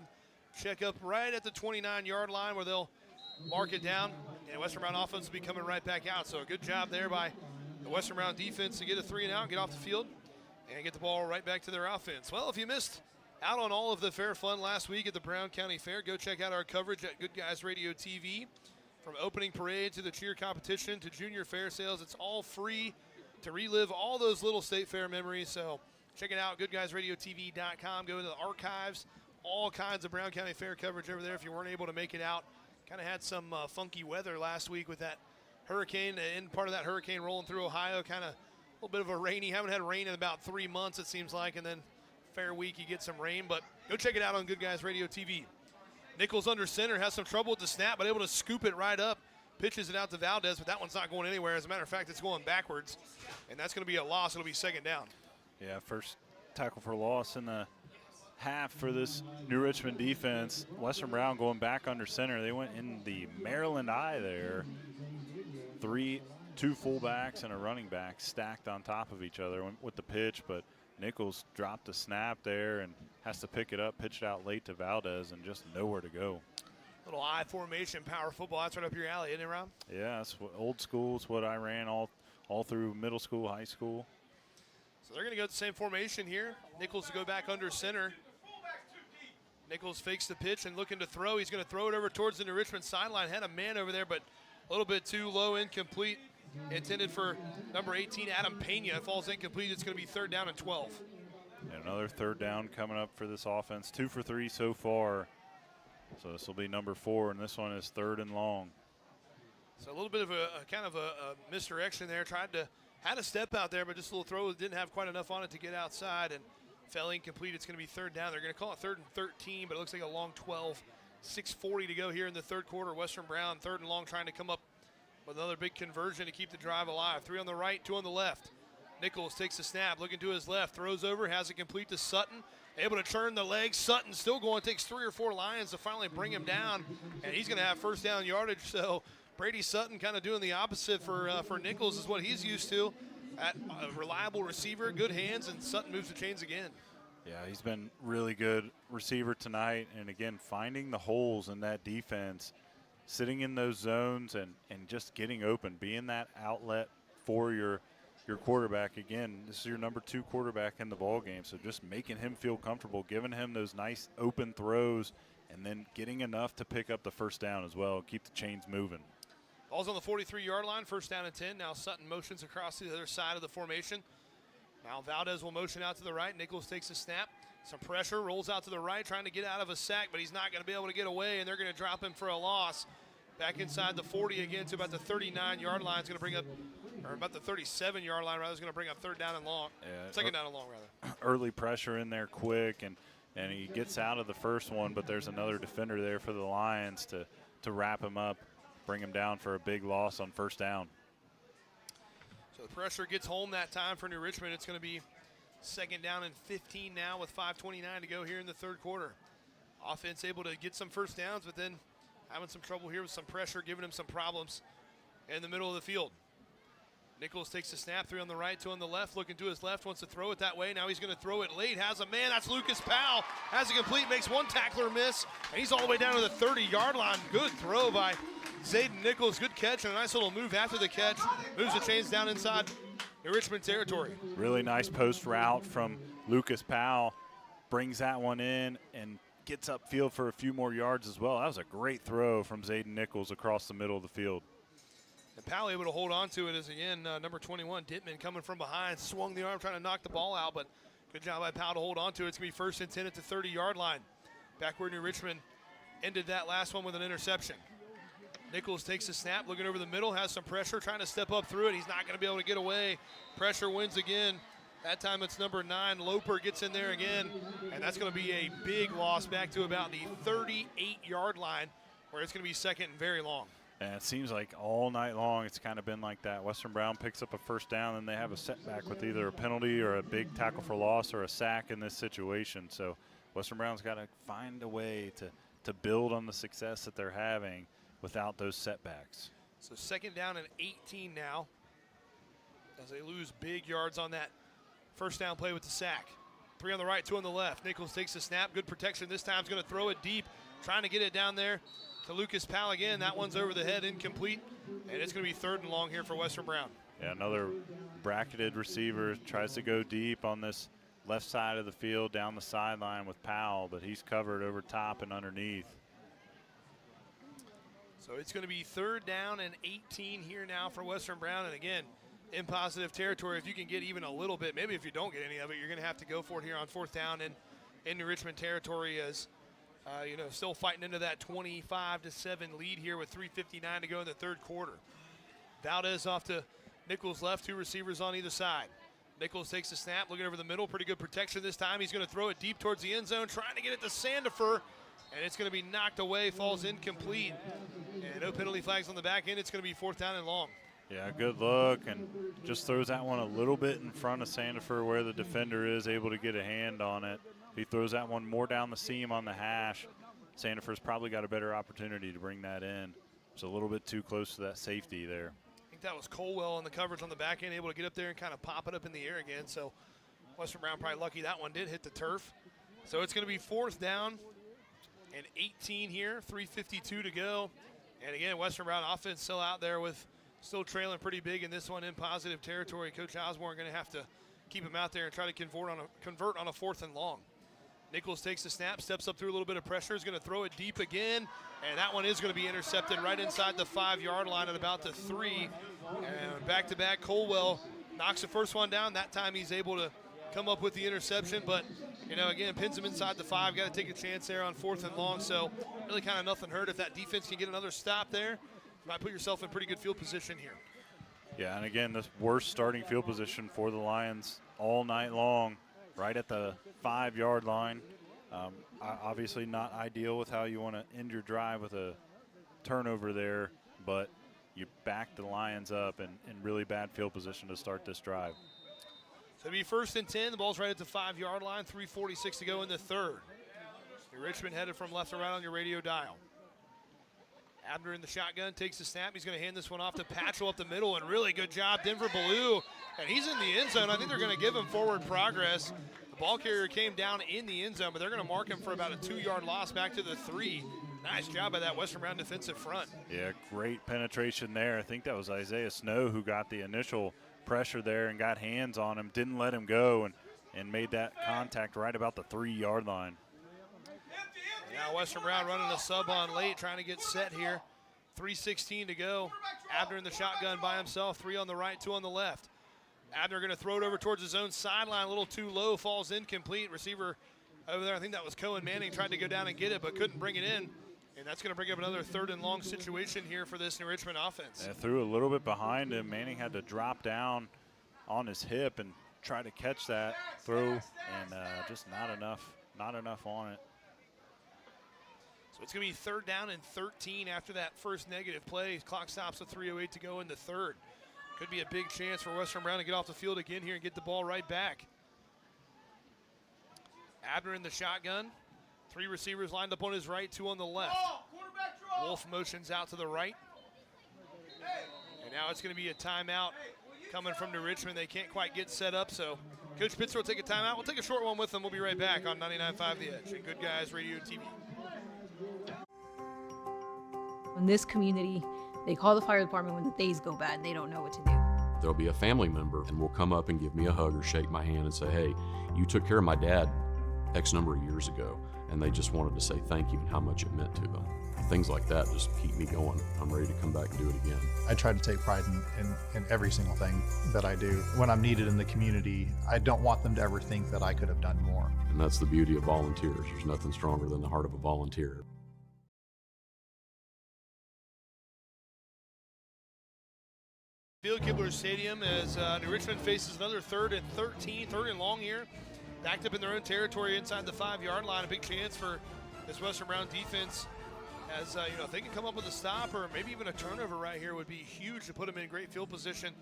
check up right at the 29-yard line where they'll mark it down, and Western Brown offense will be coming right back out. So a good job there by the Western Brown defense to get a 3 and out, get off the field, and get the ball right back to their offense. Well, if you missed out on all of the fair fun last week at the Brown County Fair, go check out our coverage at Good Guys Radio TV. From opening parade to the cheer competition to junior fair sales, it's all free to relive all those little state fair memories. So check it out, goodguysradiotv.com. Go into the archives, all kinds of Brown County Fair coverage over there if you weren't able to make it out. Kind of had some funky weather last week with that hurricane, and part of that hurricane rolling through Ohio, kind of a little bit of a rainy. Haven't had rain in about 3 months, it seems like, and then fair week you get some rain. But go check it out on Good Guys Radio TV. Nichols under center, has some trouble with the snap, but able to scoop it right up. Pitches it out to Valdez, but that one's not going anywhere. As a matter of fact, it's going backwards, and that's going to be a loss. It'll be second down. Yeah, first tackle for loss in the half for this New Richmond defense. Western Brown going back under center. They went in the Maryland eye there. Two fullbacks and a running back stacked on top of each other with the pitch, but Nichols dropped the snap there and has to pick it up, pitch it out late to Valdez, and just nowhere to go. Little I formation, power football. That's right up your alley, isn't it, Rob? Yeah, that's what old school. It's what I ran all through middle school, high school. So they're going to go with the same formation here. Nichols to go back under center. Nichols fakes the pitch and looking to throw. He's going to throw it over towards the New Richmond sideline. Had a man over there, but a little bit too low, incomplete. Intended for number 18, Adam Pena. It falls incomplete. It's going to be third down and 12. And another third down coming up for this offense. 2 for 3 so far. So this will be number 4, and this one is third and long. So a little bit of a kind of a misdirection there. Had a step out there, but just a little throw. Didn't have quite enough on it to get outside and fell incomplete. It's going to be third down. They're going to call it 3rd and 13, but it looks like a long 12. 6:40 to go here in the third quarter. Western Brown, 3rd and long, trying to come up with another big conversion to keep the drive alive. 3 on the right, 2 on the left. Nichols takes the snap, looking to his left, throws over, has it complete to Sutton. Able to turn the legs. Sutton still going, takes 3 or 4 Lions to finally bring him down, and he's going to have first down yardage. So Brady Sutton kind of doing the opposite for Nichols is what he's used to. A reliable receiver, good hands, and Sutton moves the chains again. Yeah, he's been really good receiver tonight, and again, finding the holes in that defense, sitting in those zones and just getting open, being that outlet for your quarterback. Again, this is your number 2 quarterback in the ball game, so just making him feel comfortable, giving him those nice open throws, and then getting enough to pick up the first down as well, keep the chains moving. Ball's on the 43-yard line, first down and 10. Now Sutton motions across to the other side of the formation. Now Valdez will motion out to the right. Nichols takes a snap. Some pressure, rolls out to the right, trying to get out of a sack, but he's not going to be able to get away, and they're going to drop him for a loss. back inside the 40 again to about the 39-yard line. It's going to bring up, or about the 37-yard line, rather. It's going to bring up third down and long. Yeah, second down and long, rather. Early pressure in there quick, and he gets out of the first one, but there's another defender there for the Lions to wrap him up, bring him down for a big loss on first down. So the pressure gets home that time for New Richmond. It's going to be second down and 15 now with 5:29 to go here in the third quarter. Offense able to get some first downs, but then having some trouble here with some pressure, giving him some problems in the middle of the field. Nichols takes the snap, 3 on the right, 2 on the left, looking to his left, wants to throw it that way. Now he's going to throw it late, has a man, that's Lucas Powell. Has it complete, makes one tackler miss, and he's all the way down to the 30-yard line. Good throw by Zayden Nichols, good catch, and a nice little move after the catch. Moves the chains down inside New Richmond territory. Really nice post route from Lucas Powell. Brings that one in and gets upfield for a few more yards as well. That was a great throw from Zayden Nichols across the middle of the field. And Powell able to hold on to it as, again, number 21, Dittman, coming from behind, swung the arm, trying to knock the ball out, but good job by Powell to hold on to it. It's going to be 1st and 10 at the 30-yard line. Back where New Richmond ended that last one with an interception. Nichols takes the snap, looking over the middle, has some pressure, trying to step up through it. He's not going to be able to get away. Pressure wins again. That time it's number 9. Loper gets in there again, and that's going to be a big loss back to about the 38-yard line, where it's going to be second and very long. And it seems like all night long it's kind of been like that. Western Brown picks up a first down, and they have a setback with either a penalty or a big tackle for loss or a sack in this situation. So Western Brown's got to find a way to build on the success that they're having without those setbacks. So second down and 18 now, as they lose big yards on that first down play with the sack. 3 on the right, 2 on the left. Nichols takes the snap, good protection. This time he's going to throw it deep, trying to get it down there to Lucas Powell again. That one's over the head, incomplete, and it's going to be 3rd and long here for Western Brown. Yeah, another bracketed receiver tries to go deep on this left side of the field down the sideline with Powell, but he's covered over top and underneath. So it's going to be 3rd down and 18 here now for Western Brown, and again, in positive territory. If you can get even a little bit, maybe if you don't get any of it, you're going to have to go for it here on 4th down and in New Richmond territory, as still fighting into that 25-7 lead here with 3:59 to go in the third quarter. Valdez off to Nichols left, 2 receivers on either side. Nichols takes the snap, looking over the middle, pretty good protection this time. He's going to throw it deep towards the end zone, trying to get it to Sandifer, and it's going to be knocked away, falls incomplete. And no penalty flags on the back end. It's going to be 4th down and long. Yeah, good look, and just throws that one a little bit in front of Sandifer where the defender is able to get a hand on it. He throws that one more down the seam on the hash. Sandifer's probably got a better opportunity to bring that in. It's a little bit too close to that safety there. I think that was Colwell on the coverage on the back end, able to get up there and kind of pop it up in the air again. So Western Brown probably lucky that one did hit the turf. So it's going to be 4th down and 18 here, 3:52 to go. And again, Western Brown offense still out there with still trailing pretty big in this one in positive territory. Coach Osborne going to have to keep him out there and try to convert on a 4th and long. Nichols takes the snap, steps up through a little bit of pressure, is going to throw it deep again, and that one is going to be intercepted right inside the 5-yard line at about the 3. And back-to-back, Colwell knocks the first one down. That time he's able to come up with the interception, but, again, pins him inside the 5. Got to take a chance there on 4th and long, so really kind of nothing hurt. If that defense can get another stop there, you might put yourself in pretty good field position here. Yeah, and again, the worst starting field position for the Lions all night long, right at the 5-yard line. Obviously not ideal with how you want to end your drive with a turnover there, but you back the Lions up in really bad field position to start this drive. So it'll be 1st and 10. The ball's right at the 5-yard line, 3:46 to go in the third. Richmond headed from left to right on your radio dial. Abner in the shotgun, takes the snap. He's going to hand this one off to Patchell up the middle, and really good job, Denver Ballou. And he's in the end zone. I think they're going to give him forward progress. The ball carrier came down in the end zone, but they're going to mark him for about a 2-yard loss back to the 3. Nice job by that Western Brown defensive front. Yeah, great penetration there. I think that was Isaiah Snow who got the initial pressure there and got hands on him, didn't let him go, and made that contact right about the 3-yard line. Now Western Brown running a sub on late, trying to get set here. 3:16 to go. Abner in the shotgun by himself, 3 on the right, 2 on the left. Abner going to throw it over towards his own sideline, a little too low, falls incomplete. Receiver over there, I think that was Cohen Manning, tried to go down and get it, but couldn't bring it in. And that's going to bring up another 3rd and long situation here for this New Richmond offense. Yeah, threw a little bit behind him. Manning had to drop down on his hip and try to catch that throw, and just not enough on it. So it's going to be 3rd down and 13 after that first negative play. Clock stops at 3:08 to go in the 3rd. Could be a big chance for Western Brown to get off the field again here and get the ball right back. Abner in the shotgun. 3 receivers lined up on his right, 2 on the left. Wolf motions out to the right. And now it's going to be a timeout coming from New Richmond. They can't quite get set up, so Coach Pitzer will take a timeout. We'll take a short one with them. We'll be right back on 99.5 The Edge and Good Guys Radio TV. In this community, they call the fire department when the days go bad and they don't know what to do. There'll be a family member and will come up and give me a hug or shake my hand and say, hey, you took care of my dad X number of years ago, and they just wanted to say thank you and how much it meant to them. Things like that just keep me going. I'm ready to come back and do it again. I try to take pride in every single thing that I do. When I'm needed in the community, I don't want them to ever think that I could have done more. And that's the beauty of volunteers. There's nothing stronger than the heart of a volunteer. Field Kibler Stadium as New Richmond faces another 3rd and 13, 3rd and long here. Backed up in their own territory inside the 5-yard line. A big chance for this Western Brown defense as, if they can come up with a stop or maybe even a turnover right here would be huge to put them in great field position.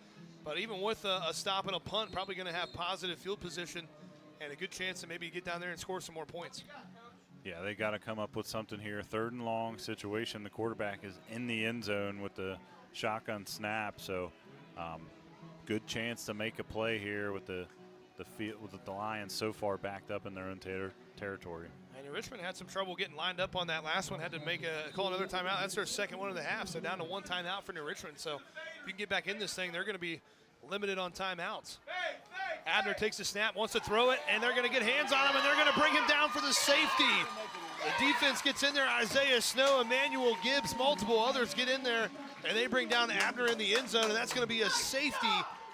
But even with a stop and a punt, probably going to have positive field position and a good chance to maybe get down there and score some more points. Yeah, they got to come up with something here. 3rd and long situation. The quarterback is in the end zone with the shotgun snap, so good chance to make a play here with the Lions so far backed up in their own territory. And Richmond had some trouble getting lined up on that last one. Had to call another timeout. That's their second one of the half, so down to 1 timeout for New Richmond. So if you can get back in this thing, they're going to be limited on timeouts. Abner takes the snap, wants to throw it, and they're going to get hands on him, and they're going to bring him down for the safety. The defense gets in there. Isaiah Snow, Emmanuel Gibbs, multiple others get in there, and they bring down Abner in the end zone, and that's going to be a safety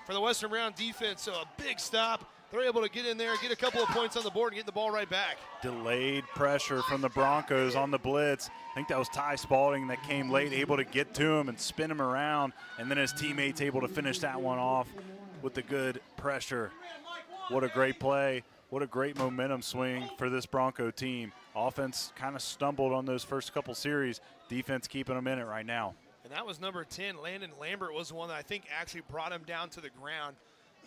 for the Western Brown defense. So a big stop. They're able to get in there, get a couple of points on the board, and get the ball right back. Delayed pressure from the Broncos on the blitz. I think that was Ty Spalding that came late, able to get to him and spin him around, and then his teammates able to finish that one off with the good pressure. What a great play. What a great momentum swing for this Bronco team. Offense kind of stumbled on those first couple series. Defense keeping them in it right now. And that was number 10. Landon Lambert was the one that I think actually brought him down to the ground.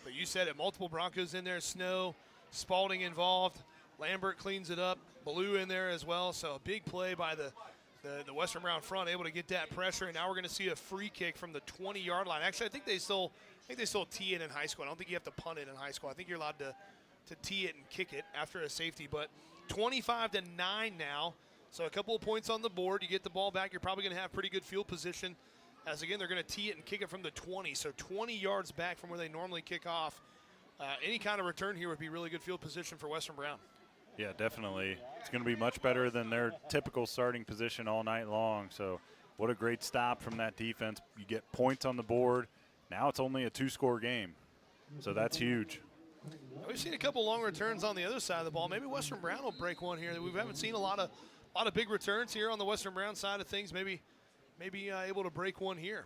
But you said it, multiple Broncos in there. Snow, Spalding involved. Lambert cleans it up. Blue in there as well. So a big play by the Western Brown front, able to get that pressure. And now we're going to see a free kick from the 20-yard line. Actually, I think they still tee it in high school. I don't think you have to punt it in high school. I think you're allowed to tee it and kick it after a safety. But 25-9 now. So a couple of points on the board. You get the ball back, you're probably going to have pretty good field position. As again, they're going to tee it and kick it from the 20. So 20 yards back from where they normally kick off. Any kind of return here would be really good field position for Western Brown. Yeah, definitely. It's going to be much better than their typical starting position all night long. So what a great stop from that defense. You get points on the board. Now it's only a 2-score game. So that's huge. We've seen a couple long returns on the other side of the ball. Maybe Western Brown will break one here. We haven't seen a lot of big returns here on the Western Brown side of things. Maybe able to break one here.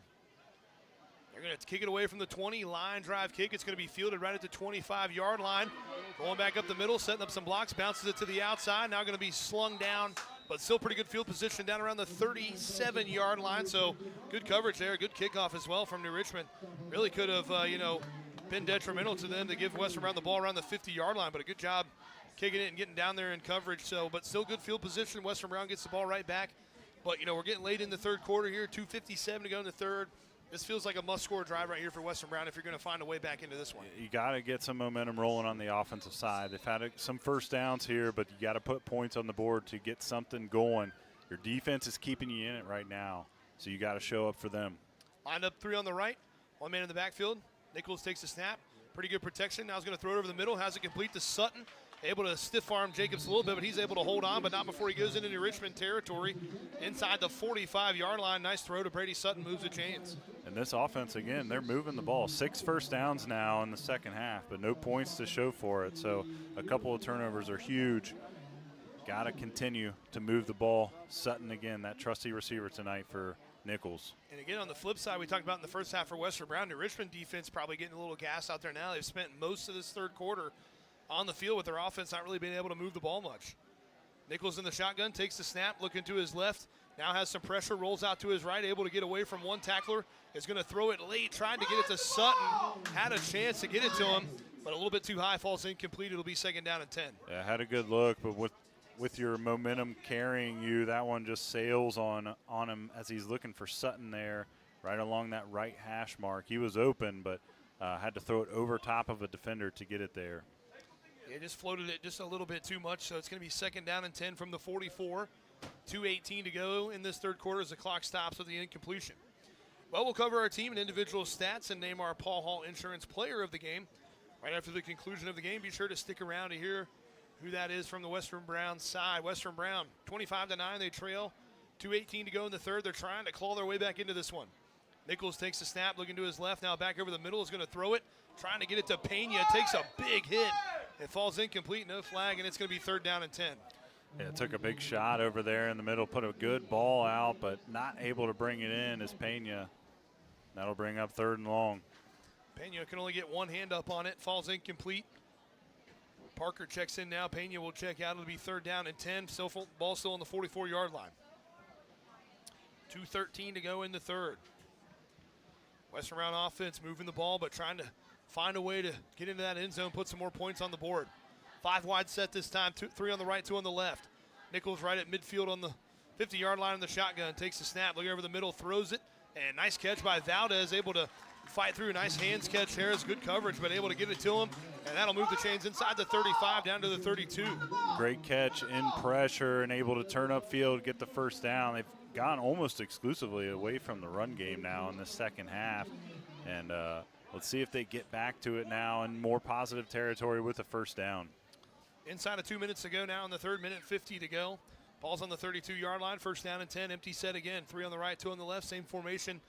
They're going to kick it away from the 20, line drive kick. It's going to be fielded right at the 25-yard line. Going back up the middle, setting up some blocks, bounces it to the outside. Now going to be slung down, but still pretty good field position down around the 37-yard line. So good coverage there, good kickoff as well from New Richmond. Really could have, been detrimental to them to give Western Brown the ball around the 50-yard line, but a good job kicking it and getting down there in coverage. So, but still good field position. Western Brown gets the ball right back. But, we're getting late in the third quarter here, 2:57 to go in the third. This feels like a must-score drive right here for Western Brown if you're going to find a way back into this one. You got to get some momentum rolling on the offensive side. They've had some first downs here, but you got to put points on the board to get something going. Your defense is keeping you in it right now, so you got to show up for them. Lined up 3 on the right, 1 man in the backfield. Nichols takes the snap. Pretty good protection. Now he's going to throw it over the middle. Has it complete to Sutton. Able to stiff arm Jacobs a little bit, but he's able to hold on, but not before he goes into New Richmond territory. Inside the 45-yard line. Nice throw to Brady Sutton. Moves the chains. And this offense, again, they're moving the ball. 6 first downs now in the second half, but no points to show for it. So a couple of turnovers are huge. got to continue to move the ball. Sutton, again, that trusty receiver tonight for Nichols. And again, on the flip side, we talked about in the first half for Western Brown, the Richmond defense probably getting a little gas out there now. They've spent most of this third quarter on the field with their offense not really being able to move the ball much. Nichols in the shotgun, takes the snap, looking to his left, now has some pressure, rolls out to his right, able to get away from one tackler, is going to throw it late, trying to get it to Sutton, had a chance to get it to him, but a little bit too high, falls incomplete. It'll be 2nd down and 10. Yeah, had a good look, but with your momentum carrying you, that one just sails on him as he's looking for Sutton there, right along that right hash mark. He was open, but had to throw it over top of a defender to get it there. Yeah, just floated it just a little bit too much, so it's going to be 2nd down and 10 from the 44. 2:18 to go in this third quarter as the clock stops with the incompletion. Well, we'll cover our team and individual stats and name our Paul Hall Insurance Player of the Game. Right after the conclusion of the game, be sure to stick around to hear who that is from the Western Brown side. Western Brown, 25-9, they trail. 2:18 to go in the third. They're trying to claw their way back into this one. Nichols takes the snap, looking to his left, now back over the middle, is going to throw it, trying to get it to Pena, takes a big hit. It falls incomplete, no flag, and it's going to be 3rd down and 10. Yeah, took a big shot over there in the middle, put a good ball out, but not able to bring it in is Pena. That'll bring up 3rd and long. Pena can only get one hand up on it, falls incomplete. Parker checks in now, Pena will check out. It'll be 3rd down and 10, ball still on the 44-yard line. 2:13 to go in the third. Western Brown offense moving the ball, but trying to find a way to get into that end zone, put some more points on the board. 5 wide set this time, 3 on the right, 2 on the left. Nichols right at midfield on the 50-yard line in the shotgun, takes the snap, looking over the middle, throws it, and nice catch by Valdez, able to fight through. Nice hands catch, Harris, good coverage, but able to get it to him, and that'll move the chains inside the 35 down to the 32. Great catch in pressure and able to turn upfield, get the 1st down. They've gone almost exclusively away from the run game now in the second half, and let's see if they get back to it now in more positive territory with the 1st down. Inside of 2 minutes to go now in the third, 1:50 to go. Ball's on the 32-yard line, 1st down and 10, empty set again. 3 on the right, 2 on the left, same formation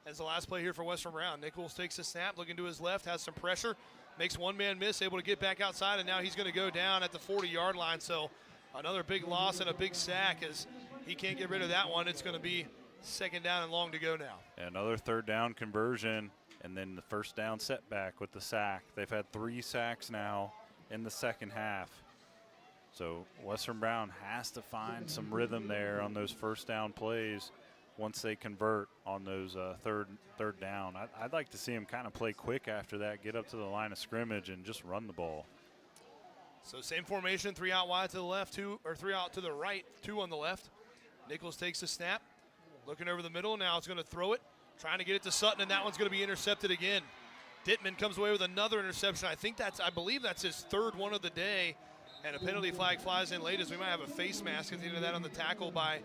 as the last play here for Western Brown. Nichols takes a snap, looking to his left, has some pressure, makes one man miss, able to get back outside, and now he's going to go down at the 40-yard line. So another big loss and a big sack as he can't get rid of that one. It's going to be 2nd down and long to go now. Another 3rd down conversion, and then the 1st down setback with the sack. They've had 3 sacks now in the second half. So Western Brown has to find some rhythm there on those 1st down plays once they convert on those third down. I'd like to see him kind of play quick after that, get up to the line of scrimmage and just run the ball. So same formation, 3 out wide to the left, 3 out to the right, 2 on the left. Nichols takes the snap, looking over the middle, now it's going to throw it, trying to get it to Sutton, and that one's going to be intercepted again. Dittman comes away with another interception. I believe that's his 3rd one of the day, and a penalty flag flies in late as we might have a face mask at the end of that on the tackle by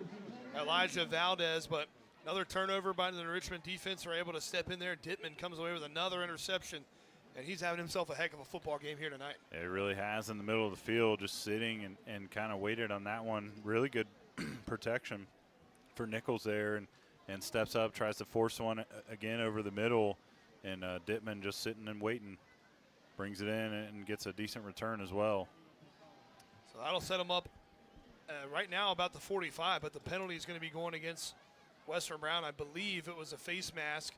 Elijah Valdez, but another turnover by the Richmond defense. Are able to step in there. Dittman comes away with another interception, and he's having himself a heck of a football game here tonight. It really has in the middle of the field, just sitting and kind of waited on that one. Really good protection for Nichols there, and steps up, tries to force one again over the middle, and Dittman just sitting and waiting. Brings it in and gets a decent return as well. So that'll set him up right now about the 45, but the penalty is going to be going against Western Brown. I believe it was a face mask,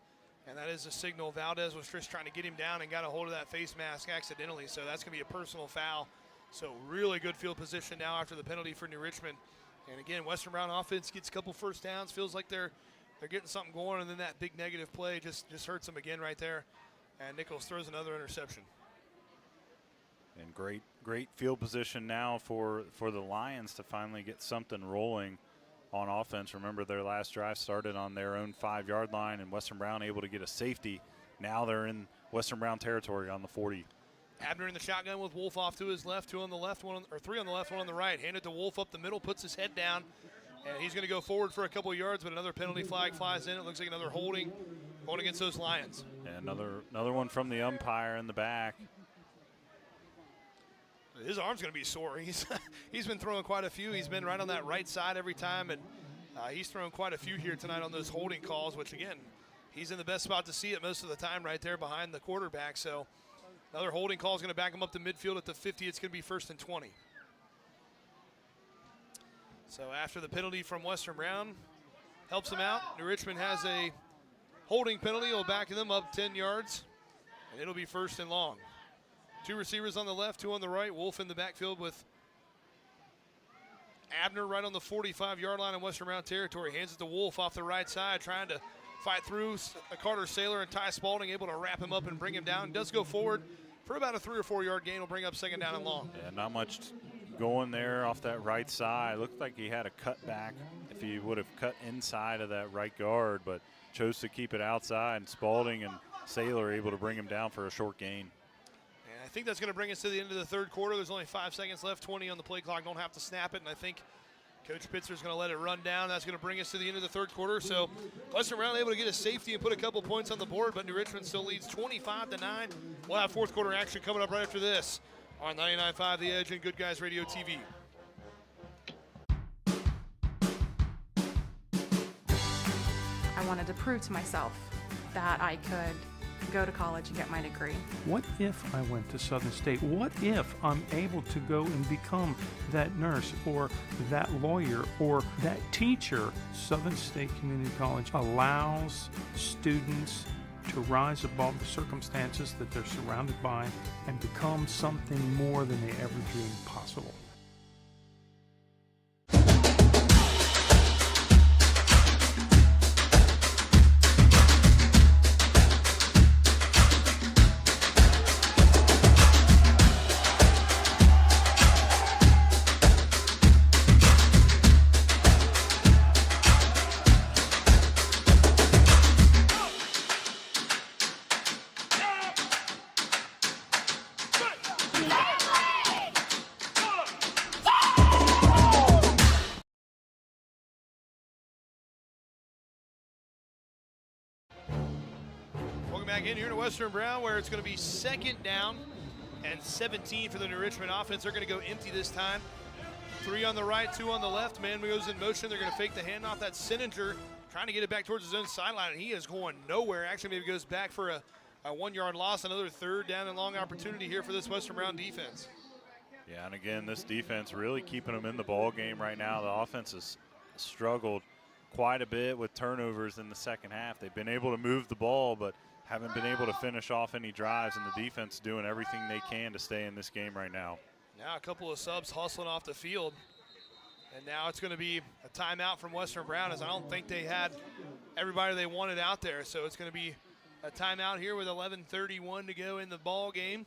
and that is a signal. Valdez was just trying to get him down and got a hold of that face mask accidentally, so that's going to be a personal foul. So really good field position now after the penalty for New Richmond. And again, Western Brown offense gets a couple 1st downs, feels like they're getting something going, and then that big negative play just hurts them again right there. And Nichols throws another interception. And great field position now for the Lions to finally get something rolling on offense. Remember, their last drive started on their own 5-yard line, and Western Brown able to get a safety. Now they're in Western Brown territory on the 40. Abner in the shotgun with Wolf off to his left, 3 on the left, 1 on the right. Handed to Wolf up the middle, puts his head down, and he's going to go forward for a couple of yards, but another penalty flag flies in. It looks like another holding going against those Lions. And another one from the umpire in the back. His arm's going to be sore. He's been throwing quite a few. He's been right on that right side every time, and he's thrown quite a few here tonight on those holding calls, which, again, he's in the best spot to see it most of the time right there behind the quarterback. So another holding call is going to back him up to midfield at the 50. It's going to be 1st and 20. So after the penalty from Western Brown helps them out, New Richmond has a holding penalty. It'll back them up 10 yards, and it'll be 1st and long. 2 receivers on the left, 2 on the right. Wolf in the backfield with Abner right on the 45-yard line in Western Brown territory. Hands it to Wolf off the right side, trying to fight through Carter Saylor and Ty Spalding, able to wrap him up and bring him down. Does go forward for about a 3 or 4 yard gain. Will bring up 2nd down and long. Yeah, not much going there off that right side. Looked like he had a cutback if he would have cut inside of that right guard, but chose to keep it outside. And Spalding and Saylor able to bring him down for a short gain. I think that's going to bring us to the end of the 3rd quarter. There's only 5 seconds left, 20 on the play clock. Don't have to snap it, and I think Coach Pitzer's going to let it run down. That's going to bring us to the end of the 3rd quarter. So Western Brown able to get a safety and put a couple points on the board, but New Richmond still leads 25-9. We'll have 4th quarter action coming up right after this on 99.5 The Edge and Good Guys Radio TV. I wanted to prove to myself that I could go to college and get my degree. What if I went to Southern State? What if I'm able to go and become that nurse or that lawyer or that teacher? Southern State Community College allows students to rise above the circumstances that they're surrounded by and become something more than they ever dreamed possible. Back in here to Western Brown, where it's going to be 2nd down and 17 for the New Richmond offense. They're going to go empty this time. 3 on the right, 2 on the left. Man goes in motion. They're going to fake the handoff. That's Sininger trying to get it back towards his own sideline, and he is going nowhere. Actually, maybe goes back for a 1 yard loss. Another 3rd down and long opportunity here for this Western Brown defense. Yeah, and again, this defense really keeping them in the ball game right now. The offense has struggled quite a bit with turnovers in the 2nd half. They've been able to move the ball, but haven't been able to finish off any drives, and the defense doing everything they can to stay in this game right now. Now a couple of subs hustling off the field, and now it's going to be a timeout from Western Brown, as I don't think they had everybody they wanted out there. So it's going to be a timeout here with 11:31 to go in the ball game,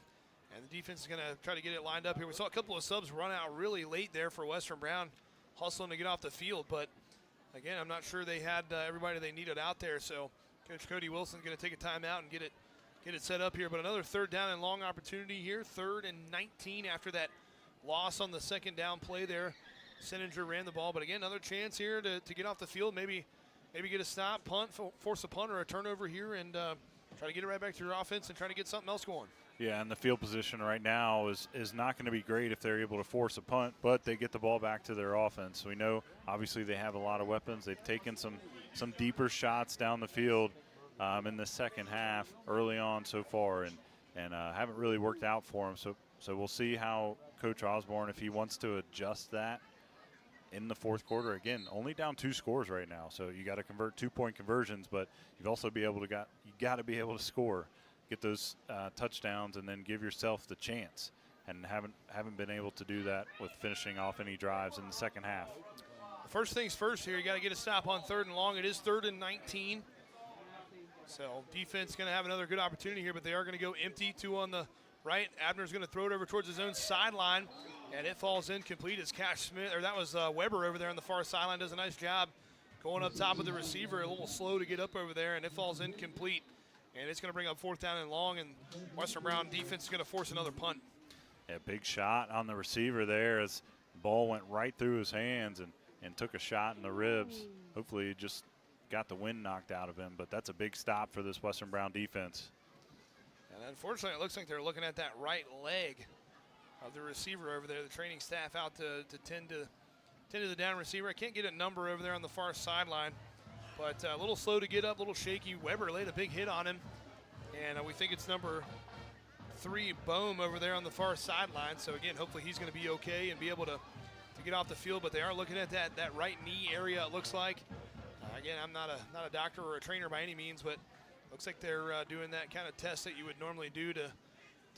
and the defense is going to try to get it lined up here. We saw a couple of subs run out really late there for Western Brown, hustling to get off the field, but again, I'm not sure they had everybody they needed out there. So Coach Cody Wilson's going to take a timeout and get it set up here. But another 3rd down and long opportunity here. 3rd and 19 after that loss on the 2nd down play there. Sininger ran the ball, but again, another chance here to get off the field. Maybe get a stop, punt, force a punt or a turnover here, and try to get it right back to your offense and try to get something else going. Yeah, and the field position right now is not going to be great if they're able to force a punt, but they get the ball back to their offense. We know, obviously, they have a lot of weapons. They've taken some deeper shots down the field in the 2nd half early on so far, and haven't really worked out for them. So we'll see how Coach Osborne, if he wants to adjust that in the 4th quarter. Again, only down 2 scores right now, so you got to convert 2-point conversions, but you've also you got to be able to score, get those touchdowns, and then give yourself the chance. And haven't been able to do that with finishing off any drives in the 2nd half. First things first here, you got to get a stop on 3rd and long. It is 3rd and 19. So defense going to have another good opportunity here, but they are going to go empty. 2 on the right. Abner's going to throw it over towards his own sideline, and it falls incomplete as Cash Smith, or that was Weber over there on the far sideline, does a nice job going up top of the receiver, a little slow to get up over there, and it falls incomplete. And it's going to bring up 4th down and long, and Western Brown defense is going to force another punt. Yeah, big shot on the receiver there as the ball went right through his hands and took a shot in the ribs. Hopefully he just got the wind knocked out of him, but that's a big stop for this Western Brown defense. And unfortunately, it looks like they're looking at that right leg of the receiver over there. The training staff out to tend to the down receiver. I can't get a number over there on the far sideline, but a little slow to get up, a little shaky. Weber laid a big hit on him, and we think it's number 3, Bohm, over there on the far sideline. So again, hopefully he's going to be okay and be able to get off the field, but they are looking at that right knee area, it looks like. Again, I'm not a doctor or a trainer by any means, but looks like they're doing that kind of test that you would normally do to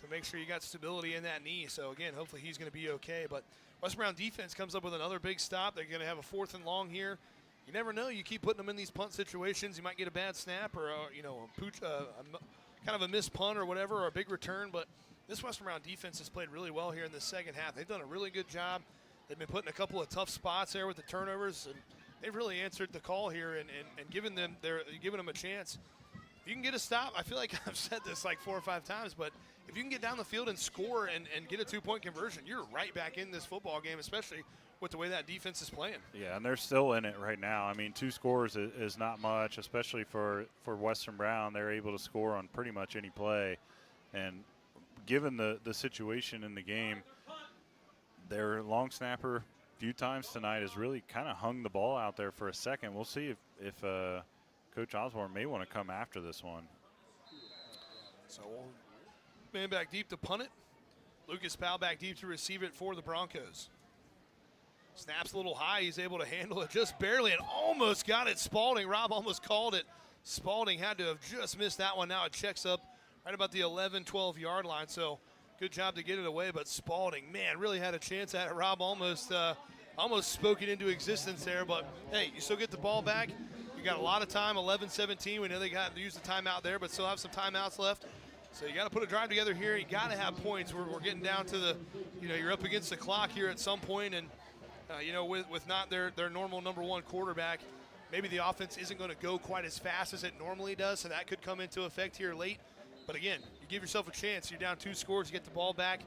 make sure you got stability in that knee. So again, hopefully he's going to be okay. But Western Brown defense comes up with another big stop. They're going to have a 4th and long here. You never know. You keep putting them in these punt situations. You might get a bad snap or a pooch, kind of a missed punt or whatever, or a big return. But this Western Brown defense has played really well here in the second half. They've done a really good job. They've been put in a couple of tough spots there with the turnovers, and they've really answered the call here and given them a chance. If you can get a stop, I feel like I've said this like 4 or 5 times, but if you can get down the field and score and get a 2-point conversion, you're right back in this football game, especially with the way that defense is playing. Yeah, and they're still in it right now. I mean, 2 scores is not much, especially for Western Brown. They're able to score on pretty much any play. And given the situation in the game, their long snapper a few times tonight has really kind of hung the ball out there for a second. We'll see if Coach Osborne may want to come after this one. So man back deep to punt it. Lucas Powell back deep to receive it for the Broncos. Snaps a little high. He's able to handle it just barely and almost got it. Spalding. Rob almost called it. Spalding had to have just missed that one. Now it checks up right about the 11, 12-yard line. So good job to get it away. But Spalding, man, really had a chance at it. Rob almost spoke it into existence there. But, hey, you still get the ball back. You got a lot of time, 11-17. We know they got to use the timeout there, but still have some timeouts left. So you got to put a drive together here. You got to have points. We're getting down to the, you're up against the clock here at some point, and with not their normal number 1 quarterback, maybe the offense isn't going to go quite as fast as it normally does, so that could come into effect here late. But again, you give yourself a chance. You're down 2 scores, you get the ball back.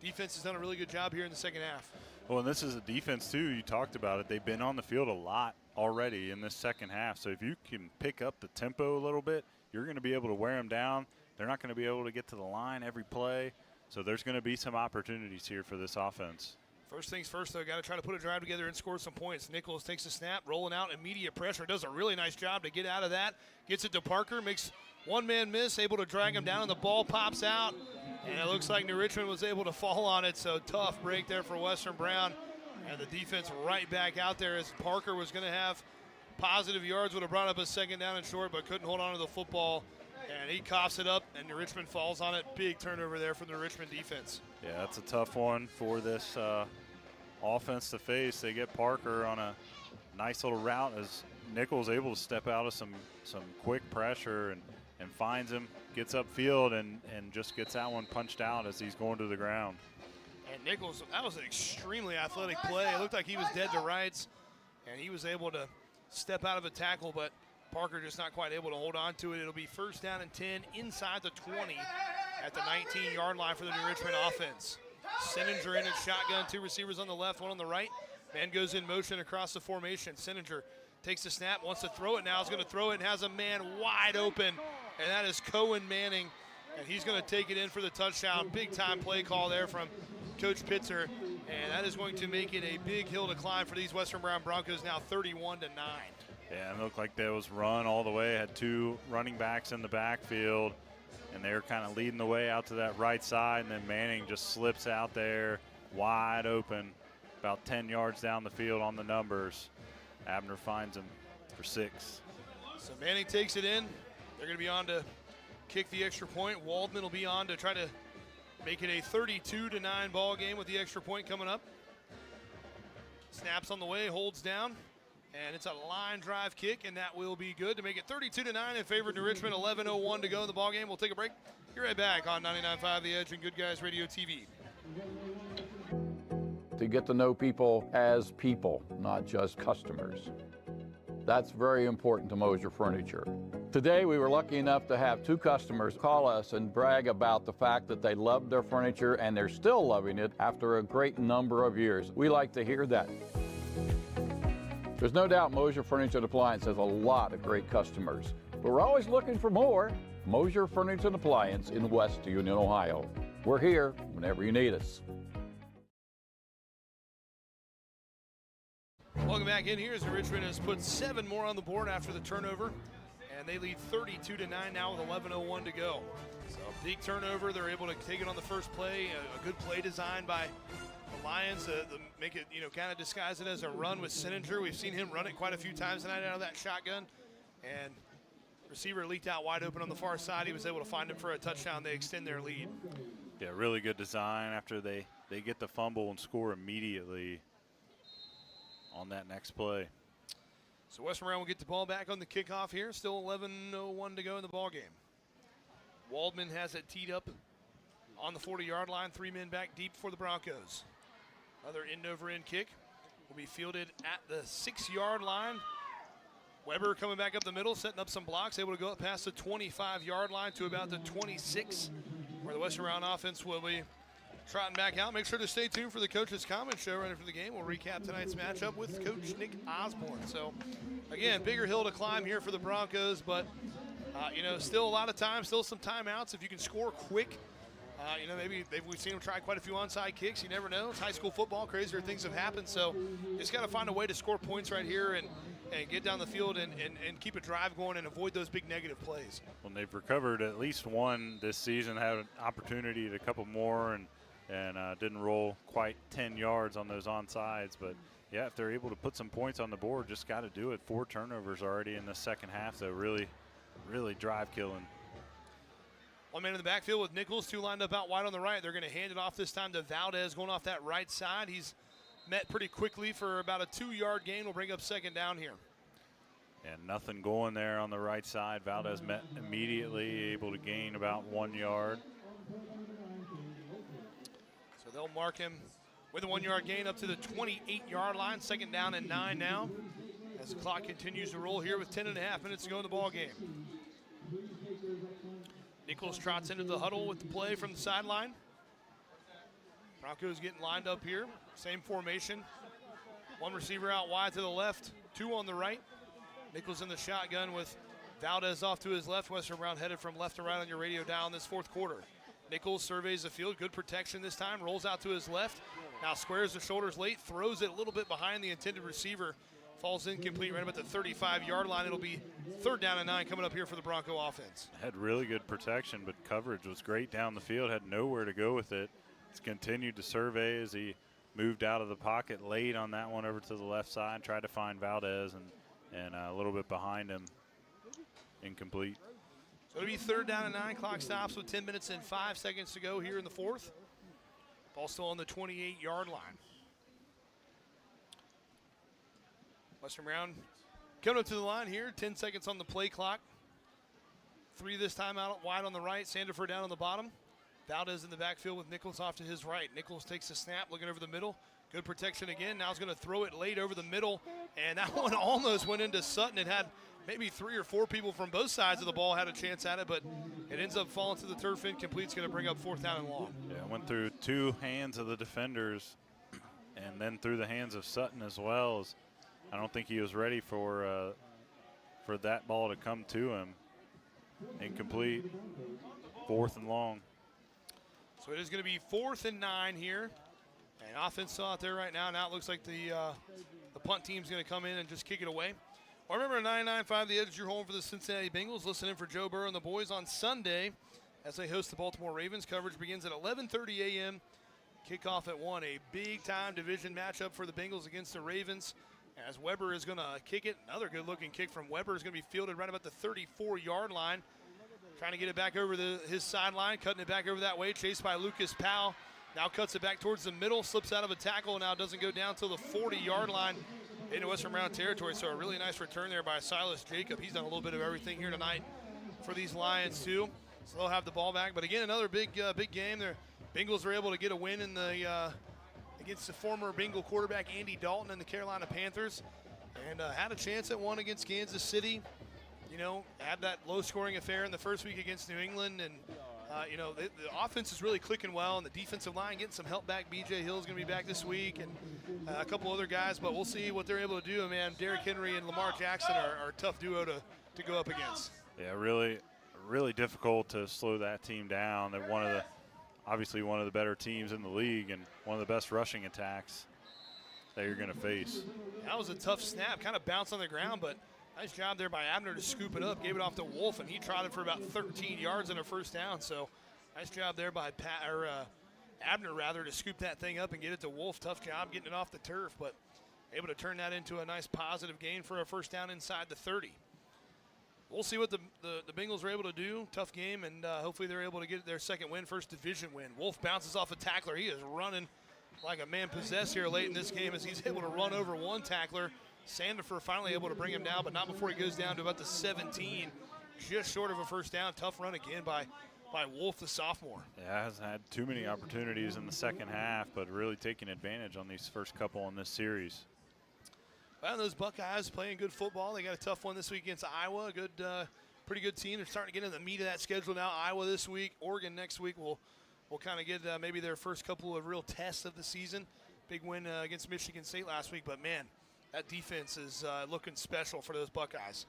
Defense has done a really good job here in the second half. Well, and this is a defense, too. You talked about it. They've been on the field a lot already in this second half. So if you can pick up the tempo a little bit, you're going to be able to wear them down. They're not going to be able to get to the line every play. So there's going to be some opportunities here for this offense. First things first, though, got to try to put a drive together and score some points. Nichols takes a snap, rolling out, immediate pressure. Does a really nice job to get out of that. Gets it to Parker, makes one-man miss, able to drag him down, and the ball pops out. And it looks like New Richmond was able to fall on it, so tough break there for Western Brown. And the defense right back out there as Parker was going to have positive yards, would have brought up a second down and short, but couldn't hold on to the football. And he coughs it up, and New Richmond falls on it. Big turnover there for the Richmond defense. Yeah, that's a tough one for this offense to face. They get Parker on a nice little route as Nichols able to step out of some quick pressure and finds him, gets upfield, and just gets that one punched out as he's going to the ground. And Nichols, that was an extremely athletic play. It looked like he was dead to rights, and he was able to step out of a tackle, but Parker just not quite able to hold on to it. It'll be first down and 10 inside the 20 at the 19-yard line for the New Richmond offense. Senninger in at shotgun, 2 receivers on the left, 1 on the right. Man goes in motion across the formation. Senninger takes the snap, wants to throw it now, is going to throw it, and has a man wide open, and that is Cohen Manning, and he's going to take it in for the touchdown. Big-time play call there from Coach Pitzer, and that is going to make it a big hill to climb for these Western Brown Broncos, now 31-9. Yeah, it looked like that was run all the way. Had 2 running backs in the backfield, and they were kind of leading the way out to that right side, and then Manning just slips out there wide open about 10 yards down the field on the numbers. Abner finds him for 6. So Manning takes it in. They're going to be on to kick the extra point. Waldman will be on to try to make it a 32-9 ball game with the extra point coming up. Snaps on the way, holds down, and it's a line drive kick, and that will be good to make it 32-9 in favor of New Richmond. 11:01 to go in the ball game. We'll take a break. Be right back on 99.5 The Edge and Good Guys Radio TV. To get to know people as people, not just customers. That's very important to Mosier Furniture. Today, we were lucky enough to have 2 customers call us and brag about the fact that they loved their furniture and they're still loving it after a great number of years. We like to hear that. There's no doubt Mosier Furniture and Appliance has a lot of great customers, but we're always looking for more. Mosier Furniture and Appliance in West Union, Ohio. We're here whenever you need us. Welcome back in here as Richmond has put 7 more on the board after the turnover. and they lead 32-9 now with 11:01 to go. So big turnover. They're able to take it on the first play. A good play design by the Lions to make it, kind of disguise it as a run with Sininger. We've seen him run it quite a few times tonight out of that shotgun, and receiver leaked out wide open on the far side. He was able to find him for a touchdown. They extend their lead. Yeah, really good design after they get the fumble and score immediately on that next play. So Western Maryland will get the ball back on the kickoff here. Still 11:01 to go in the ball game. Waldman has it teed up on the 40-yard line. 3 men back deep for the Broncos. Another end-over-end kick will be fielded at the 6-yard line. Weber coming back up the middle, setting up some blocks, able to go up past the 25-yard line to about the 26, where the Western Maryland offense will be trotting back out. Make sure to stay tuned for the Coach's Comment Show right after the game. We'll recap tonight's matchup with Coach Nick Osborne. So, again, bigger hill to climb here for the Broncos, but, still a lot of time, still some timeouts. If you can score quick, maybe we've seen them try quite a few onside kicks. You never know. It's high school football. Crazier things have happened. So, just got to find a way to score points right here and get down the field and keep a drive going and avoid those big negative plays. Well, they've recovered at least one this season, had an opportunity at a couple more, and didn't roll quite 10 yards on those onsides. But, yeah, if they're able to put some points on the board, just got to do it. 4 turnovers already in the second half, so really, really drive killing. 1 man in the backfield with Nichols, 2 lined up out wide on the right. They're going to hand it off this time to Valdez going off that right side. He's met pretty quickly for about a 2-yard gain. We'll bring up second down here. And nothing going there on the right side. Valdez met immediately, able to gain about 1 yard. So they'll mark him with a 1-yard gain up to the 28-yard line. Second down and 9 now as the clock continues to roll here with 10.5 minutes to go in the ball game. Nichols trots into the huddle with the play from the sideline. Broncos getting lined up here. Same formation. 1 receiver out wide to the left, 2 on the right. Nichols in the shotgun with Valdez off to his left. Western Brown headed from left to right on your radio dial in this fourth quarter. Nichols surveys the field. Good protection this time. Rolls out to his left. Now squares the shoulders late. Throws it a little bit behind the intended receiver. Falls incomplete right about the 35-yard line. It'll be 3rd down and 9 coming up here for the Bronco offense. Had really good protection, but coverage was great down the field. Had nowhere to go with it. It's continued to survey as he moved out of the pocket late on that one over to the left side. Tried to find Valdez and a little bit behind him. Incomplete. So it'll be 3rd down and 9. Clock stops with 10 minutes and 5 seconds to go here in the 4th. Ball still on the 28-yard line. Western Brown coming up to the line here. 10 seconds on the play clock. 3 this time out wide on the right. Sandiford down on the bottom. Valdez in the backfield with Nichols off to his right. Nichols takes the snap, looking over the middle. Good protection again. Now he's going to throw it late over the middle. And that one almost went into Sutton. It had maybe 3 or 4 people from both sides of the ball had a chance at it, but it ends up falling to the turf. Incomplete's going to bring up 4th down and long. Yeah, it went through 2 hands of the defenders and then through the hands of Sutton as well. As I don't think he was ready for that ball to come to him. Incomplete. 4th and long. So it is going to be 4th and 9 here. And offense still out there right now. Now it looks like the punt team's going to come in and just kick it away. Well, remember, 99.5 The Edge is your home for the Cincinnati Bengals. Listen in for Joe Burrow and the boys on Sunday as they host the Baltimore Ravens. Coverage begins at 11:30 a.m. Kickoff at 1. A big-time division matchup for the Bengals against the Ravens as Weber is going to kick it. Another good-looking kick from Weber is going to be fielded right about the 34-yard line. Trying to get it back over his sideline, cutting it back over that way. Chased by Lucas Powell. Now cuts it back towards the middle, slips out of a tackle, and now doesn't go down till the 40-yard line into Western Maryland territory. So a really nice return there by Silas Jacob. He's done a little bit of everything here tonight for these Lions too. So they'll have the ball back. But again, another big game. The Bengals were able to get a win in the against the former Bengal quarterback Andy Dalton and the Carolina Panthers, and had a chance at one against Kansas City. Had that low-scoring affair in the first week against New England, and the offense is really clicking well, and the defensive line getting some help back. B.J. Hill's going to be back this week, and a couple other guys, but we'll see what they're able to do. Man, Derrick Henry and Lamar Jackson are a tough duo to go up against. Yeah, really, really difficult to slow that team down. They're obviously one of the better teams in the league and one of the best rushing attacks that you're going to face. That was a tough snap, kind of bounced on the ground, but Nice job there by Abner to scoop it up, gave it off to Wolf, and he trotted for about 13 yards and a first down. So nice job there by Abner rather to scoop that thing up and get it to Wolf. Tough job getting it off the turf, but able to turn that into a nice positive gain for a first down inside the 30. We'll see what the Bengals are able to do. Tough game, and hopefully they're able to get their second win, first division win. Wolf bounces off a tackler. He is running like a man possessed here late in this game as he's able to run over one tackler. Sandifer finally able to bring him down, but not before he goes down to about the 17, just short of a first down. Tough run again by Wolf, the sophomore. Yeah, hasn't had too many opportunities in the second half, but really taking advantage on these first couple in this series. Well, those Buckeyes playing good football. They got a tough one this week against Iowa. Good, pretty good team. They're starting to get in the meat of that schedule now. Iowa this week, Oregon next week. We'll kind of get maybe their first couple of real tests of the season. Big win against Michigan State last week, but man, that defense is looking special for those Buckeyes.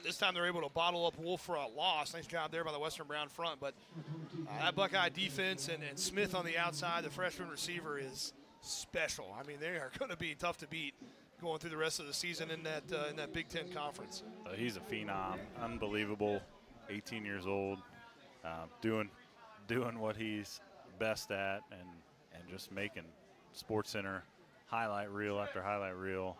This time they're able to bottle up Wolf for a loss. Nice job there by the Western Brown front. But that Buckeye defense and Smith on the outside, the freshman receiver, is special. I mean, they are going to be tough to beat going through the rest of the season in that Big Ten conference. He's a phenom, unbelievable, 18 years old, doing what he's best at, and just making SportsCenter highlight reel after highlight reel.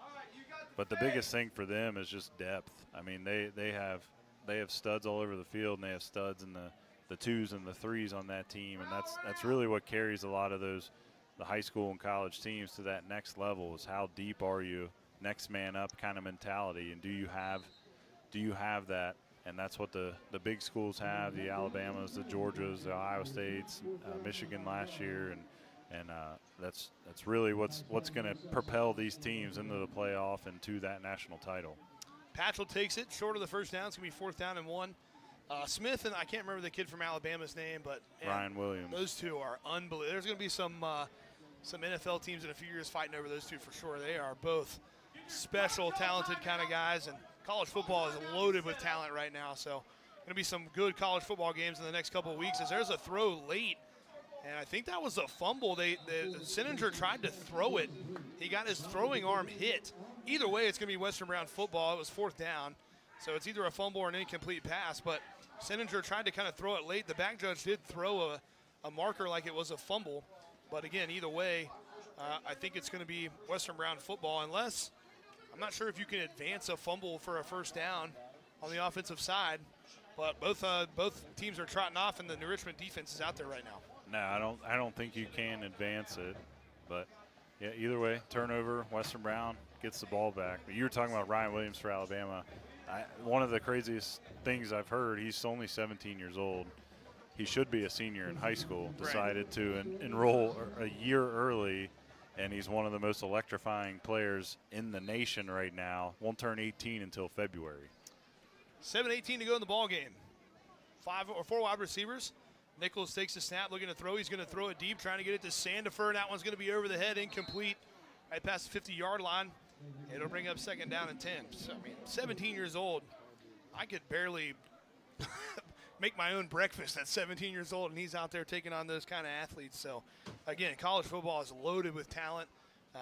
But the biggest thing for them is just depth. I mean, they have studs all over the field, and they have studs in the 2s and the 3s on that team, and that's really what carries a lot of the high school and college teams to that next level, is how deep are you, next man up kind of mentality, and do you have that? And that's what the big schools have, the Alabamas, the Georgias, the Iowa States, Michigan last year, and that's really what's going to propel these teams into the playoff and to that national title. Patchell takes it short of the first down. It's going to be 4th down and 1. Smith and I can't remember the kid from Alabama's name, but Ryan Williams. Those two are unbelievable. There's going to be some NFL teams in a few years fighting over those two for sure. They are both special, talented kind of guys, and college football is loaded with talent right now. So going to be some good college football games in the next couple of weeks. As there's a throw late, and I think that was a fumble. Sinninger tried to throw it. He got his throwing arm hit. Either way, it's going to be Western Brown football. It was 4th down, so it's either a fumble or an incomplete pass. But Sinninger tried to kind of throw it late. The back judge did throw a marker like it was a fumble. But again, either way, I think it's going to be Western Brown football, unless I'm not sure if you can advance a fumble for a first down on the offensive side. But both teams are trotting off, and the New Richmond defense is out there right now. No, I don't think you can advance it. But yeah, either way, turnover. Western Brown gets the ball back. But you were talking about Ryan Williams for Alabama. One of the craziest things I've heard, he's only 17 years old. He should be a senior in high school. Decided to enroll a year early, and he's one of the most electrifying players in the nation right now. Won't turn 18 until February. 7:18 to go in the ball game. 4 wide receivers. Nichols takes the snap, looking to throw. He's going to throw it deep, trying to get it to Sandifer. That one's going to be over the head, incomplete, right past the 50-yard line. It'll bring up 2nd down and 10. So, I mean, 17 years old. I could barely make my own breakfast at 17 years old, and he's out there taking on those kind of athletes. So, again, college football is loaded with talent.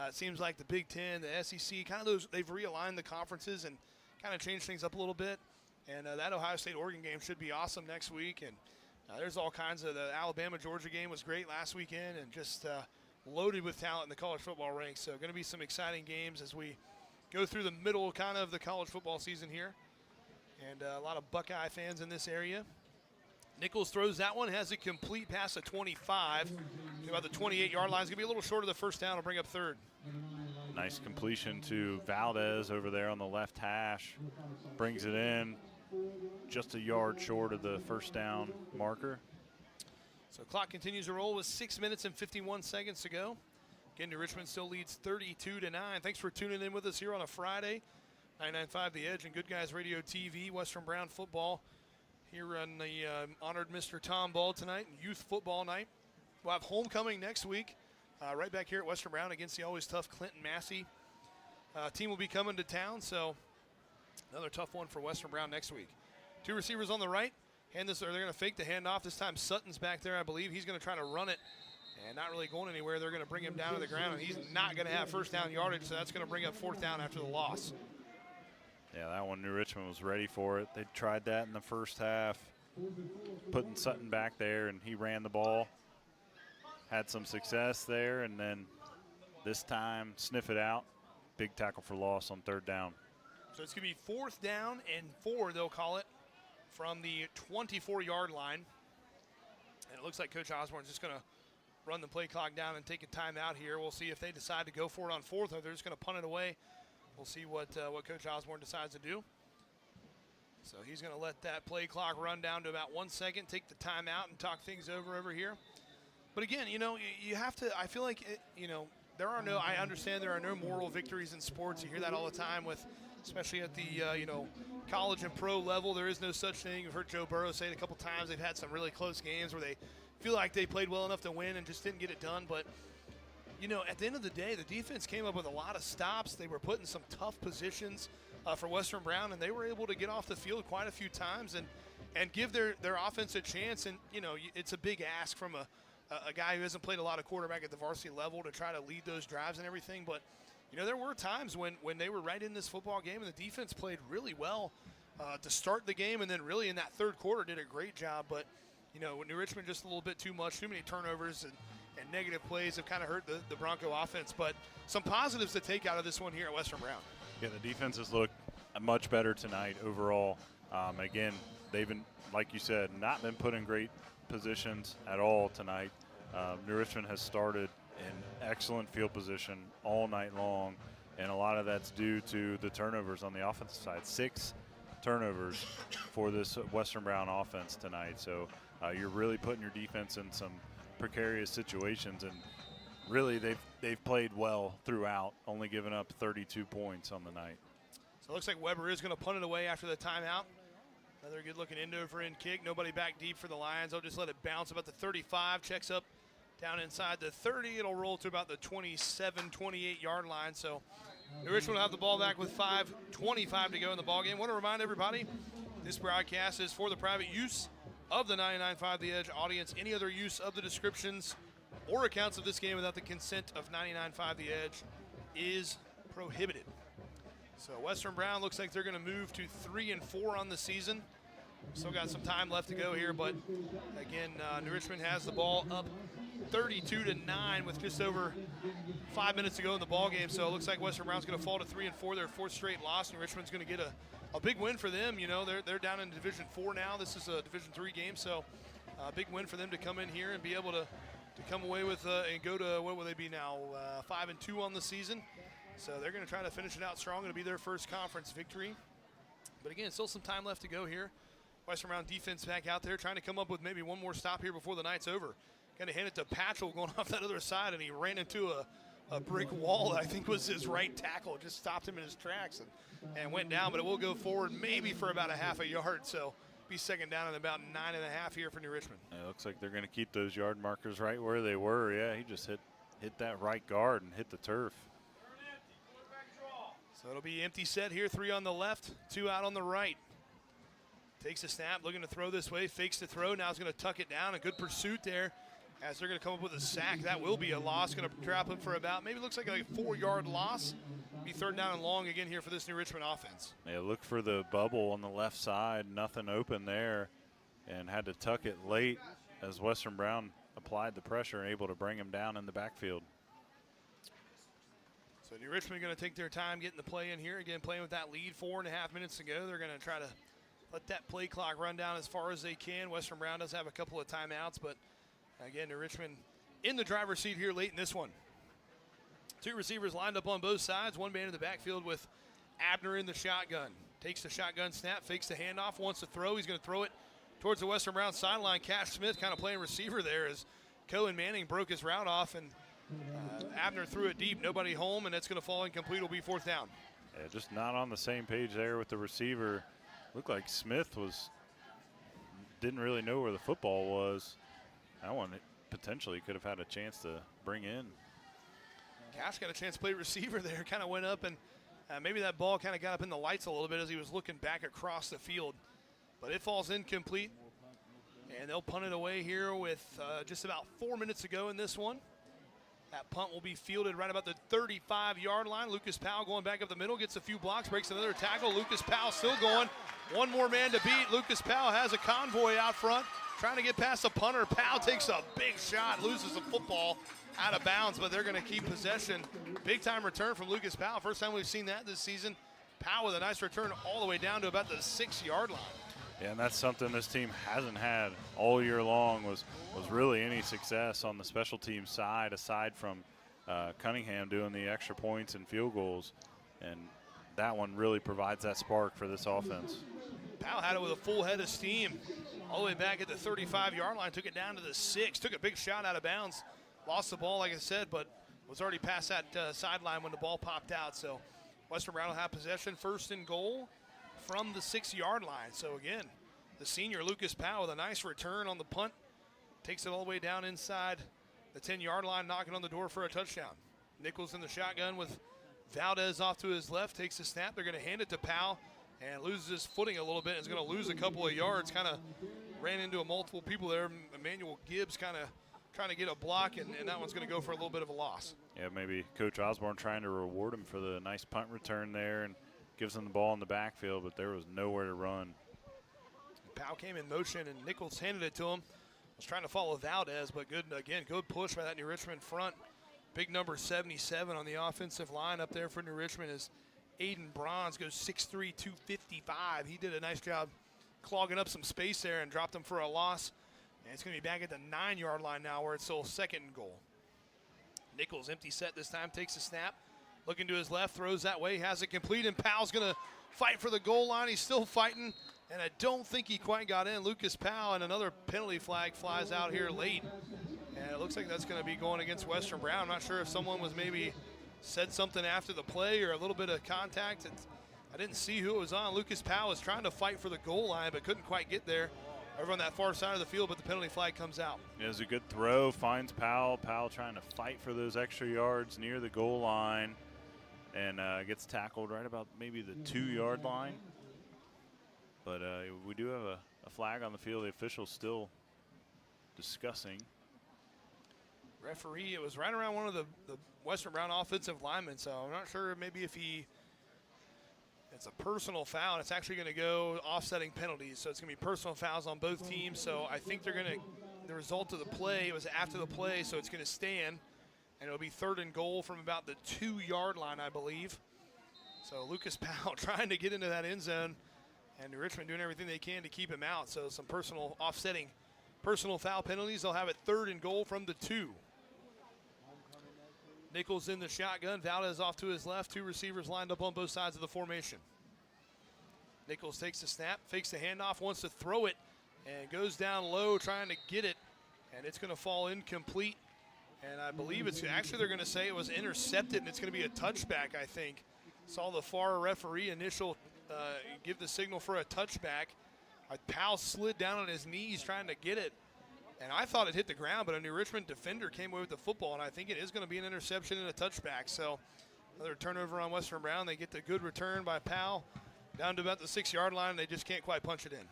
It seems like the Big Ten, the SEC, kind of those, they've realigned the conferences and kind of changed things up a little bit. And that Ohio State-Oregon game should be awesome next week. And there's all kinds of – the Alabama-Georgia game was great last weekend, and just loaded with talent in the college football ranks. So going to be some exciting games as we go through the middle kind of the college football season here. And a lot of Buckeye fans in this area. Nichols throws that one, has a complete pass at 25. About the 28-yard line. It's going to be a little short of the first down. Will bring up 3rd. Nice completion to Valdez over there on the left hash. Brings it in just a yard short of the first down marker. So clock continues to roll with 6 minutes and 51 seconds to go. Again, New Richmond still leads 32-9. Thanks for tuning in with us here on a Friday. 99.5 The Edge and Good Guys Radio TV. Western Brown football here on the honored Mr. Tom Ball tonight. Youth football night. We'll have homecoming next week. Right back here at Western Brown against the always tough Clinton Massey. Team will be coming to town, so another tough one for Western Brown next week. 2 receivers on the right. They're going to fake the handoff. This time Sutton's back there, I believe. He's going to try to run it and not really going anywhere. They're going to bring him down to the ground, and he's not going to have first down yardage, so that's going to bring up 4th down after the loss. Yeah, that one, New Richmond was ready for it. They tried that in the first half, putting Sutton back there, and he ran the ball. Had some success there, and then this time sniff it out. Big tackle for loss on 3rd down. So it's going to be 4th down and 4, they'll call it, from the 24-yard line. And it looks like Coach Osborne's just going to run the play clock down and take a timeout here. We'll see if they decide to go for it on 4th or they're just going to punt it away. We'll see what Coach Osborne decides to do. So he's going to let that play clock run down to about 1 second, take the timeout, and talk things over here. But again, you know, you have to, I feel like, I understand there are no moral victories in sports. You hear that all the time with, especially at the, college and pro level. There is no such thing. You've heard Joe Burrow say it a couple times. They've had some really close games where they feel like they played well enough to win and just didn't get it done. But, you know, at the end of the day, the defense came up with a lot of stops. They were put in some tough positions for Western Brown, and they were able to get off the field quite a few times and give their offense a chance. And, you know, it's a big ask from a guy who hasn't played a lot of quarterback at the varsity level to try to lead those drives and everything. But, you know, there were times when they were right in this football game and the defense played really well to start the game, and then really in that 3rd quarter did a great job. But, you know, New Richmond just a little bit too much, too many turnovers and negative plays have kind of hurt the Bronco offense. But some positives to take out of this one here at Western Brown. Yeah, the defenses look much better tonight overall. Again, they've been, like you said, not been put in great positions at all tonight. New Richmond has started in excellent field position all night long, and a lot of that's due to the turnovers on the offensive side. 6 turnovers for this Western Brown offense tonight. So you're really putting your defense in some precarious situations, and really they've played well throughout, only giving up 32 points on the night. So it looks like Weber is going to punt it away after the timeout. Another good-looking end-over-end kick. Nobody back deep for the Lions. They'll just let it bounce about the 35. Checks up down inside the 30. It'll roll to about the 27, 28-yard line. So New Richmond will have the ball back with 5:25 to go in the ballgame. Want to remind everybody, this broadcast is for the private use of the 99.5 The Edge audience. Any other use of the descriptions or accounts of this game without the consent of 99.5 The Edge is prohibited. So Western Brown looks like they're going to move to 3-4 on the season. Still got some time left to go here, but again, New Richmond has the ball up 32-9 with just over 5 minutes to go in the ball game. So it looks like Western Brown's going to fall to 3-4. Their 4th straight loss. New Richmond's going to get a big win for them. You know, they're down in Division 4 now. This is a Division 3 game, so a big win for them to come in here and be able to come away with and go to, what will they be now, 5-2 on the season. So they're going to try to finish it out strong. It'll be their first conference victory. But again, still some time left to go here. Western Brown defense back out there trying to come up with maybe one more stop here before the night's over. Going to hand it to Patchell going off that other side, and he ran into a brick wall that I think was his right tackle. Just stopped him in his tracks and went down, but it will go forward maybe for about a half a yard. So be 2nd down and about 9.5 here for New Richmond. It looks like they're going to keep those yard markers right where they were. Yeah, he just hit that right guard and hit the turf. So it'll be empty set here, 3 on the left, 2 out on the right. Takes a snap, looking to throw this way, fakes the throw, now he's going to tuck it down. A good pursuit there as they're going to come up with a sack. That will be a loss, going to trap him for about, maybe looks like a 4-yard loss. Be 3rd down and long again here for this New Richmond offense. Yeah, look for the bubble on the left side, nothing open there, and had to tuck it late as Western Brown applied the pressure and able to bring him down in the backfield. So New Richmond going to take their time getting the play in here. Again, playing with that lead, 4.5 minutes to go. They're going to try to let that play clock run down as far as they can. Western Brown does have a couple of timeouts, but again, New Richmond in the driver's seat here late in this one. 2 receivers lined up on both sides. One man in the backfield with Abner in the shotgun. Takes the shotgun snap, fakes the handoff, wants to throw. He's going to throw it towards the Western Brown sideline. Cash Smith kind of playing receiver there as Cohen Manning broke his route off, and Abner threw it deep, nobody home, and it's going to fall incomplete. It'll be 4th down. Yeah, just not on the same page there with the receiver. Looked like Smith didn't really know where the football was. That one potentially could have had a chance to bring in. Cash got a chance to play receiver there, kind of went up, and maybe that ball kind of got up in the lights a little bit as he was looking back across the field. But it falls incomplete, and they'll punt it away here with just about 4 minutes to go in this one. That punt will be fielded right about the 35-yard line. Lucas Powell going back up the middle, gets a few blocks, breaks another tackle. Lucas Powell still going. One more man to beat. Lucas Powell has a convoy out front, trying to get past the punter. Powell takes a big shot, loses the football out of bounds, but they're going to keep possession. Big-time return from Lucas Powell. First time we've seen that this season. Powell with a nice return all the way down to about the 6-yard line. Yeah, and that's something this team hasn't had all year long was really any success on the special team side, aside from Cunningham doing the extra points and field goals. And that one really provides that spark for this offense. Powell had it with a full head of steam all the way back at the 35-yard line, took it down to the 6, took a big shot out of bounds, lost the ball, like I said, but was already past that sideline when the ball popped out. So Western Brown will have possession, 1st and goal from the 6-yard line. So again, the senior Lucas Powell with a nice return on the punt, takes it all the way down inside the 10-yard line, knocking on the door for a touchdown. Nichols in the shotgun with Valdez off to his left, takes the snap. They're going to hand it to Powell and loses his footing a little bit. Is going to lose a couple of yards, kind of ran into multiple people there. Emmanuel Gibbs kind of trying to get a block, and that one's going to go for a little bit of a loss. Yeah, maybe Coach Osborne trying to reward him for the nice punt return there and gives him the ball in the backfield, but there was nowhere to run. Powell came in motion, and Nichols handed it to him. Was trying to follow Valdez, but good push by that New Richmond front. Big number 77 on the offensive line up there for New Richmond is Aiden Bronze, goes 6'3", 255. He did a nice job clogging up some space there and dropped him for a loss. And it's going to be back at the 9-yard line now where it's still 2nd and goal. Nichols empty set this time, takes a snap. Looking to his left, throws that way, has it complete, and Powell's going to fight for the goal line. He's still fighting, and I don't think he quite got in. Lucas Powell, and another penalty flag flies out here late. And it looks like that's going to be going against Western Brown. I'm not sure if someone was maybe said something after the play or a little bit of contact. I didn't see who it was on. Lucas Powell was trying to fight for the goal line, but couldn't quite get there over on that far side of the field, but the penalty flag comes out. It was a good throw, finds Powell. Powell trying to fight for those extra yards near the goal line, and gets tackled right about maybe the 2-yard line. But we do have a flag on the field. The official's still discussing. Referee, it was right around one of the Western Brown offensive linemen, so I'm not sure maybe if it's a personal foul, and it's actually going to go offsetting penalties. So it's going to be personal fouls on both teams. So I think they're going to, the result of the play, it was after the play, so it's going to stand. And it'll be 3rd and goal from about the 2-yard line, I believe. So Lucas Powell trying to get into that end zone, and New Richmond doing everything they can to keep him out. So some offsetting personal foul penalties. They'll have it 3rd and goal from the 2. Nichols in the shotgun. Valdez off to his left. 2 receivers lined up on both sides of the formation. Nichols takes the snap, fakes the handoff, wants to throw it, and goes down low trying to get it, and it's going to fall incomplete. And I believe it's actually, they're going to say it was intercepted, and it's going to be a touchback, I think. Saw the far referee initial give the signal for a touchback. Powell slid down on his knees trying to get it, and I thought it hit the ground, but a New Richmond defender came away with the football, and I think it is going to be an interception and a touchback. So another turnover on Western Brown. They get the good return by Powell down to about the 6-yard line, and they just can't quite punch it in.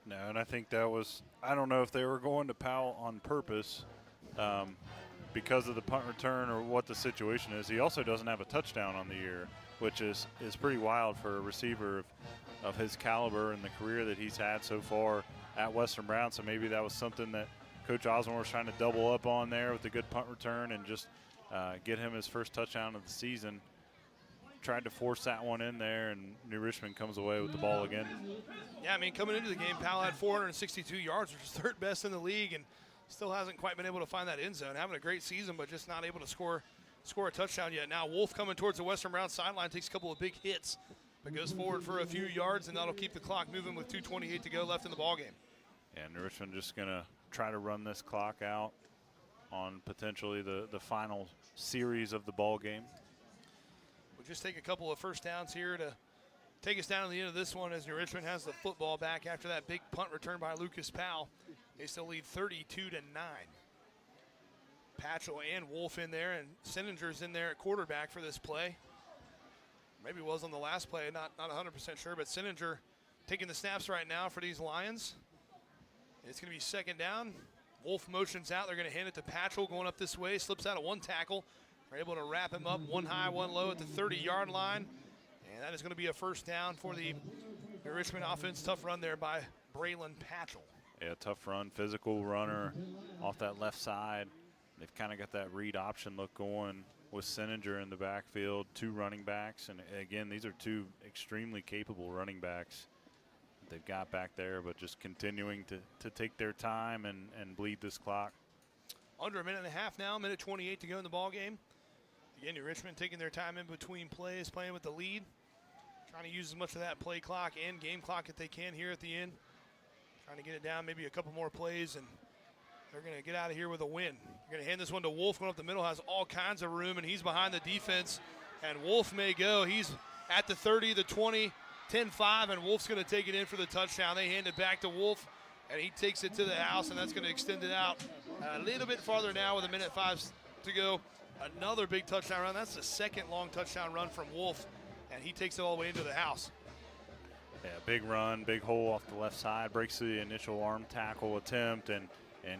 No, and I think that was, I don't know if they were going to Powell on purpose because of the punt return or what the situation is. He also doesn't have a touchdown on the year, which is pretty wild for a receiver of his caliber and the career that he's had so far at Western Brown. So maybe that was something that Coach Osborne was trying to double up on there with a good punt return and just get him his first touchdown of the season. Tried to force that one in there, and New Richmond comes away with the ball again. Yeah, I mean, coming into the game, Powell had 462 yards, which is 3rd best in the league, and still hasn't quite been able to find that end zone. Having a great season, but just not able to score a touchdown yet. Now Wolf coming towards the Western Brown sideline, takes a couple of big hits, but goes forward for a few yards, and that'll keep the clock moving with 2:28 to go left in the ballgame. And New Richmond just going to try to run this clock out on potentially the final series of the ball game. We'll just take a couple of first downs here to take us down to the end of this one as New Richmond has the football back after that big punt return by Lucas Powell. They still lead 32-9. Patchell and Wolf in there, and Sinninger's in there at quarterback for this play. Maybe it was on the last play, not 100% sure, but Sinninger taking the snaps right now for these Lions. It's going to be 2nd down. Wolf motions out. They're going to hand it to Patchell going up this way. Slips out of one tackle. They're able to wrap him up one high, one low at the 30-yard line. And that is going to be a first down for the Richmond offense. Tough run there by Braylon Patchell. Yeah, tough run, physical runner off that left side. They've kind of got that read option look going with Sininger in the backfield, 2 running backs. And again, these are 2 extremely capable running backs they've got back there, but just continuing to take their time and bleed this clock. Under a minute and a half now, minute 28 to go in the ball game. Again, New Richmond taking their time in between plays, playing with the lead, trying to use as much of that play clock and game clock that they can here at the end. Trying to get it down, maybe a couple more plays, and they're going to get out of here with a win. They're going to hand this one to Wolf, going up the middle, has all kinds of room, and he's behind the defense. And Wolf may go. He's at the 30, the 20, 10-5, and Wolf's going to take it in for the touchdown. They hand it back to Wolf, and he takes it to the house, and that's going to extend it out a little bit farther now with a minute 5 to go. Another big touchdown run. That's the second long touchdown run from Wolf, and he takes it all the way into the house. Yeah, big run, big hole off the left side, breaks through the initial arm tackle attempt, and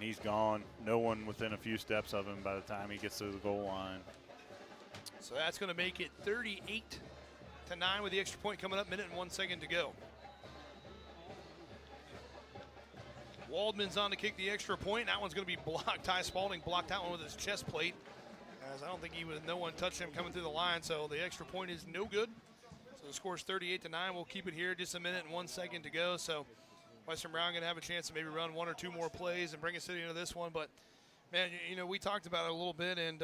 he's gone. No one within a few steps of him by the time he gets to the goal line. So that's going to make it 38-9 with the extra point coming up, minute and 1 second to go. Waldman's on to kick the extra point. That one's going to be blocked. Ty Spalding blocked that one with his chest plate, as I don't think no one touched him coming through the line, so the extra point is no good. So the score's 38-9. We'll keep it here, just a minute and 1 second to go. So Western Brown going to have a chance to maybe run 1 or 2 more plays and bring us into this one. But, man, we talked about it a little bit, and,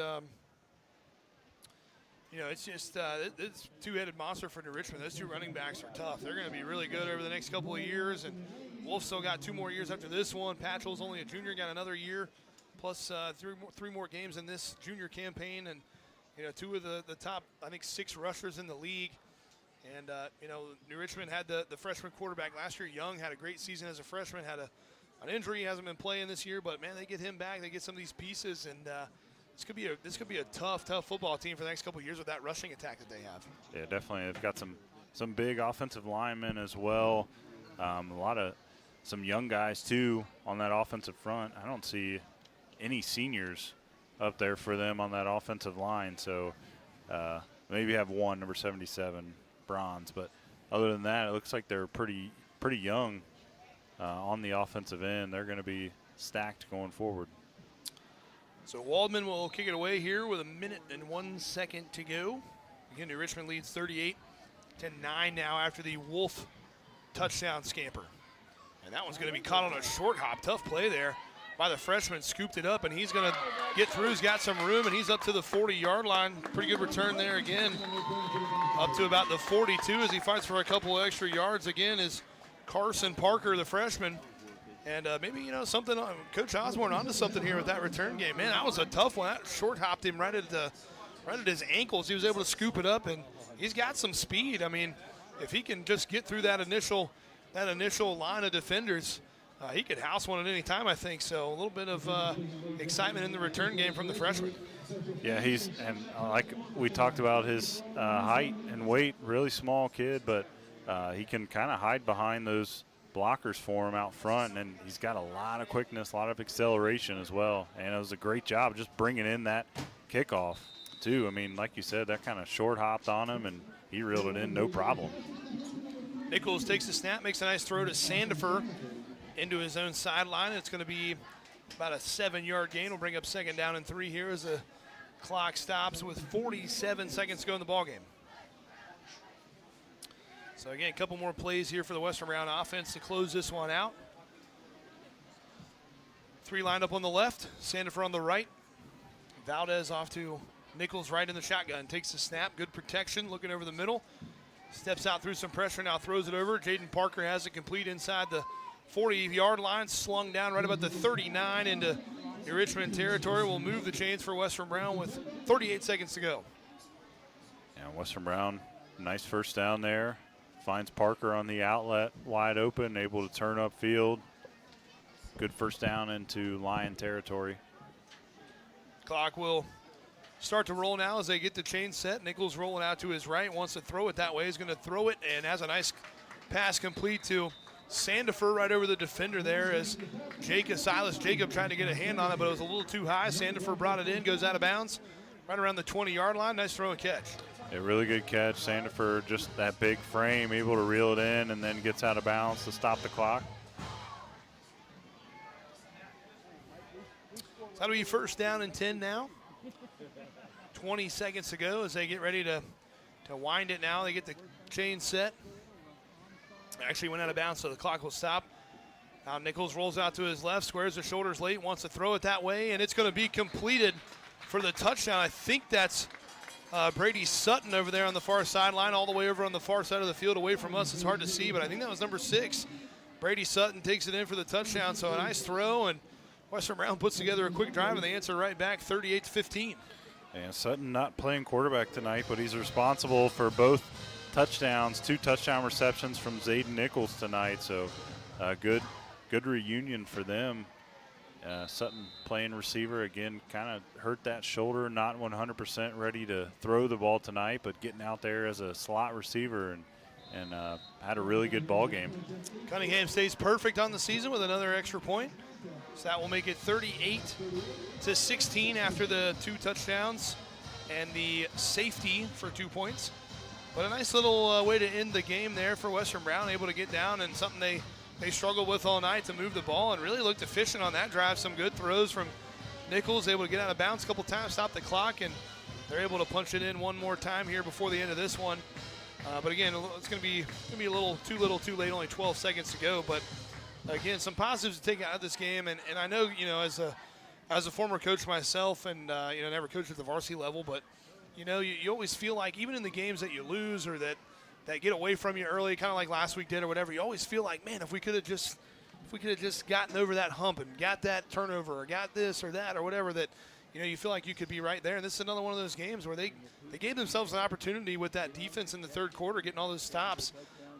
it's just it's two-headed monster for New Richmond. Those 2 running backs are tough. They're going to be really good over the next couple of years, and Wolf still got 2 more years after this one. Patchell's only a junior, got another year, plus 3 more games in this junior campaign, and, 2 of the top, I think, 6 rushers in the league. And, New Richmond had the freshman quarterback last year. Young had a great season as a freshman, had an injury, hasn't been playing this year, but, man, they get him back. They get some of these pieces, and this could be a tough football team for the next couple of years with that rushing attack that they have. Yeah, definitely. They've got some big offensive linemen as well. Some young guys, too, on that offensive front. I don't see any seniors up there for them on that offensive line, so maybe have one, number 77, Bronze, but other than that, it looks like they're pretty young on the offensive end. They're going to be stacked going forward. So Waldman will kick it away here with a minute and 1 second to go. Again, New Richmond leads 38-9 now after the Wolf touchdown scamper. And that one's going to be caught on a short hop. Tough play there by the freshman. Scooped it up, and he's going to get through. He's got some room, and he's up to the 40-yard line. Pretty good return there again. Up to about the 42 as he fights for a couple of extra yards. Again is Carson Parker, the freshman. And maybe, something, Coach Osborne onto something here with that return game. Man, that was a tough one. That short hopped him right at his ankles. He was able to scoop it up, and he's got some speed. I mean, if he can just get through that initial line of defenders, he could house one at any time, I think. So a little bit of excitement in the return game from the freshman. Yeah, like we talked about his height and weight, really small kid, but he can kind of hide behind those blockers for him out front, and he's got a lot of quickness, a lot of acceleration as well. And it was a great job just bringing in that kickoff, too. I mean, like you said, that kind of short hopped on him, and he reeled it in no problem. Nichols takes the snap, makes a nice throw to Sandifer into his own sideline. It's going to be about a 7-yard gain. We'll bring up second down and 3 here as the clock stops with 47 seconds to go in the ballgame. So again, a couple more plays here for the Western Brown offense to close this one out. 3 lined up on the left, Sandifer on the right. Valdez off to Nichols right in the shotgun. Takes the snap, good protection, looking over the middle. Steps out through some pressure, now throws it over. Jaden Parker has it complete inside the 40-yard line, slung down right about the 39 into New Richmond territory. Will move the chains for Western Brown with 38 seconds to go. Yeah, Western Brown, nice first down there. Finds Parker on the outlet, wide open, able to turn upfield. Good first down into Lion territory. Clock will start to roll now as they get the chain set. Nichols rolling out to his right, wants to throw it that way. He's going to throw it and has a nice pass complete to Sandifer right over the defender there as Silas Jacob trying to get a hand on it, but it was a little too high. Sandifer brought it in, goes out of bounds right around the 20-yard line. Nice throw and catch. A really good catch. Sandifer, just that big frame, able to reel it in and then gets out of bounds to stop the clock. So that'll be first down and 10 now. 20 seconds to go as they get ready to wind it now. They get the chain set. Actually went out of bounds, so the clock will stop. Now Nichols rolls out to his left, squares the shoulders late, wants to throw it that way, and it's going to be completed for the touchdown. I think that's Brady Sutton over there on the far sideline, all the way over on the far side of the field away from us. It's hard to see, but I think that was number 6. Brady Sutton takes it in for the touchdown, so a nice throw, and Western Brown puts together a quick drive, and they answer right back 38-15. And Sutton not playing quarterback tonight, but he's responsible for both touchdowns, 2 touchdown receptions from Zayden Nichols tonight, so good reunion for them. Sutton playing receiver again, kind of hurt that shoulder, not 100% ready to throw the ball tonight, but getting out there as a slot receiver and had a really good ball game. Cunningham stays perfect on the season with another extra point, so that will make it 38-16 after the 2 touchdowns and the safety for 2 points. But a nice little way to end the game there for Western Brown, able to get down, and something they struggled with all night to move the ball and really looked efficient on that drive. Some good throws from Nichols, able to get out of bounds a couple times, stop the clock, and they're able to punch it in one more time here before the end of this one. But again, it's going to be a little too late, only 12 seconds to go. But again, some positives to take out of this game, and I know, as a former coach myself, and never coached at the varsity level, but you always feel like even in the games that you lose or that get away from you early, kind of like last week did or whatever, you always feel like, man, if we could have just gotten over that hump and got that turnover or got this or that or whatever, that you feel like you could be right there. And this is another one of those games where they gave themselves an opportunity with that defense in the third quarter, getting all those stops,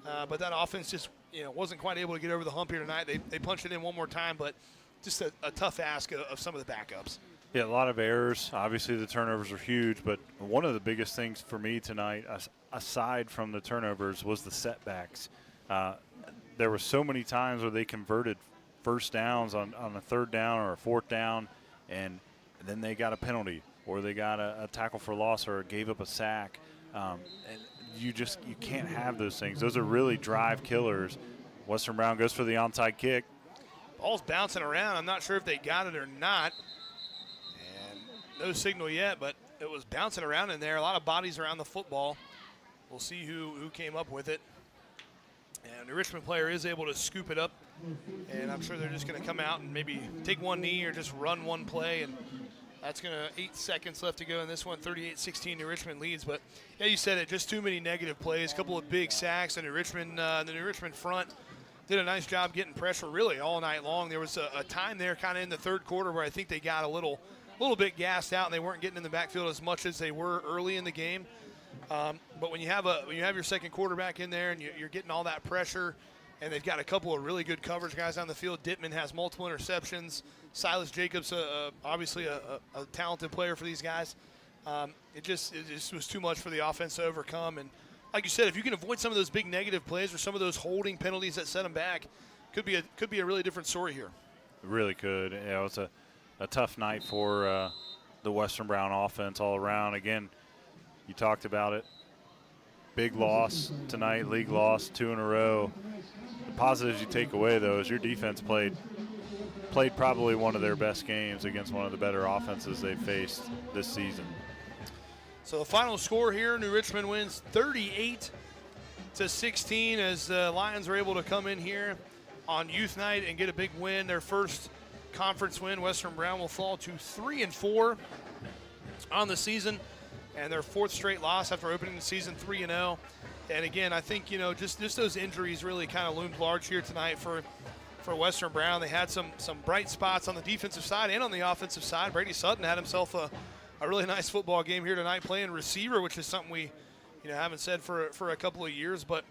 but that offense just wasn't quite able to get over the hump here tonight. They punched it in one more time, but just a tough ask of some of the backups. Yeah, a lot of errors. Obviously, the turnovers are huge, but one of the biggest things for me tonight, aside from the turnovers, was the setbacks. There were so many times where they converted first downs on a third down or a fourth down, and then they got a penalty or they got a tackle for loss or gave up a sack. And you can't have those things. Those are really drive killers. Western Brown goes for the onside kick. Ball's bouncing around. I'm not sure if they got it or not. No signal yet, but it was bouncing around in there. A lot of bodies around the football. We'll see who came up with it. And the Richmond player is able to scoop it up, and I'm sure they're just going to come out and maybe take one knee or just run one play, and that's going to 8 seconds left to go in this one. 38-16, New Richmond leads. But yeah, you said it, just too many negative plays, a couple of big sacks, and the New Richmond front did a nice job getting pressure really all night long. There was a time there kind of in the third quarter where I think they got a little bit gassed out and they weren't getting in the backfield as much as they were early in the game. But when you have your second quarterback in there and you're getting all that pressure, and they've got a couple of really good coverage guys on the field. Dittman has multiple interceptions. Silas Jacobs, obviously a talented player for these guys. It just was too much for the offense to overcome. And like you said, if you can avoid some of those big negative plays or some of those holding penalties that set them back, could be a really different story here. It really could. It's a tough night for the Western Brown offense all around. Again, you talked about it. Big loss tonight, league loss, 2 in a row. The positives you take away, though, is your defense played probably one of their best games against one of the better offenses they've faced this season. So the final score here, New Richmond wins 38-16 as the Lions are able to come in here on youth night and get a big win. Their first conference win. Western Brown will fall to 3-4 on the season, and their 4th straight loss after opening the season 3-0. And again, I think just those injuries really kind of loomed large here tonight for Western Brown. They had some bright spots on the defensive side and on the offensive side. Brady Sutton had himself a really nice football game here tonight, playing receiver, which is something we haven't said for a couple of years. But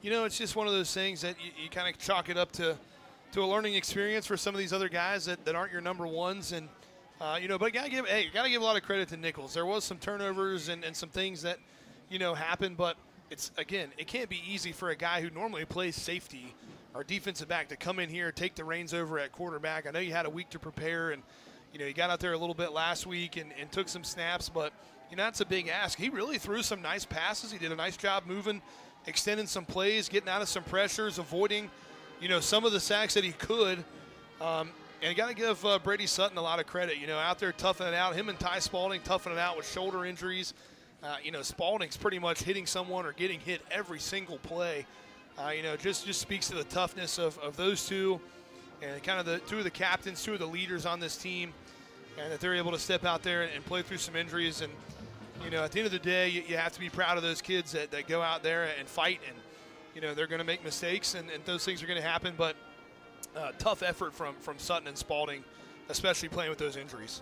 it's just one of those things that you kind of chalk it up to a learning experience for some of these other guys that aren't your number ones. And but gotta give a lot of credit to Nichols. There was some turnovers and some things that happened, but it can't be easy for a guy who normally plays safety our defensive back to come in here, take the reins over at quarterback. I know you had a week to prepare, and you got out there a little bit last week and took some snaps, but that's a big ask. He really threw some nice passes. He did a nice job moving, extending some plays, getting out of some pressures, avoiding some of the sacks that he could. And you got to give Brady Sutton a lot of credit, out there toughing it out. Him and Ty Spalding toughing it out with shoulder injuries. Spalding's pretty much hitting someone or getting hit every single play. Just speaks to the toughness of those two, and kind of the two of the captains, two of the leaders on this team, and that they're able to step out there and play through some injuries. And at the end of the day, you have to be proud of those kids that go out there and fight. And they're going to make mistakes, and those things are going to happen. But tough effort from Sutton and Spalding, especially playing with those injuries.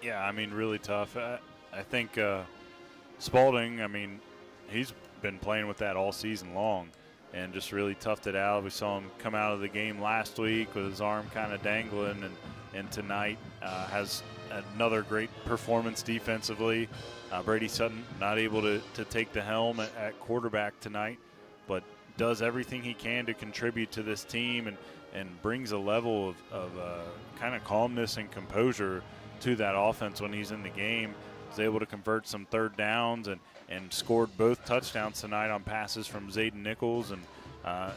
Yeah, I mean, really tough. I think Spalding, he's been playing with that all season long and just really toughed it out. We saw him come out of the game last week with his arm kind of dangling, and tonight has another great performance defensively. Brady Sutton not able to take the helm at quarterback tonight, but does everything he can to contribute to this team and brings a level of kind of calmness and composure to that offense when he's in the game. He's able to convert some third downs and scored both touchdowns tonight on passes from Zayden Nichols. And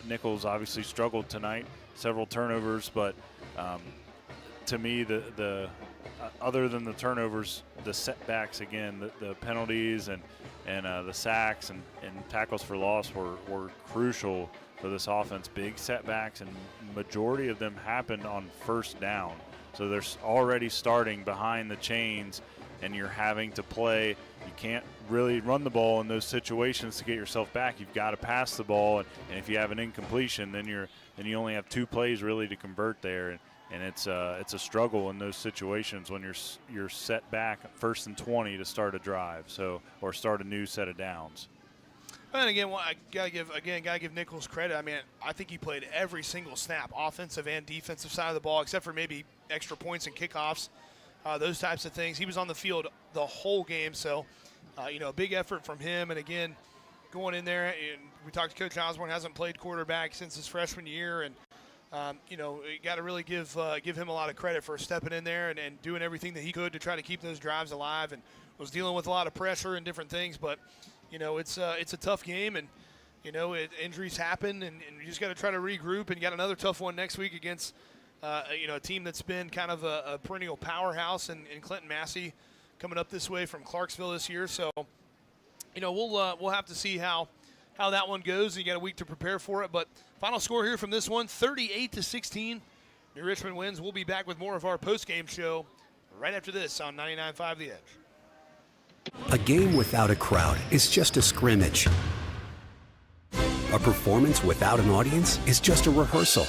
Nichols obviously struggled tonight, several turnovers, but to me, the other than the turnovers, the setbacks again, the penalties and the sacks and tackles for loss were crucial for this offense. Big setbacks, and majority of them happened on first down. So they're already starting behind the chains, and you're having to play. You can't really run the ball in those situations to get yourself back. You've got to pass the ball, and if you have an incompletion, then you only have 2 plays really to convert there, and it's a struggle in those situations when you're set back 1st and 20 to start a drive, or start a new set of downs. And again, I gotta give Nichols credit. I think he played every single snap, offensive and defensive side of the ball, except for maybe extra points and kickoffs. Those types of things. He was on the field the whole game, so a big effort from him. And again, going in there, and we talked to Coach Osborne, hasn't played quarterback since his freshman year, and you got to really give him a lot of credit for stepping in there and doing everything that he could to try to keep those drives alive, and was dealing with a lot of pressure and different things. But it's a tough game, and injuries happen, and you just got to try to regroup. And you got another tough one next week against a team that's been kind of a perennial powerhouse in Clinton Massey, coming up this way from Clarksville this year. So, we'll have to see how that one goes. You got a week to prepare for it. But final score here from this one, 38-16. New Richmond wins. We'll be back with more of our post-game show right after this on 99.5 The Edge. A game without a crowd is just a scrimmage. A performance without an audience is just a rehearsal.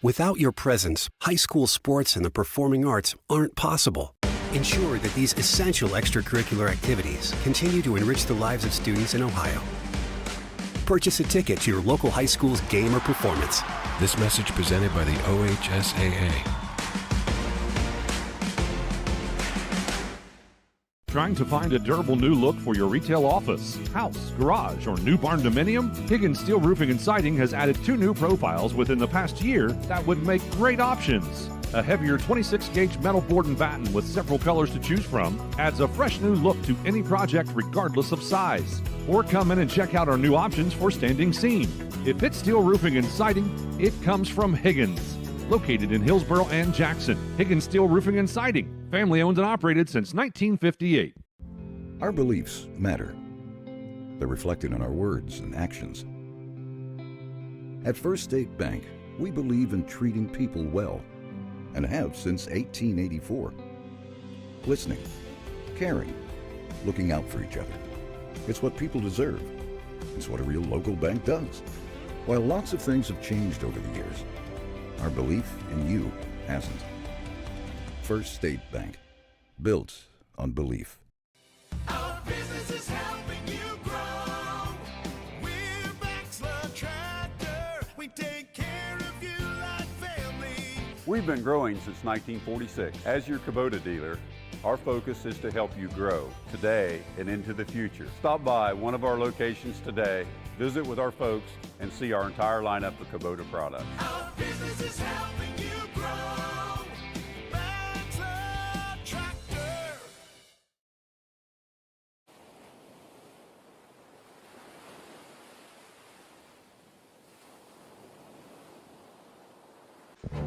Without your presence, high school sports and the performing arts aren't possible. Ensure that these essential extracurricular activities continue to enrich the lives of students in Ohio. Purchase a ticket to your local high school's game or performance. This message presented by the OHSAA. Trying to find a durable new look for your retail office, house, garage, or new barn dominium? Higgins Steel Roofing and Siding has added 2 new profiles within the past year that would make great options. A heavier 26-gauge metal board and batten with several colors to choose from adds a fresh new look to any project regardless of size. Or come in and check out our new options for standing seam. If it's steel roofing and siding, it comes from Higgins. Located in Hillsboro and Jackson, Higgins Steel Roofing and Siding. Family owned and operated since 1958. Our beliefs matter. They're reflected in our words and actions. At First State Bank, we believe in treating people well, and have since 1884. Listening, caring, looking out for each other. It's what people deserve. It's what a real local bank does. While lots of things have changed over the years, our belief in you hasn't. First State Bank, built on belief. Our business is helping you grow. We're Baxler Tractor. We take care of you like family. We've been growing since 1946. As your Kubota dealer, our focus is to help you grow today and into the future. Stop by one of our locations today, visit with our folks, and see our entire lineup of Kubota products. Our business is helping you grow. Bachelor Tractor.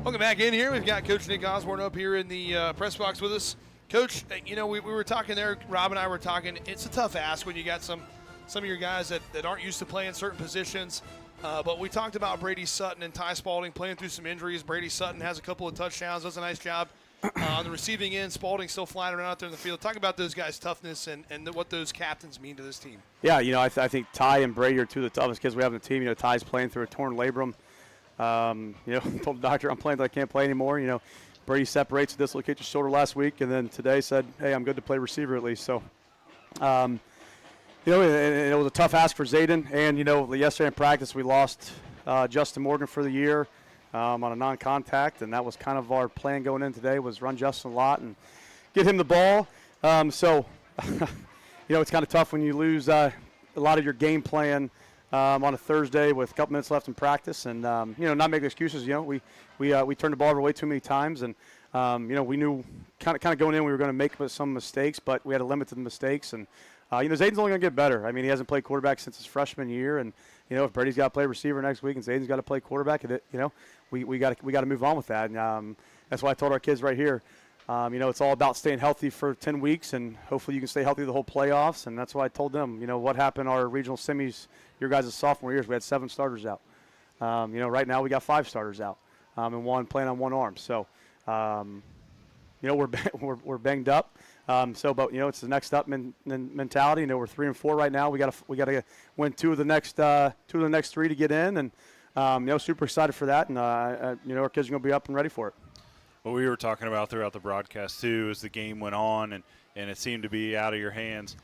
Welcome back in here. We've got Coach Nick Osborne up here in the press box with us. Coach, you know, we were talking there, Rob and I were talking, it's a tough ask when you got some of your guys that aren't used to playing certain positions. But we talked about Brady Sutton and Ty Spalding playing through some injuries. Brady Sutton has a couple of touchdowns, does a nice job on the receiving end. Spalding still flying around out there in the field. Talk about those guys' toughness and what those captains mean to this team. Yeah, you know, I think Ty and Brady are two of the toughest kids we have on the team. You know, Ty's playing through a torn labrum. You know, told the doctor I'm playing until I can't play anymore. You know, Brady separates, dislocated his shoulder last week, and then today said, hey, I'm good to play receiver at least. So, you know, it was a tough ask for Zayden. And, you know, yesterday in practice we lost Justin Morgan for the year on a non-contact, and that was kind of our plan going in today was run Justin a lot and get him the ball. So, you know, it's kind of tough when you lose a lot of your game plan on a Thursday with a couple minutes left in practice, and you know, not making excuses. You know, we turned the ball over way too many times, and you know, we knew kind of going in we were going to make some mistakes, but we had to limit the mistakes. And you know, Zayden's only going to get better. I mean, he hasn't played quarterback since his freshman year, and you know, if Brady's got to play receiver next week and Zayden's got to play quarterback, you know, we got to move on with that. And that's why I told our kids right here. You know, it's all about staying healthy for 10 weeks, and hopefully you can stay healthy the whole playoffs. And that's why I told them, you know, what happened our regional semis, your guys' sophomore years, we had 7 starters out. You know, right now we got 5 starters out, and one playing on one arm. So, you know, we're banged up. But you know, it's the next up mentality. You know, we're 3-4 right now. We got to win 2 of the next 3 to get in, and you know, super excited for that. And you know, our kids are going to be up and ready for it. What we were talking about throughout the broadcast, too, as the game went on and it seemed to be out of your hands.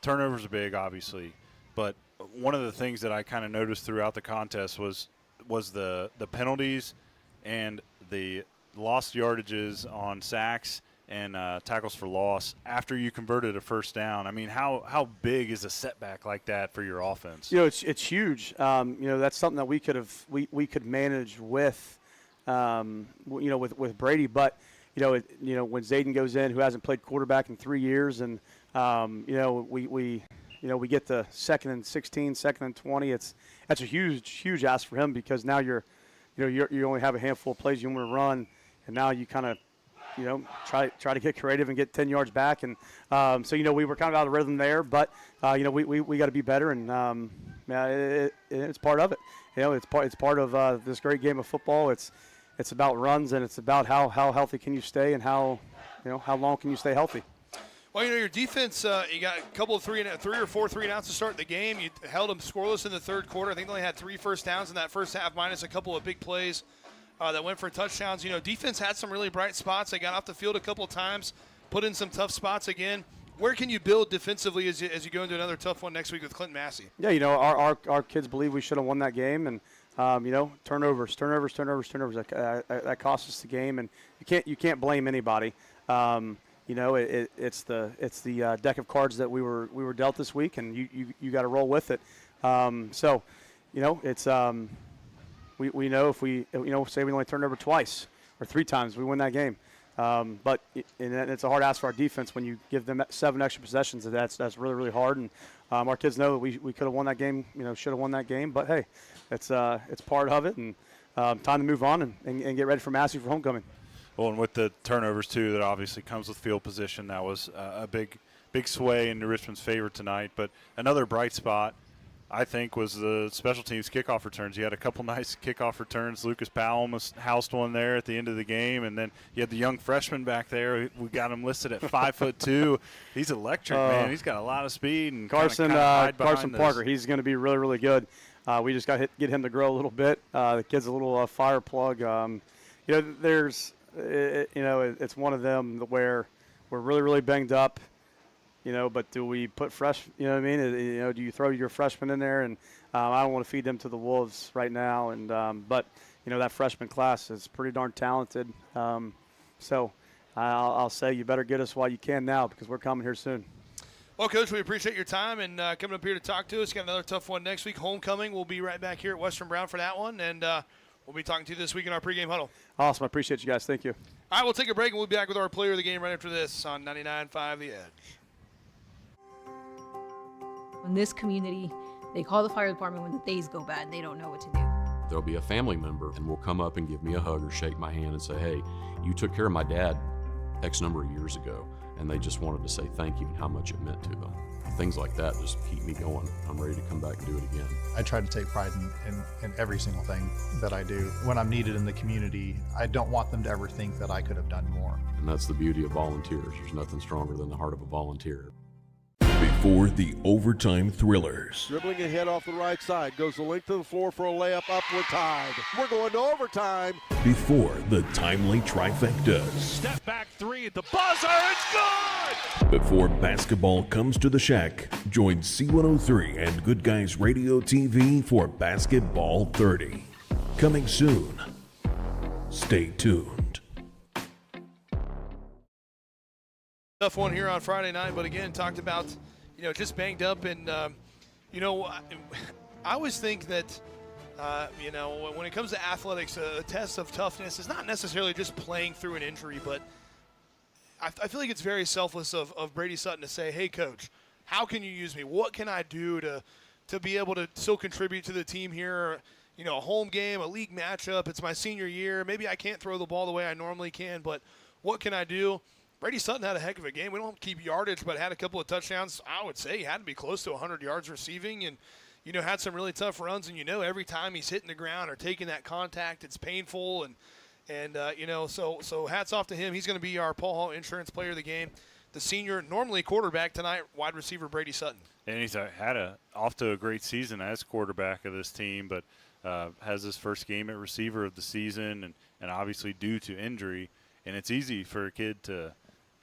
Turnovers are big, obviously. But one of the things that I kind of noticed throughout the contest was the penalties and the lost yardages on sacks and tackles for loss after you converted a first down. I mean, how big is a setback like that for your offense? You know, it's huge. You know, that's something that we could manage with. You know, with Brady, but you know, when Zayden goes in, who hasn't played quarterback in 3 years, and you know, we get the 2nd and 16, 2nd and 20. That's a huge ask for him, because now you only have a handful of plays you want to run, and now you kind of, you know, try to get creative and get 10 yards back, and so you know, we were kind of out of rhythm there, but you know, we got to be better, and it's part of it. You know, it's part of this great game of football. It's about runs, and it's about how healthy can you stay, and how long can you stay healthy. Well, you know, your defense, you got a couple of 3 or 4 3-and-outs to start the game. You held them scoreless in the third quarter. I think they only had 3 first downs in that first half, minus a couple of big plays that went for touchdowns. You know, defense had some really bright spots. They got off the field a couple of times, put in some tough spots again. Where can you build defensively as you go into another tough one next week with Clinton Massey? Yeah, you know, our kids believe we should have won that game, and you know, turnovers. That cost us the game, and you can't blame anybody. You know, it's the deck of cards that we were dealt this week, and you got to roll with it. So, you know, it's we know if we say we only turned over twice or 3 times, we win that game. But it's a hard ask for our defense when you give them 7 extra possessions. That's really hard, and our kids know that we could have won that game. You know, should have won that game. But hey, it's part of it, and time to move on and get ready for Massey for homecoming. Well, and with the turnovers too, that obviously comes with field position. That was a big sway into Richmond's favor tonight. But another bright spot, I think, was the special teams kickoff returns. You had a couple nice kickoff returns. Lucas Powell almost housed one there at the end of the game, and then you had the young freshman back there. We got him listed at 5'2". He's electric, man. He's got a lot of speed. And Carson Parker, he's going to be really good. We just got to get him to grow a little bit. The kid's a little fire plug. You know, it's one of them where we're really banged up. You know, but do we put you know what I mean? You know, do you throw your freshman in there? And I don't want to feed them to the wolves right now. And but you know, that freshman class is pretty darn talented. So I'll say you better get us while you can now, because we're coming here soon. Well, Coach, we appreciate your time and coming up here to talk to us. Got another tough one next week. Homecoming. We'll be right back here at Western Brown for that one, and we'll be talking to you this week in our pregame huddle. Awesome. I appreciate you guys. Thank you. All right, we'll take a break, and we'll be back with our player of the game right after this on 99.5 The Edge. In this community, they call the fire department when the days go bad and they don't know what to do. There'll be a family member and will come up and give me a hug or shake my hand and say, hey, you took care of my dad X number of years ago. And they just wanted to say thank you and how much it meant to them. Things like that just keep me going. I'm ready to come back and do it again. I try to take pride in every single thing that I do. When I'm needed in the community, I don't want them to ever think that I could have done more. And that's the beauty of volunteers. There's nothing stronger than the heart of a volunteer. Before the overtime thrillers. Dribbling ahead off the right side. Goes the length of the floor for a layup up. We're tied. We're going to overtime. Before the timely trifectas. Step back three at the buzzer. It's good! Before basketball comes to the Shack, join C103 and Good Guys Radio TV for Basketball 30. Coming soon. Stay tuned. Tough one here on Friday night, but again, talked about, just banged up. And, I always think that, when it comes to athletics, a test of toughness is not necessarily just playing through an injury, but I feel like it's very selfless of Brady Sutton to say, hey, Coach, how can you use me? What can I do to be able to still contribute to the team here? A home game, a league matchup. It's my senior year. Maybe I can't throw the ball the way I normally can, but what can I do? Brady Sutton had a heck of a game. We don't keep yardage, but had a couple of touchdowns. I would say he had to be close to 100 yards receiving and, had some really tough runs. And, every time he's hitting the ground or taking that contact, it's painful. And so hats off to him. He's going to be our Paul Hall Insurance Player of the Game. The senior, normally quarterback tonight, wide receiver Brady Sutton. And he's had off to a great season as quarterback of this team, but has his first game at receiver of the season and obviously due to injury. And it's easy for a kid to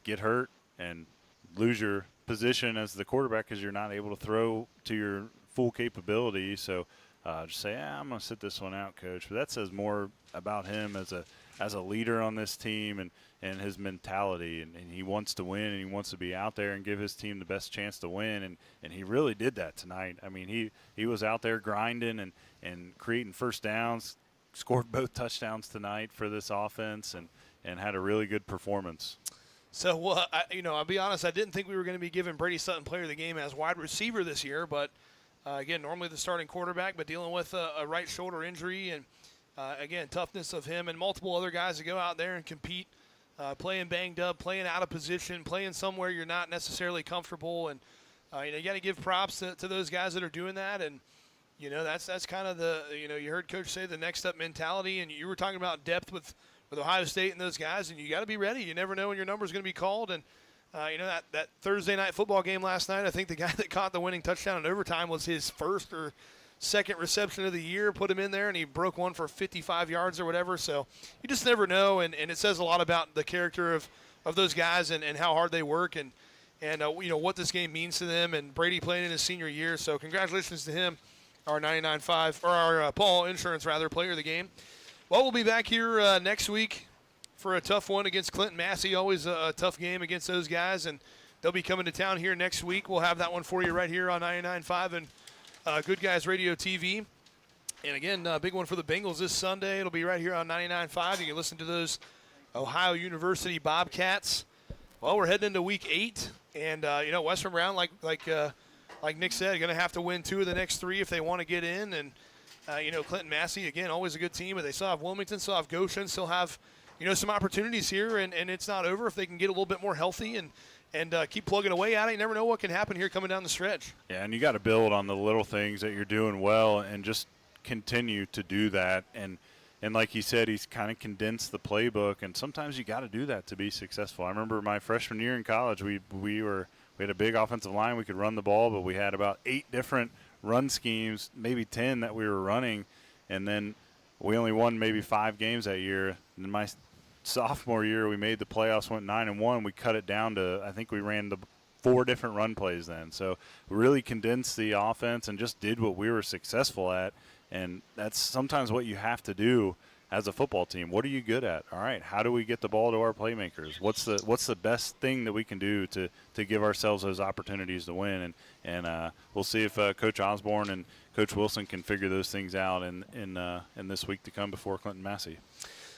get hurt and lose your position as the quarterback because you're not able to throw to your full capability. So just say, I'm going to sit this one out, Coach. But that says more about him as a leader on this team and his mentality. And he wants to win and he wants to be out there and give his team the best chance to win. And he really did that tonight. I mean, he was out there grinding and creating first downs, scored both touchdowns tonight for this offense and had a really good performance. So, I'll be honest, I didn't think we were going to be giving Brady Sutton Player of the Game as wide receiver this year, but, again, normally the starting quarterback, but dealing with a right shoulder injury and, again, toughness of him and multiple other guys to go out there and compete, playing banged up, playing out of position, playing somewhere you're not necessarily comfortable. And, you got to give props to those guys that are doing that. And, that's kind of the, you heard Coach say the next up mentality, and you were talking about depth with Ohio State and those guys, and you got to be ready. You never know when your number is going to be called. And, that Thursday night football game last night, I think the guy that caught the winning touchdown in overtime was his first or second reception of the year, put him in there, and he broke one for 55 yards or whatever. So you just never know, and it says a lot about the character of those guys and how hard they work and what this game means to them. And Brady playing in his senior year, so congratulations to him, our 99.5 or our Paul Insurance Player of the Game. Well, we'll be back here next week for a tough one against Clinton Massey. Always a tough game against those guys, and they'll be coming to town here next week. We'll have that one for you right here on 99.5 and Good Guys Radio TV. And, again, big one for the Bengals this Sunday. It'll be right here on 99.5. You can listen to those Ohio University Bobcats. Well, we're heading into Week 8, and, Western Brown, like Nick said, going to have to win 2 of the next 3 if they want to get in. And, Clinton Massey, again, always a good team, but they still have Wilmington, still have Goshen, still have, some opportunities here, and it's not over if they can get a little bit more healthy and keep plugging away at it. You never know what can happen here coming down the stretch. Yeah, and you got to build on the little things that you're doing well and just continue to do that. And like he said, he's kind of condensed the playbook, and sometimes you got to do that to be successful. I remember my freshman year in college, we had a big offensive line. We could run the ball, but we had about 8 different run schemes, maybe 10 that we were running, and then we only won maybe 5 games that year. And in my sophomore year, we made the playoffs, went 9-1. We cut it down to, I think we ran the 4 different run plays then. So we really condensed the offense and just did what we were successful at. And that's sometimes what you have to do as a football team. What are you good at? All right, how do we get the ball to our playmakers? What's the best thing that we can do to give ourselves those opportunities to win? And we'll see if Coach Osborne and Coach Wilson can figure those things out in this week to come before Clinton Massey.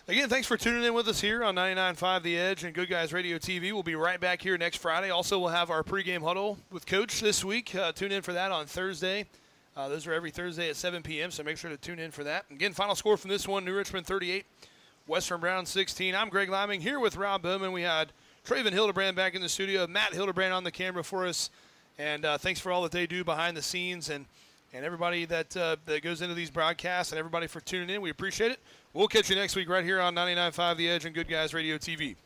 Again, thanks for tuning in with us here on 99.5 The Edge and Good Guys Radio TV. We'll be right back here next Friday. Also, we'll have our pregame huddle with Coach this week. Tune in for that on Thursday. Those are every Thursday at 7 p.m., so make sure to tune in for that. Again, final score from this one, New Richmond 38, Western Brown 16. I'm Greg Liming here with Rob Bowman. We had Traven Hildebrand back in the studio, Matt Hildebrand on the camera for us. And thanks for all that they do behind the scenes and everybody that goes into these broadcasts and everybody for tuning in. We appreciate it. We'll catch you next week right here on 99.5 The Edge and Good Guys Radio TV.